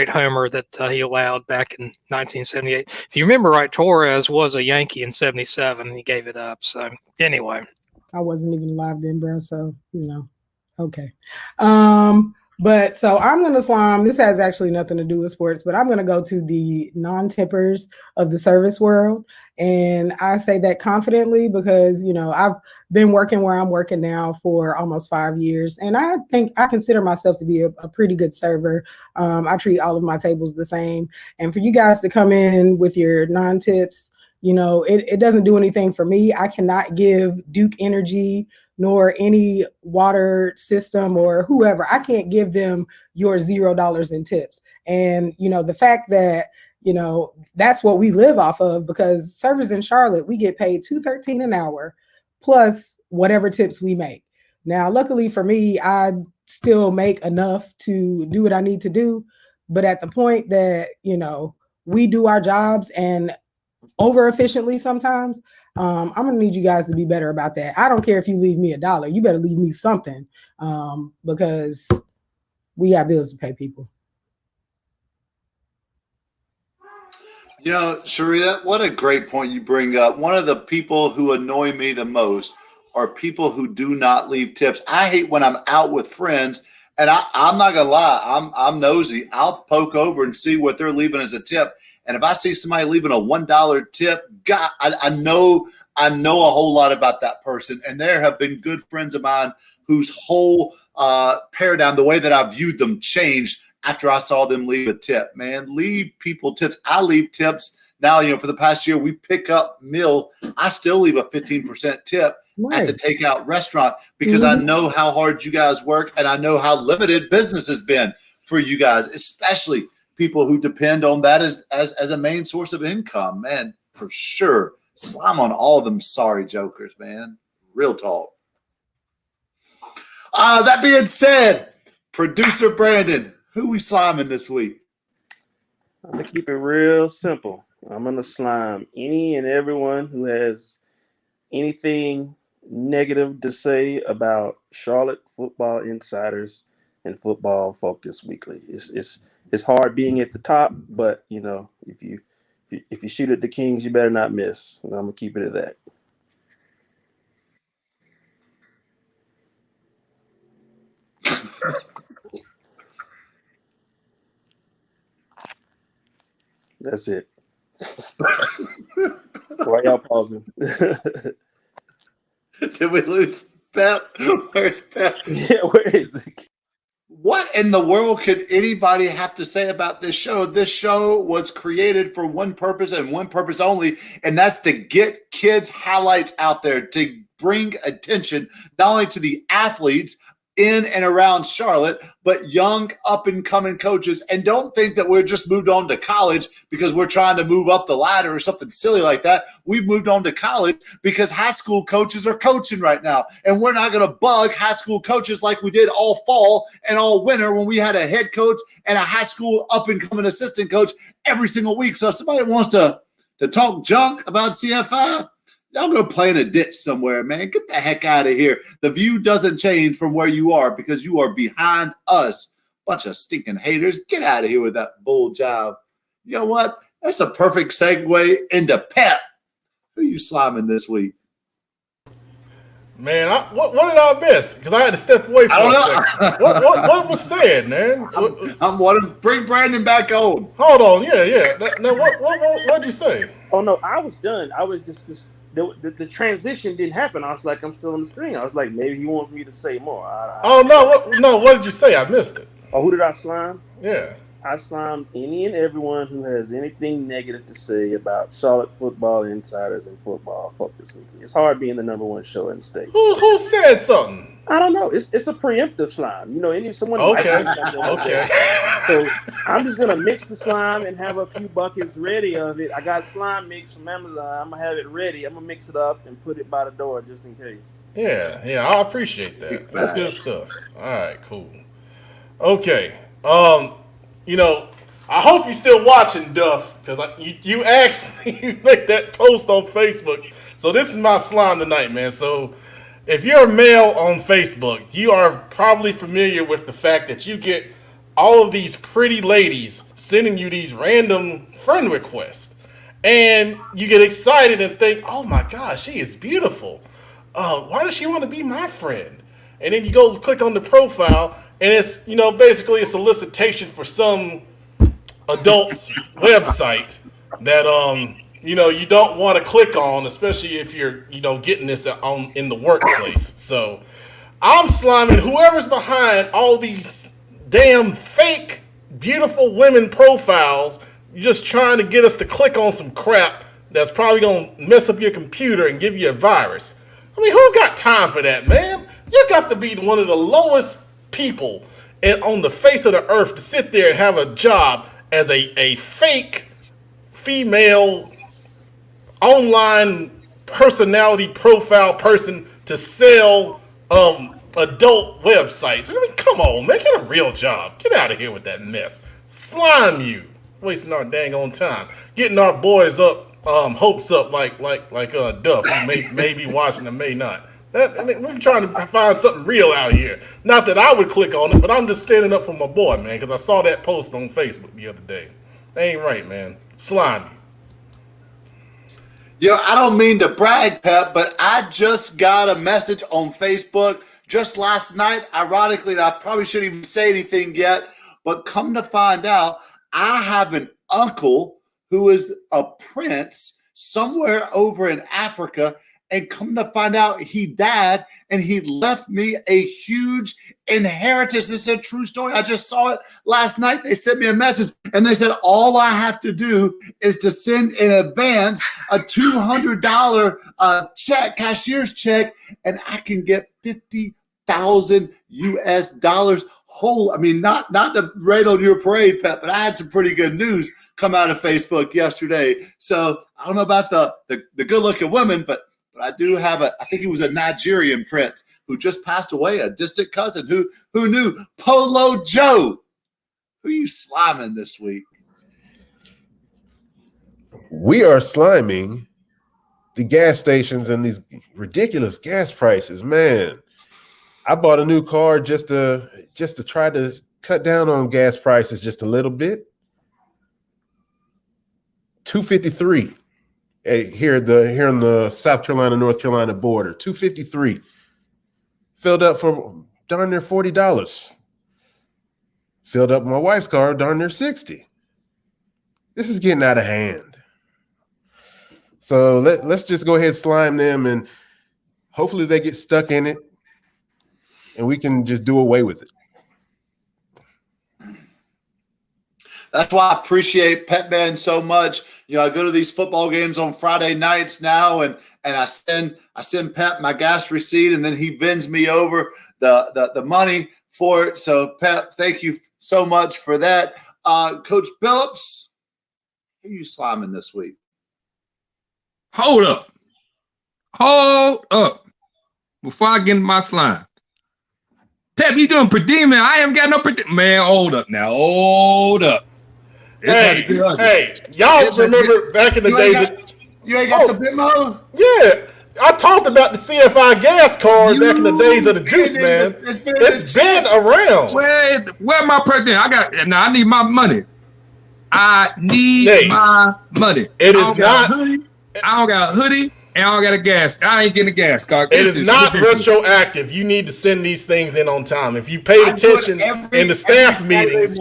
D: homer that he allowed back in 1978. If you remember right, Torres was a Yankee in '77. He gave it up. So anyway,
I: I wasn't even alive then, bro. So okay. But so I'm going to slime. This has actually nothing to do with sports, but I'm going to go to the non-tippers of the service world. And I say that confidently because, I've been working where I'm working now for almost 5 years. And I think I consider myself to be a pretty good server. I treat all of my tables the same. And for you guys to come in with your non-tips, it doesn't do anything for me. I cannot give Duke Energy nor any water system or whoever. I can't give them your $0 in tips. And, the fact that, that's what we live off of because servers in Charlotte, we get paid $2.13 an hour plus whatever tips we make. Now, luckily for me, I still make enough to do what I need to do. But at the point that, we do our jobs and over efficiently sometimes, I'm gonna need you guys to be better about that. I don't care if you leave me $1, you better leave me something, because we got bills to pay, people.
C: Sharia, what a great point you bring up. One of the people who annoy me the most are people who do not leave tips. I hate when I'm out with friends, and I'm not gonna lie, I'm nosy. I'll poke over and see what they're leaving as a tip. And if I see somebody leaving a $1 tip, God, I know a whole lot about that person. And there have been good friends of mine whose whole paradigm, the way that I viewed them, changed after I saw them leave a tip. Man, leave people tips. I leave tips now. For the past year, we pick up meal. I still leave a 15% tip at the takeout restaurant because I know how hard you guys work, and I know how limited business has been for you guys, especially people who depend on that as a main source of income, man, for sure. Slime on all of them sorry jokers, man. Real talk. That being said, producer Brandon, who we sliming this week?
E: I'm going to keep it real simple. I'm going to slime any and everyone who has anything negative to say about Charlotte Football Insiders and Football Focus Weekly. It's hard being at the top, but if you shoot at the Kings, you better not miss. And I'm gonna keep it at that. That's it. Why y'all pausing?
C: Did we lose Pep? Where's Pep?
E: Yeah, where is it?
C: What in the world could anybody have to say about this show? This show was created for one purpose and one purpose only, and that's to get kids' highlights out there, to bring attention not only to the athletes in and around Charlotte, but young up-and-coming coaches. And don't think that we're just moved on to college because we're trying to move up the ladder or something silly like that. We've moved on to college because high school coaches are coaching right now. And we're not going to bug high school coaches like we did all fall and all winter when we had a head coach and a high school up-and-coming assistant coach every single week. So if somebody wants to talk junk about CFI, y'all go play in a ditch somewhere, man. Get the heck out of here. The view doesn't change from where you are because you are behind us. Bunch of stinking haters. Get out of here with that bull job. You know what? That's a perfect segue into Pep. Who you sliming this week?
A: Man, what did I miss? Because I had to step away for a second. What was said, man?
C: I'm wanting to bring Brandon back on.
A: Hold on. Yeah. Now, what'd you say?
E: Oh, no, I was done. I was just the transition didn't happen. I was like, I'm still on the screen. I was like, maybe he wants me to say more.
A: What did you say? I missed it.
E: Oh, who did I slime?
A: Yeah.
E: I slimed any and everyone who has anything negative to say about Charlotte football insiders and football focus weekly. It's hard being the #1 show in the States.
A: Who said something?
E: I don't know. It's a preemptive slime. You know, someone
A: Okay.
E: might do something like
A: Okay.
E: that. So I'm just gonna mix the slime and have a few buckets ready of it. I got slime mix from Amazon. I'm gonna have it ready. I'm gonna mix it up and put it by the door just in case.
A: Yeah, I appreciate that. That's good stuff. All right, cool. Okay. I hope you're still watching, Duff, because you asked you make that post on Facebook. So this is my slime tonight, man. So if you're a male on Facebook, you are probably familiar with the fact that you get all of these pretty ladies sending you these random friend requests. And you get excited and think, oh my gosh, she is beautiful. Why does she want to be my friend? And then you go click on the profile, and it's, basically a solicitation for some adult's website that, you don't want to click on, especially if you're, getting this in the workplace. So I'm sliming whoever's behind all these damn fake, beautiful women profiles. You're just trying to get us to click on some crap that's probably going to mess up your computer and give you a virus. I mean, who's got time for that, man? You got to be one of the lowest people on the face of the earth to sit there and have a job as a fake female online personality profile person to sell adult websites. I mean, come on, man, get a real job. Get out of here with that mess. Slime you. Wasting our dang on time. Getting our boys up, hopes up like Duff, who may be watching and may not. We're trying to find something real out here. Not that I would click on it, but I'm just standing up for my boy, man, because I saw that post on Facebook the other day. That ain't right, man. Slime you.
C: I don't mean to brag, Pep, but I just got a message on Facebook just last night. Ironically, and I probably shouldn't even say anything yet, but come to find out, I have an uncle who is a prince somewhere over in Africa, and come to find out he died and he left me a huge inheritance. This is a true story. I just saw it last night. They sent me a message and they said, all I have to do is to send in advance a $200 check, cashier's check, and I can get 50,000 US dollars whole. I mean, not to rain on your parade, Pep, but I had some pretty good news come out of Facebook yesterday. So I don't know about the good looking women, but I do have I think he was a Nigerian prince who just passed away, a distant cousin. Who knew? Polo Joe. Who are you sliming this week?
J: We are sliming the gas stations and these ridiculous gas prices, man. I bought a new car just to try to cut down on gas prices just a little bit. $2.53 here in the South Carolina North Carolina border. $2.53 filled up for darn near $40. Filled up my wife's car darn near $60. This is getting out of hand. So let's just go ahead and slime them, and hopefully they get stuck in it, and we can just do away with it.
C: That's why I appreciate Pet Man so much. I go to these football games on Friday nights now, and I send Pep my gas receipt, and then he vends me over the money for it. So Pep, thank you so much for that. Coach Phillips, who are you sliming this week?
L: Hold up. Before I get into my slime. Pep, you doing per diem? I haven't got no per diem. Man, hold up.
A: Hey, y'all remember back in the days?
C: You ain't got the Venmo?
A: Yeah. I talked about the CFI gas card back in the days of the juice, man. It's been around.
L: Where my per diem? I need my money. I need my money.
A: It is not.
L: I don't got a hoodie, and I don't got a gas. I ain't getting a gas card.
A: It is not retroactive. You need to send these things in on time. If you paid attention in the staff meetings,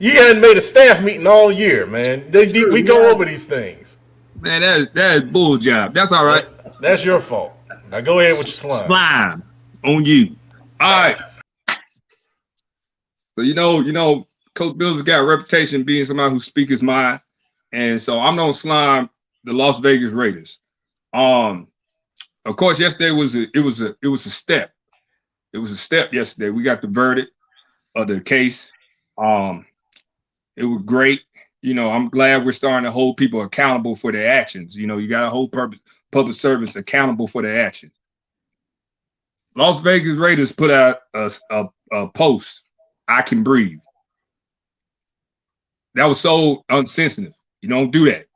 A: you hadn't made a staff meeting all year, man. We go over these things.
L: Man, that is bull job. That's all right.
A: That's your fault. Now go ahead with your slime.
L: Slime on you. All right. So Coach Bill's got a reputation being somebody who speaks his mind, and so I'm gonna slime the Las Vegas Raiders. Of course, yesterday was a step. It was a step yesterday. We got the verdict of the case. It was great. I'm glad we're starting to hold people accountable for their actions. You got to hold public servants accountable for their actions. Las Vegas Raiders put out a post, "I can breathe." That was so unsensitive. You don't do that.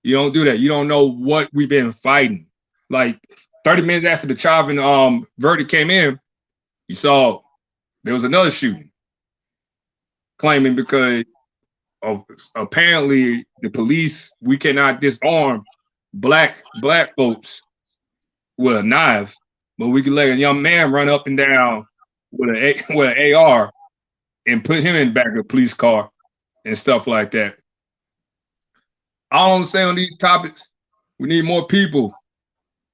L: You don't do that. You don't know what we've been fighting. Like 30 minutes after the Chauvin verdict came in, you saw there was another shooting, claiming because of apparently the police, we cannot disarm black folks with a knife, but we can let a young man run up and down with an AR and put him in the back of a police car and stuff like that. All I'm saying on these topics, we need more people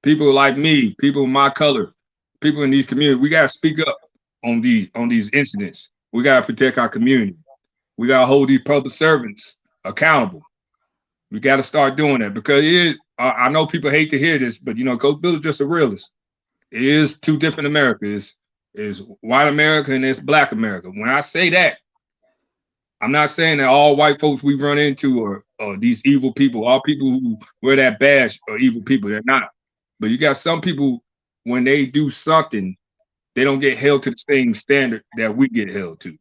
L: like me, people of my color, people in these communities. We gotta speak up on these incidents. We gotta protect our community. We gotta hold these public servants accountable. We gotta start doing that because I know people hate to hear this, but Coach Bill is just a realist. It is two different Americas. Is white America and it's black America. When I say that, I'm not saying that all white folks we run into are these evil people. All people who wear that badge are evil people. They're not. But you got some people, when they do something, they don't get held to the same standard that we get held to.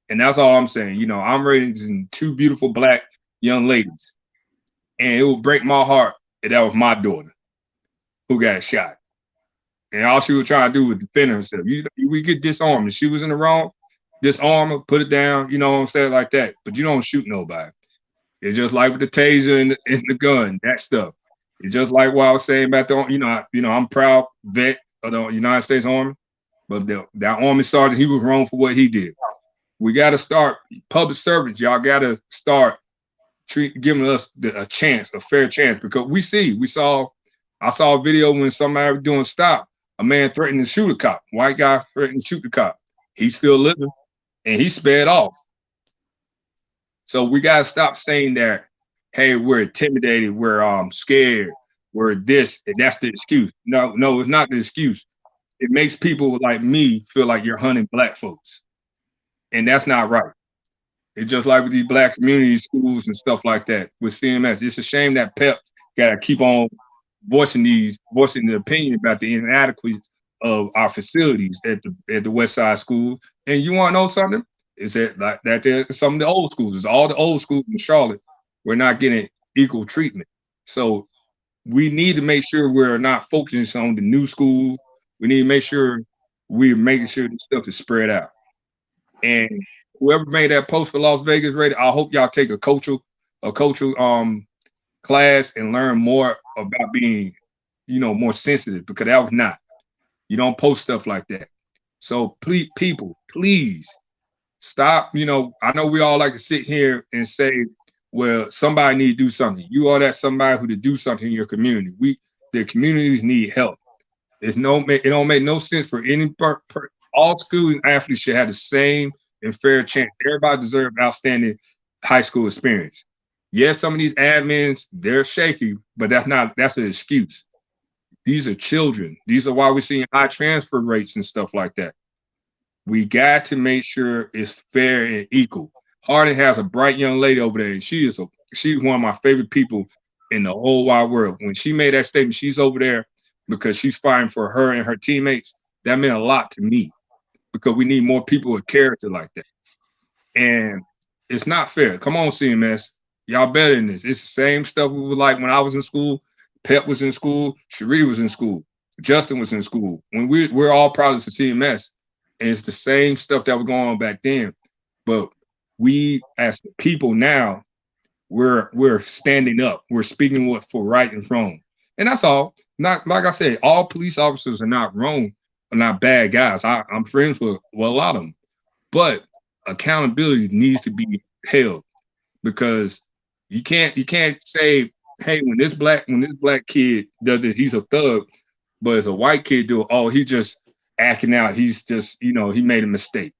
L: And that's all I'm saying. I'm raising two beautiful black young ladies. And it will break my heart if that was my daughter who got shot. And all she was trying to do was defend herself. We get disarmed. If she was in the wrong, disarm her, put it down, you know what I'm saying, like that. But you don't shoot nobody. It's just like with the taser and the gun, that stuff. It's just like what I was saying about I'm proud vet of the United States Army, but that Army sergeant, he was wrong for what he did. We got to start, public servants, y'all got to start giving us a fair chance, because I saw a video when somebody was doing stop, a man threatened to shoot a cop, white guy threatened to shoot the cop. He's still living, and he sped off. So we got to stop saying that, hey, we're intimidated, we're scared, we're this, and that's the excuse. No, it's not the excuse. It makes people like me feel like you're hunting black folks. And that's not right. It's just like with these black community schools and stuff like that with CMS. It's a shame that PEP got to keep on voicing the opinion about the inadequacy of our facilities at the West Side School. And you want to know something? Is that there's some of the old schools. It's all the old schools in Charlotte. We're not getting equal treatment. So we need to make sure we're not focusing on the new schools. We need to make sure we're making sure this stuff is spread out. And whoever made that post for Las Vegas Raiders, I hope y'all take a cultural class and learn more about being, more sensitive, because that was not. You don't post stuff like that. So please, people, please stop. I know we all like to sit here and say, well, somebody need to do something. You are that somebody who to do something in your community. The communities need help. It don't make no sense for any all school athletes should have the same and fair chance. Everybody deserves outstanding high school experience. Yes, some of these admins, they're shaky, but that's an excuse. These are children. These are why we're seeing high transfer rates and stuff like that. We got to make sure it's fair and equal. Harding has a bright young lady over there, and she's one of my favorite people in the whole wide world. When she made that statement, she's over there because she's fighting for her and her teammates. That meant a lot to me, because we need more people with character like that. And it's not fair. Come on, CMS. Y'all better than this. It's the same stuff we were like when I was in school. Pep was in school. Cherie was in school. Justin was in school. When we're all products of CMS, and it's the same stuff that was going on back then. But we, as the people now, we're standing up. We're speaking for right and wrong. And that's all. Not like I said, all police officers are not wrong, are not bad guys. I'm friends with a lot of them. But accountability needs to be held, because you can't say, hey, when this black kid does it, he's a thug, but as a white kid do it, oh, he just acting out, he's just, he made a mistake.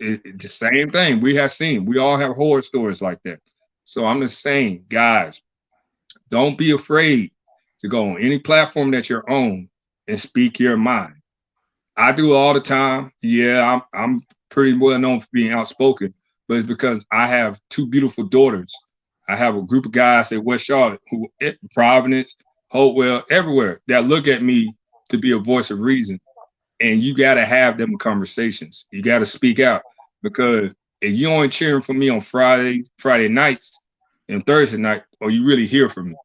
L: It's the same thing we have seen. We all have horror stories like that. So I'm just saying, guys, don't be afraid to go on any platform that you're on and speak your mind. I do it all the time. Yeah, I'm pretty well known for being outspoken, but it's because I have two beautiful daughters. I have a group of guys at West Charlotte, who Providence, Hopewell, everywhere, that look at me to be a voice of reason. And you got to have them conversations. You got to speak out, because if you only cheering for me on Friday nights and Thursday night, or you really hear from me.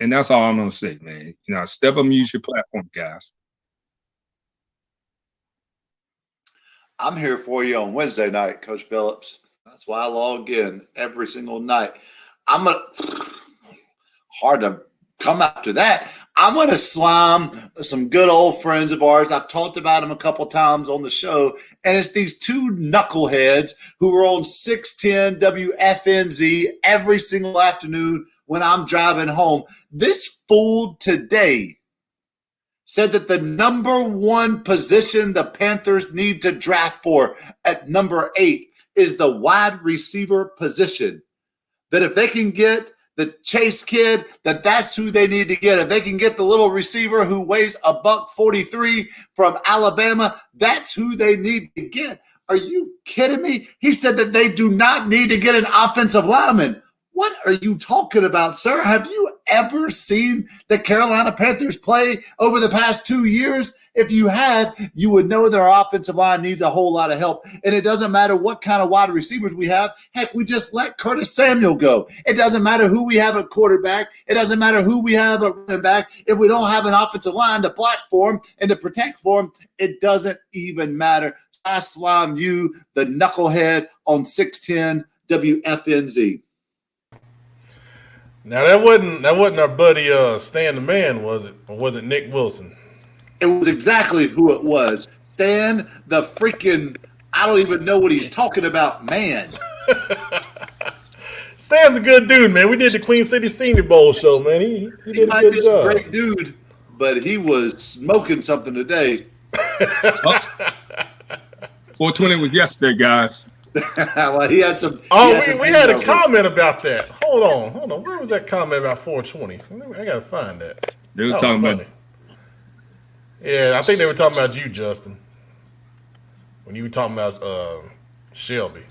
L: And that's all I'm going to say, man. Step up and use your platform, guys.
C: I'm here for you on Wednesday night, Coach Billups. That's why I log in every single night. Hard to come after that. I'm going to slime some good old friends of ours. I've talked about them a couple times on the show, and it's these two knuckleheads who were on 610 WFNZ every single afternoon when I'm driving home. This fool today said that the number one position the Panthers need to draft for at number 8 is the wide receiver position. That if they can get the Chase kid, that's who they need to get. If they can get the little receiver who weighs $143 from Alabama, that's who they need to get. Are you kidding me? He said that they do not need to get an offensive lineman. What are you talking about, sir? Have you ever seen the Carolina Panthers play over the past 2 years? If you had, you would know their offensive line needs a whole lot of help. And it doesn't matter what kind of wide receivers we have. Heck, we just let Curtis Samuel go. It doesn't matter who we have at quarterback. It doesn't matter who we have at running back. If we don't have an offensive line to block for him and to protect for him, it doesn't even matter. I slime you, the knucklehead, on 610 WFNZ.
A: Now that wasn't our buddy Stan the Man, was it? Or was it Nick Wilson?
C: It was exactly who it was. Stan the freaking, I don't even know what he's talking about, man.
A: Stan's a good dude, man. We did the Queen City Senior Bowl show, man. He did a good job.
C: A great dude, but he was smoking something today.
L: 420 was yesterday, guys.
C: Well, he had some.
A: We had a comment about that. Hold on. Where was that comment about 420? I gotta find that.
L: They were talking about.
A: Yeah, I think they were talking about you, Justin. When you were talking about Shelby.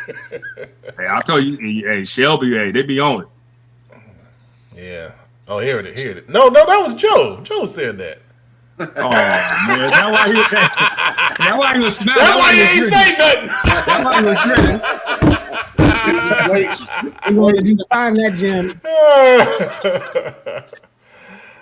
L: Hey, I told you, hey, Shelby, hey, they be on it.
A: Yeah. Oh, here it is. No, that was Joe. Joe said that.
L: Oh man, that's why he was. That's why he was smelling.
A: That's why he ain't say nothing.
L: That's why he was grinning.
I: I'm going to find that gem.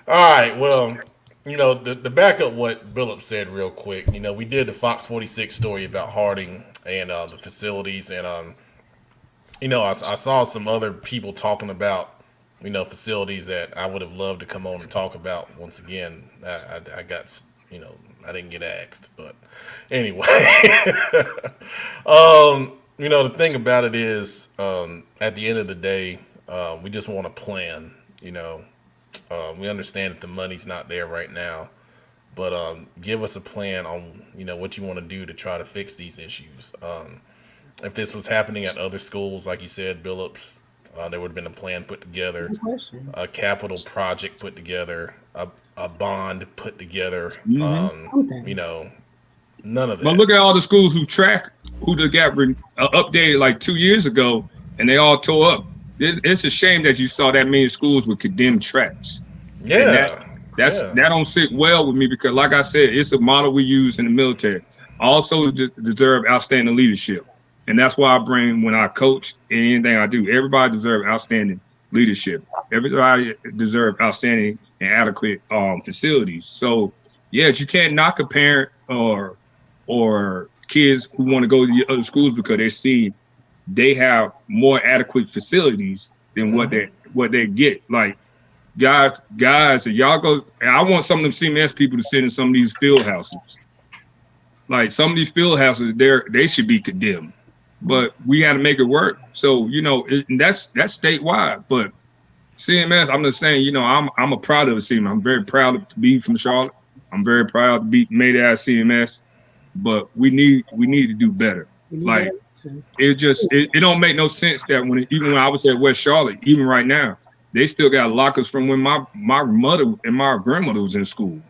A: All right. Well, the back up what Billups said real quick. We did the Fox 46 story about Harding and the facilities, and I saw some other people talking about facilities that I would have loved to come on and talk about. Once again, I got, I didn't get asked, but anyway, the thing about it is, at the end of the day, we just want to plan. We understand that the money's not there right now, but give us a plan on what you want to do to try to fix these issues. If this was happening at other schools, like you said, Billups, there would have been a plan put together, a capital project put together, a bond put together. None of that.
L: But look at all the schools who got updated like 2 years ago, and they all tore up. It's a shame that you saw that many schools with condemned tracks.
A: Yeah,
L: that don't sit well with me, because, like I said, it's a model we use in the military. Also deserve outstanding leadership. And that's why when I coach and anything I do, everybody deserves outstanding leadership. Everybody deserves outstanding and adequate facilities. So, yes, you can't knock a parent or kids who want to go to the other schools because they see they have more adequate facilities than what they get. Like, guys, if y'all go, and I want some of them CMS people to sit in some of these field houses. Like, some of these field houses, they should be condemned. But we had to make it work. So, that's statewide. But CMS, I'm just saying, I'm a proud of CMS. I'm very proud to be from Charlotte. I'm very proud to be made as CMS. But we need to do better. Like it don't make no sense that even when I was at West Charlotte, even right now, they still got lockers from when my mother and my grandmother was in school.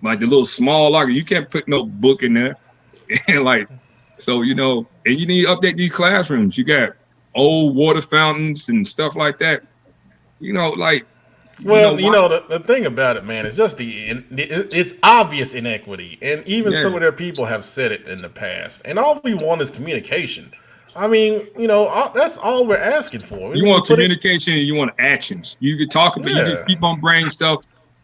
L: Like the little small locker, you can't put no book in there. And like, so and you need to update these classrooms. You got old water fountains and stuff like that.
A: Well, the thing about it, man, is just it's obvious inequity, and even some of their people have said it in the past. And all we want is communication. I mean, that's all we're asking for.
L: You want communication, and you want actions. You can talk about, you can keep on bringing stuff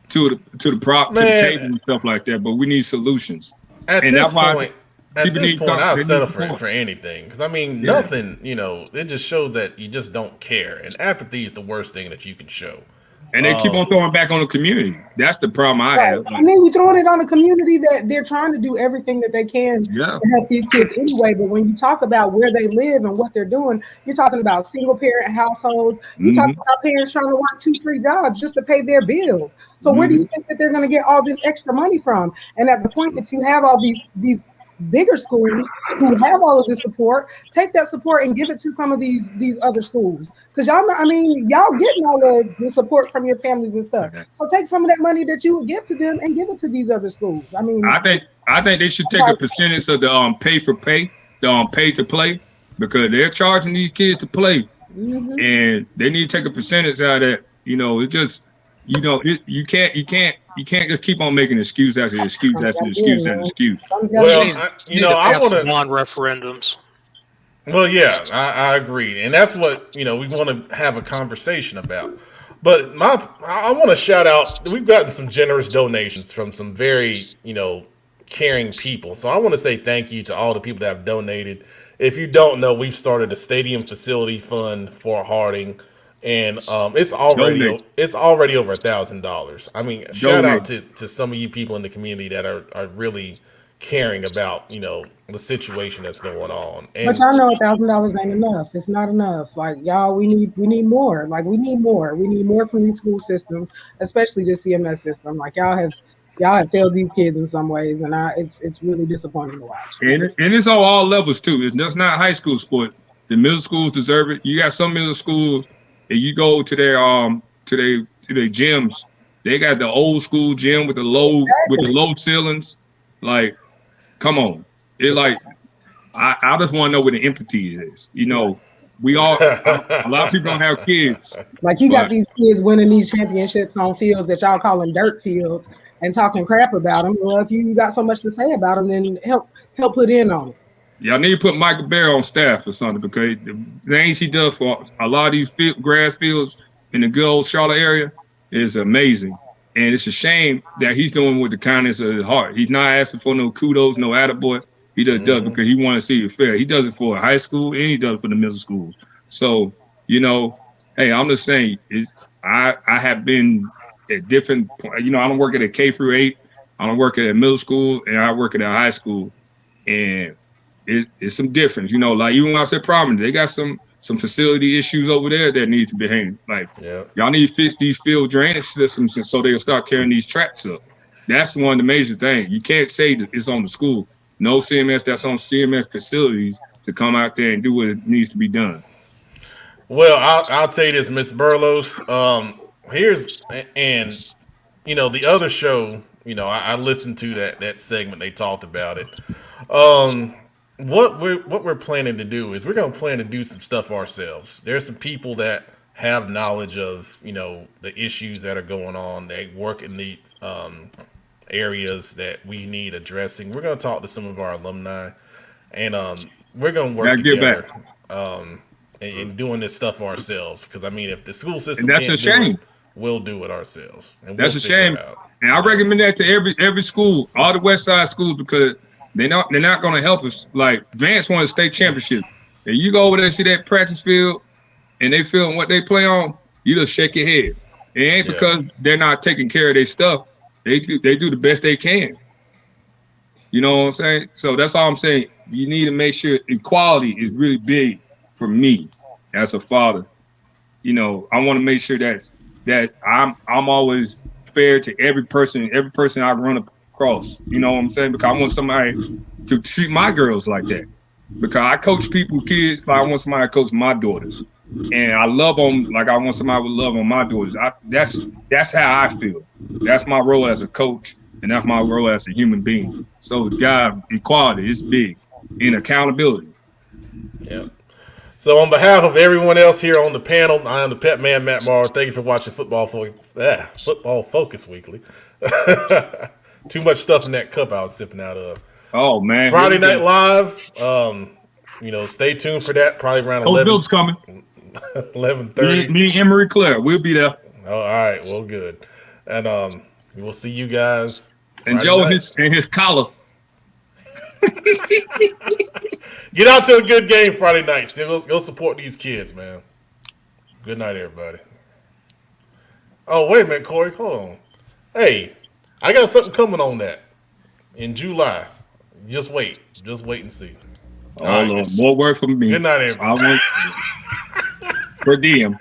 L: to the table and stuff like that, but we need solutions.
A: At this point, I'll settle for anything, because I mean, nothing. It just shows that you just don't care, and apathy is the worst thing that you can show.
L: And they keep on throwing back on the community. That's the problem I have.
I: I mean, we're throwing it on the community that they're trying to do everything that they can to help these kids anyway. But when you talk about where they live and what they're doing, you're talking about single parent households. You're talking about parents trying to work 2-3 jobs just to pay their bills. So where do you think that they're going to get all this extra money from? And at the point that you have all these bigger schools who have all of this support, take that support and give it to some of these other schools, because y'all getting all of the support from your families and stuff. So take some of that money that you would give to them and give it to these other schools. I mean,
L: I think they should take a percentage of the pay to play, because they're charging these kids to play, and they need to take a percentage out of that. It just you can't just keep on making excuse after excuse after excuse after excuse.
A: Well, I want to
D: non-referendums.
A: Well, yeah, I agree, and that's what we want to have a conversation about. But I want to shout out. We've gotten some generous donations from some very caring people. So I want to say thank you to all the people that have donated. If you don't know, we've started a stadium facility fund for Harding. And it's already over $1,000. I mean, shout out to some of you people in the community that are really caring about the situation that's going on.
I: But y'all know $1,000 ain't enough. It's not enough. Like, y'all, we need more. Like, we need more. We need more from these school systems, especially the CMS system. Like, y'all have failed these kids in some ways, and it's really disappointing to watch.
L: And it's on all levels too. It's just not high school sport. The middle schools deserve it. You got some middle schools. And you go to their gyms, they got the old school gym with the low ceilings. Like, come on. It I just want to know where the empathy is. We all a lot of people don't have kids.
I: Like, you got these kids winning these championships on fields that y'all calling dirt fields and talking crap about them. Well, if you got so much to say about them, then help put in on it.
L: Y'all need to put Michael Bear on staff or something, because the things he does for a lot of these grass fields in the good old Charlotte area is amazing. And it's a shame that he's doing with the kindness of his heart. He's not asking for no kudos, no attaboy. He just does because he wants to see it fair. He does it for high school and he does it for the middle schools. So, hey, I'm just saying, I have been at different, I don't work at a K through 8. I don't work at a middle school, and I work at a high school. And it's some difference, like even when I said Providence, they got some facility issues over there that need to be handled. Like, y'all need to fix these field drainage systems so they'll start tearing these tracks up. That's one of the major things. You can't say that it's on the school. No CMS, that's on CMS facilities to come out there and do what it needs to be done.
A: Well, I'll tell you this, Miss Burlos. The other show, I listened to that segment. They talked about it. What we're planning to do is we're going to plan to do some stuff ourselves. There's some people that have knowledge of, the issues that are going on. They work in the areas that we need addressing. We're going to talk to some of our alumni, and we're going to work together in doing this stuff ourselves. Because, I mean, if the school system
L: can't do it,
A: we'll do it ourselves. And
L: that's a shame. And I recommend that to every school, all the West Side schools, because they're not going to help us. Like, Vance won a state championship. And you go over there and see that practice field, and they film what they play on, you just shake your head. It ain't because they're not taking care of their stuff. They do the best they can. You know what I'm saying? So that's all I'm saying. You need to make sure equality is really big for me as a father. I want to make sure that I'm always fair to every person I run across. You know what I'm saying? Because I want somebody to treat my girls like that. because I coach people, kids, like I want somebody to coach my daughters. And I love them like I want somebody with love on my daughters. That's how I feel. That's my role as a coach, and that's my role as a human being. So, God, equality is big, and accountability.
A: Yeah. So, on behalf of everyone else here on the panel, I am the Pet Man, Matt Morrow. Thank you for watching Football Focus Weekly. Too much stuff in that cup I was sipping out of.
L: Oh, man.
A: Friday Night Live. Stay tuned for that. Probably around 11.
L: Bill's coming.
A: 11:30.
L: Me and Emery Claire, we'll be there.
A: Oh, all right. Well, good. And we'll see you guys.
L: And Joe and his collar.
A: Get out to a good game Friday night. Go support these kids, man. Good night, everybody. Oh, wait a minute, Corey. Hold on. Hey, I got something coming on that in July. Just wait. Just wait and see.
L: Oh, Lord. More word from me.
A: Good night, everybody.
L: Per diem.